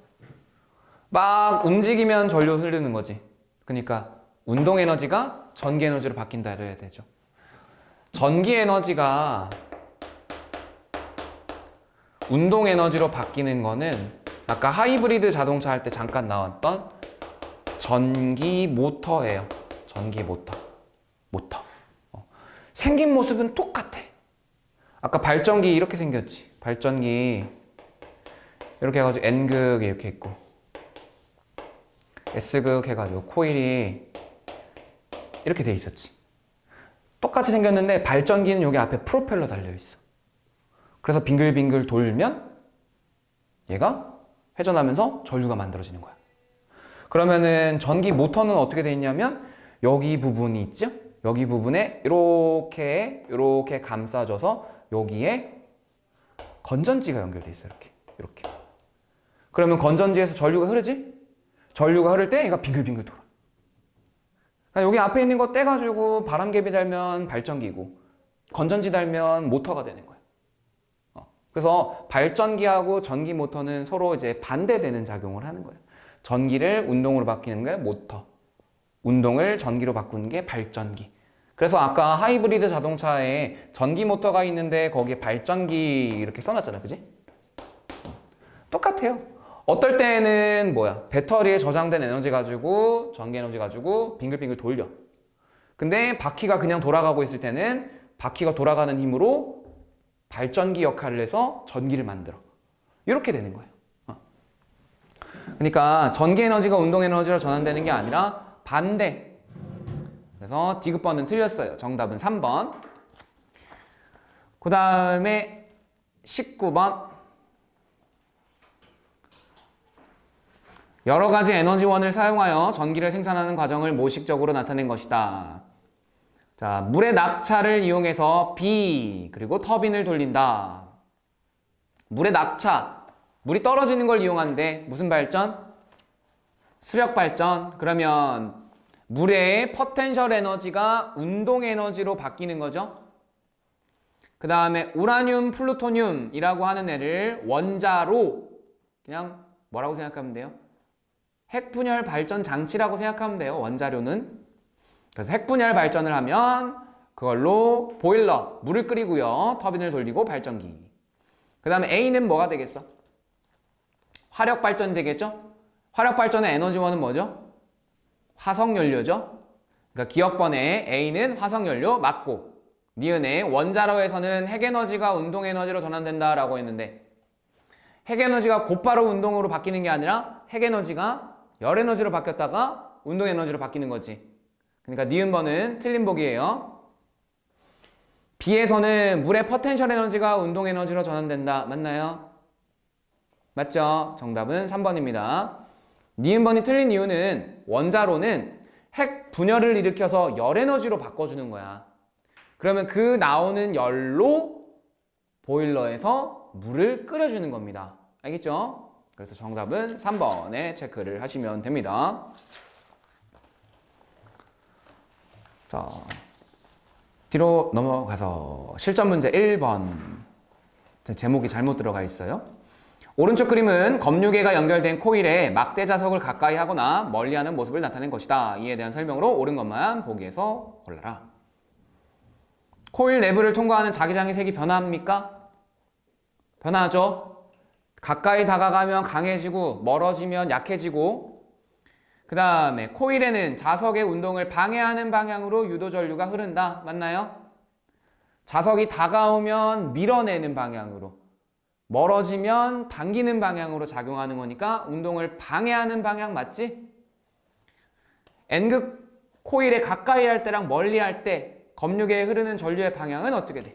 막 움직이면 전류 흐르는 거지. 그러니까 운동 에너지가 전기 에너지로 바뀐다 이래야 되죠. 전기 에너지가 운동 에너지로 바뀌는 거는 아까 하이브리드 자동차 할 때 잠깐 나왔던 전기 모터예요. 전기 모터. 생긴 모습은 똑같아. 아까 발전기 이렇게 생겼지. 발전기 이렇게 해가지고 N극 이렇게 있고 S극 해가지고 코일이 이렇게 돼 있었지. 똑같이 생겼는데 발전기는 여기 앞에 프로펠러 달려있어. 그래서 빙글빙글 돌면 얘가 회전하면서 전류가 만들어지는 거야. 그러면은 전기 모터는 어떻게 돼 있냐면 여기 부분이 있죠? 여기 부분에 이렇게 감싸줘서 여기에 건전지가 연결돼 있어. 이렇게. 그러면 건전지에서 전류가 흐르지? 전류가 흐를 때 얘가 빙글빙글 돌아. 그러니까 여기 앞에 있는 거 떼가지고 바람개비 달면 발전기고 건전지 달면 모터가 되는 거야. 그래서 발전기하고 전기 모터는 서로 이제 반대되는 작용을 하는 거예요. 전기를 운동으로 바뀌는 게 모터, 운동을 전기로 바꾸는 게 발전기. 그래서 아까 하이브리드 자동차에 전기 모터가 있는데 거기에 발전기 이렇게 써놨잖아, 그지? 똑같아요. 어떨 때는 배터리에 저장된 에너지 가지고 전기 에너지 가지고 빙글빙글 돌려. 근데 바퀴가 그냥 돌아가고 있을 때는 바퀴가 돌아가는 힘으로 발전기 역할을 해서 전기를 만들어. 이렇게 되는 거예요. 그러니까 전기 에너지가 운동 에너지로 전환되는 게 아니라 반대. 그래서 디귿번은 틀렸어요. 정답은 3번. 그 다음에 19번. 여러 가지 에너지원을 사용하여 전기를 생산하는 과정을 모식적으로 나타낸 것이다. 자, 물의 낙차를 이용해서 비, 그리고 터빈을 돌린다. 물의 낙차, 물이 떨어지는 걸 이용하는데 무슨 발전? 수력 발전. 그러면 물의 포텐셜 에너지가 운동 에너지로 바뀌는 거죠. 그 다음에 우라늄, 플루토늄이라고 하는 애를 원자로 그냥 뭐라고 생각하면 돼요? 핵분열 발전 장치라고 생각하면 돼요. 원자료는. 그래서 핵분열 발전을 하면 그걸로 보일러, 물을 끓이고요. 터빈을 돌리고 발전기. 그 다음에 A는 뭐가 되겠어? 화력 발전 되겠죠? 화력 발전의 에너지원은 뭐죠? 화석연료죠? 그러니까 기억번에 A는 화석연료 맞고, 니은에 원자로에서는 핵에너지가 운동에너지로 전환된다라고 했는데 핵에너지가 곧바로 운동으로 바뀌는 게 아니라 핵에너지가 열에너지로 바뀌었다가 운동에너지로 바뀌는 거지. 그러니까 니은번은 틀린 보기예요. B에서는 물의 포텐셜 에너지가 운동 에너지로 전환된다. 맞나요? 맞죠? 정답은 3번입니다. 니은번이 틀린 이유는 원자로는 핵 분열을 일으켜서 열 에너지로 바꿔주는 거야. 그러면 그 나오는 열로 보일러에서 물을 끓여주는 겁니다. 알겠죠? 그래서 정답은 3번에 체크를 하시면 됩니다. 자, 뒤로 넘어가서 실전 문제 1번. 제목이 잘못 들어가 있어요. 오른쪽 그림은 검유계가 연결된 코일에 막대 자석을 가까이 하거나 멀리하는 모습을 나타낸 것이다. 이에 대한 설명으로 옳은 것만 보기에서 골라라. 코일 내부를 통과하는 자기장의 색이 변합니까? 변하죠. 가까이 다가가면 강해지고 멀어지면 약해지고, 그 다음에 코일에는 자석의 운동을 방해하는 방향으로 유도 전류가 흐른다. 맞나요? 자석이 다가오면 밀어내는 방향으로, 멀어지면 당기는 방향으로 작용하는 거니까 운동을 방해하는 방향 맞지? N극 코일에 가까이 할 때랑 멀리 할 때 검유계에 흐르는 전류의 방향은 어떻게 돼?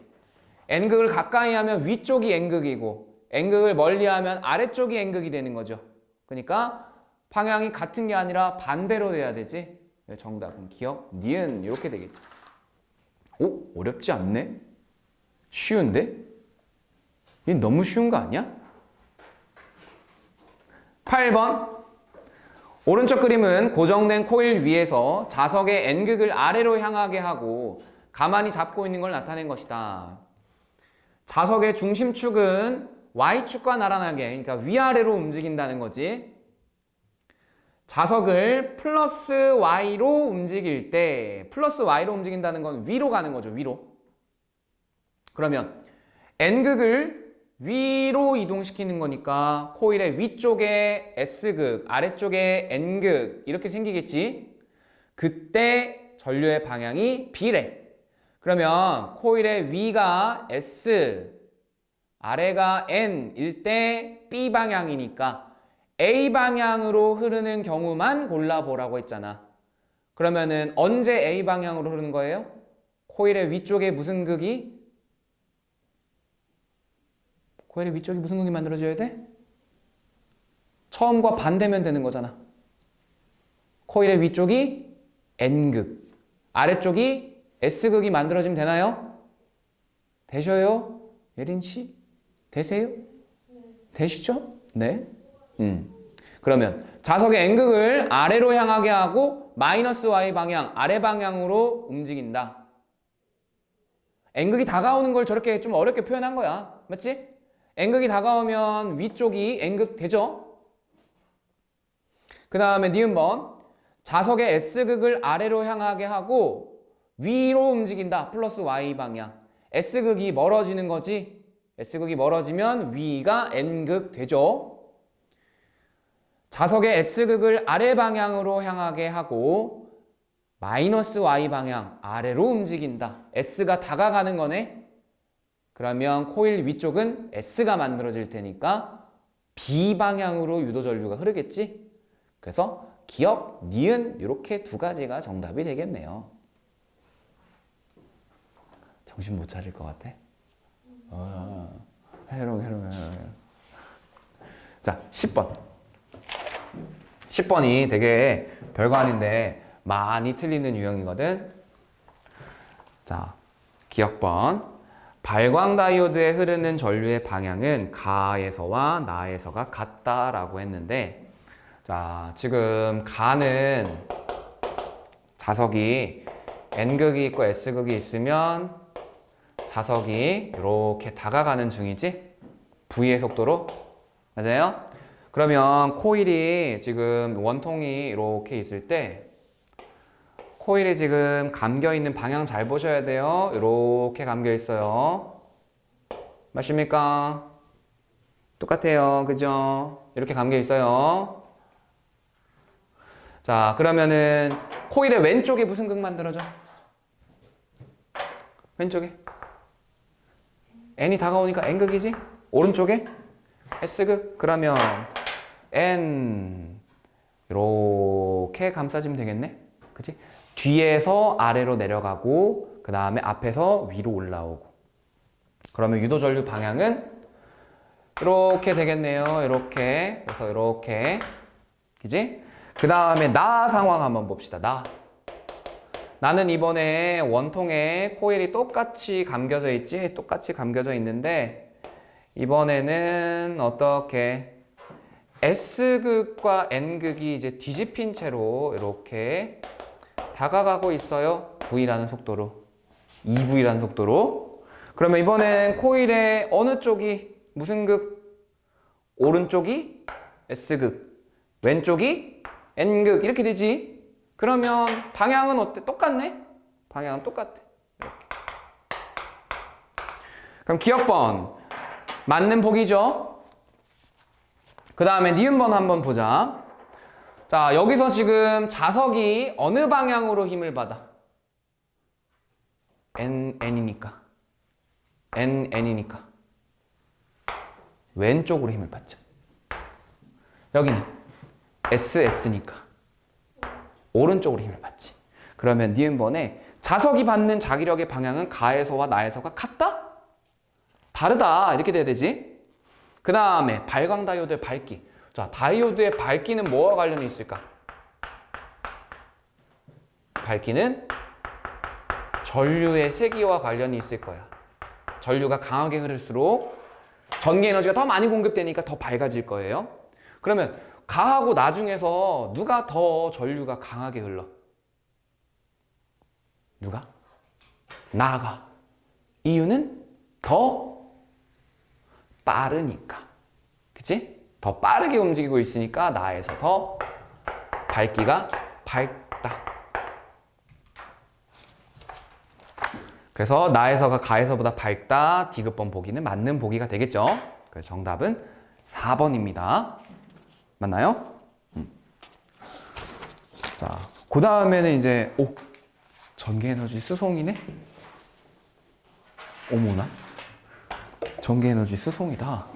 N극을 가까이 하면 위쪽이 N극이고 N극을 멀리 하면 아래쪽이 N극이 되는 거죠. 그러니까 방향이 같은 게 아니라 반대로 돼야 되지. 정답은 기억, 니은 이렇게 되겠죠. 오? 어렵지 않네? 쉬운데? 이 너무 쉬운 거 아니야? 8번. 오른쪽 그림은 고정된 코일 위에서 자석의 N극을 아래로 향하게 하고 가만히 잡고 있는 걸 나타낸 것이다. 자석의 중심축은 Y축과 나란하게, 그러니까 위아래로 움직인다는 거지. 자석을 플러스 Y로 움직일 때, 플러스 Y로 움직인다는 건 위로 가는 거죠, 위로. 그러면 N극을 위로 이동시키는 거니까 코일의 위쪽에 S극, 아래쪽에 N극 이렇게 생기겠지. 그때 전류의 방향이 B래. 그러면 코일의 위가 S, 아래가 N일 때 B 방향이니까 A 방향으로 흐르는 경우만 골라보라고 했잖아. 그러면은 언제 A 방향으로 흐르는 거예요? 코일의 위쪽에 무슨 극이? 코일의 위쪽에 무슨 극이 만들어져야 돼? 처음과 반대면 되는 거잖아. 코일의 위쪽이 N극, 아래쪽이 S극이 만들어지면 되나요? 되셔요? 예린 씨? 되세요? 되시죠? 네. 그러면 자석의 N극을 아래로 향하게 하고 마이너스 Y 방향, 아래 방향으로 움직인다. N극이 다가오는 걸 저렇게 좀 어렵게 표현한 거야. 맞지? N극이 다가오면 위쪽이 N극 되죠? 그 다음에 니은번. 자석의 S극을 아래로 향하게 하고 위로 움직인다. 플러스 Y 방향. S극이 멀어지는 거지. S극이 멀어지면 위가 N극 되죠. 자석의 S극을 아래 방향으로 향하게 하고 마이너스 Y 방향 아래로 움직인다. S가 다가가는 거네. 그러면 코일 위쪽은 S가 만들어질 테니까 B 방향으로 유도 전류가 흐르겠지. 그래서 기억, 니은 이렇게 두 가지가 정답이 되겠네요. 정신 못 차릴 것 같아? 해롱. 자, 10번. 10번이 되게 별거 아닌데 많이 틀리는 유형이거든. 자, 기억번. 발광 다이오드에 흐르는 전류의 방향은 가에서와 나에서가 같다라고 했는데, 자, 지금 가는 자석이 N극이 있고 S극이 있으면 자석이 이렇게 다가가는 중이지? V의 속도로. 맞아요? 그러면 코일이 지금 원통이 이렇게 있을 때 코일이 지금 감겨 있는 방향 잘 보셔야 돼요. 이렇게 감겨 있어요. 맞습니까? 똑같아요. 그죠? 이렇게 감겨 있어요. 자, 그러면은 코일의 왼쪽에 무슨 극 만들어져? 왼쪽에? N이 다가오니까 N극이지? 오른쪽에? S극? 그러면 N 이렇게 감싸주면 되겠네? 그치? 뒤에서 아래로 내려가고 그 다음에 앞에서 위로 올라오고, 그러면 유도 전류 방향은 이렇게 되겠네요. 이렇게. 그래서 이렇게. 그지? 그 다음에 나 상황 한번 봅시다. 나는 이번에 원통에 코일이 똑같이 감겨져 있지? 똑같이 감겨져 있는데 이번에는 어떻게 S극과 N극이 이제 뒤집힌 채로 이렇게 다가가고 있어요. V라는 속도로. 2V라는 속도로. 그러면 이번엔 코일의 어느 쪽이 무슨 극? 오른쪽이 S극, 왼쪽이 N극 이렇게 되지? 그러면 방향은 어때? 똑같네? 방향은 똑같아. 이렇게. 그럼 기억번 맞는 복이죠? 그 다음에 니은번 한번 보자. 자, 여기서 지금 자석이 어느 방향으로 힘을 받아? N이니까. N이니까. 왼쪽으로 힘을 받죠. 여기는 S니까. 오른쪽으로 힘을 받지. 그러면 니은번에 자석이 받는 자기력의 방향은 가에서와 나에서가 같다? 다르다. 이렇게 돼야 되지. 그 다음에 발광 다이오드의 밝기. 자, 다이오드의 밝기는 뭐와 관련이 있을까? 밝기는 전류의 세기와 관련이 있을 거야. 전류가 강하게 흐를수록 전기 에너지가 더 많이 공급되니까 더 밝아질 거예요. 그러면 가하고 나 중에서 누가 더 전류가 강하게 흘러? 누가? 나가. 이유는 더 빠르니까. 그치? 더 빠르게 움직이고 있으니까 나에서 더 밝기가 밝다. 그래서 나에서가 가에서보다 밝다. 디귿번 보기는 맞는 보기가 되겠죠. 그래서 정답은 4번입니다. 맞나요? 자, 그 다음에는 이제 전기에너지 수송이네? 어머나? 전기에너지 수송이다.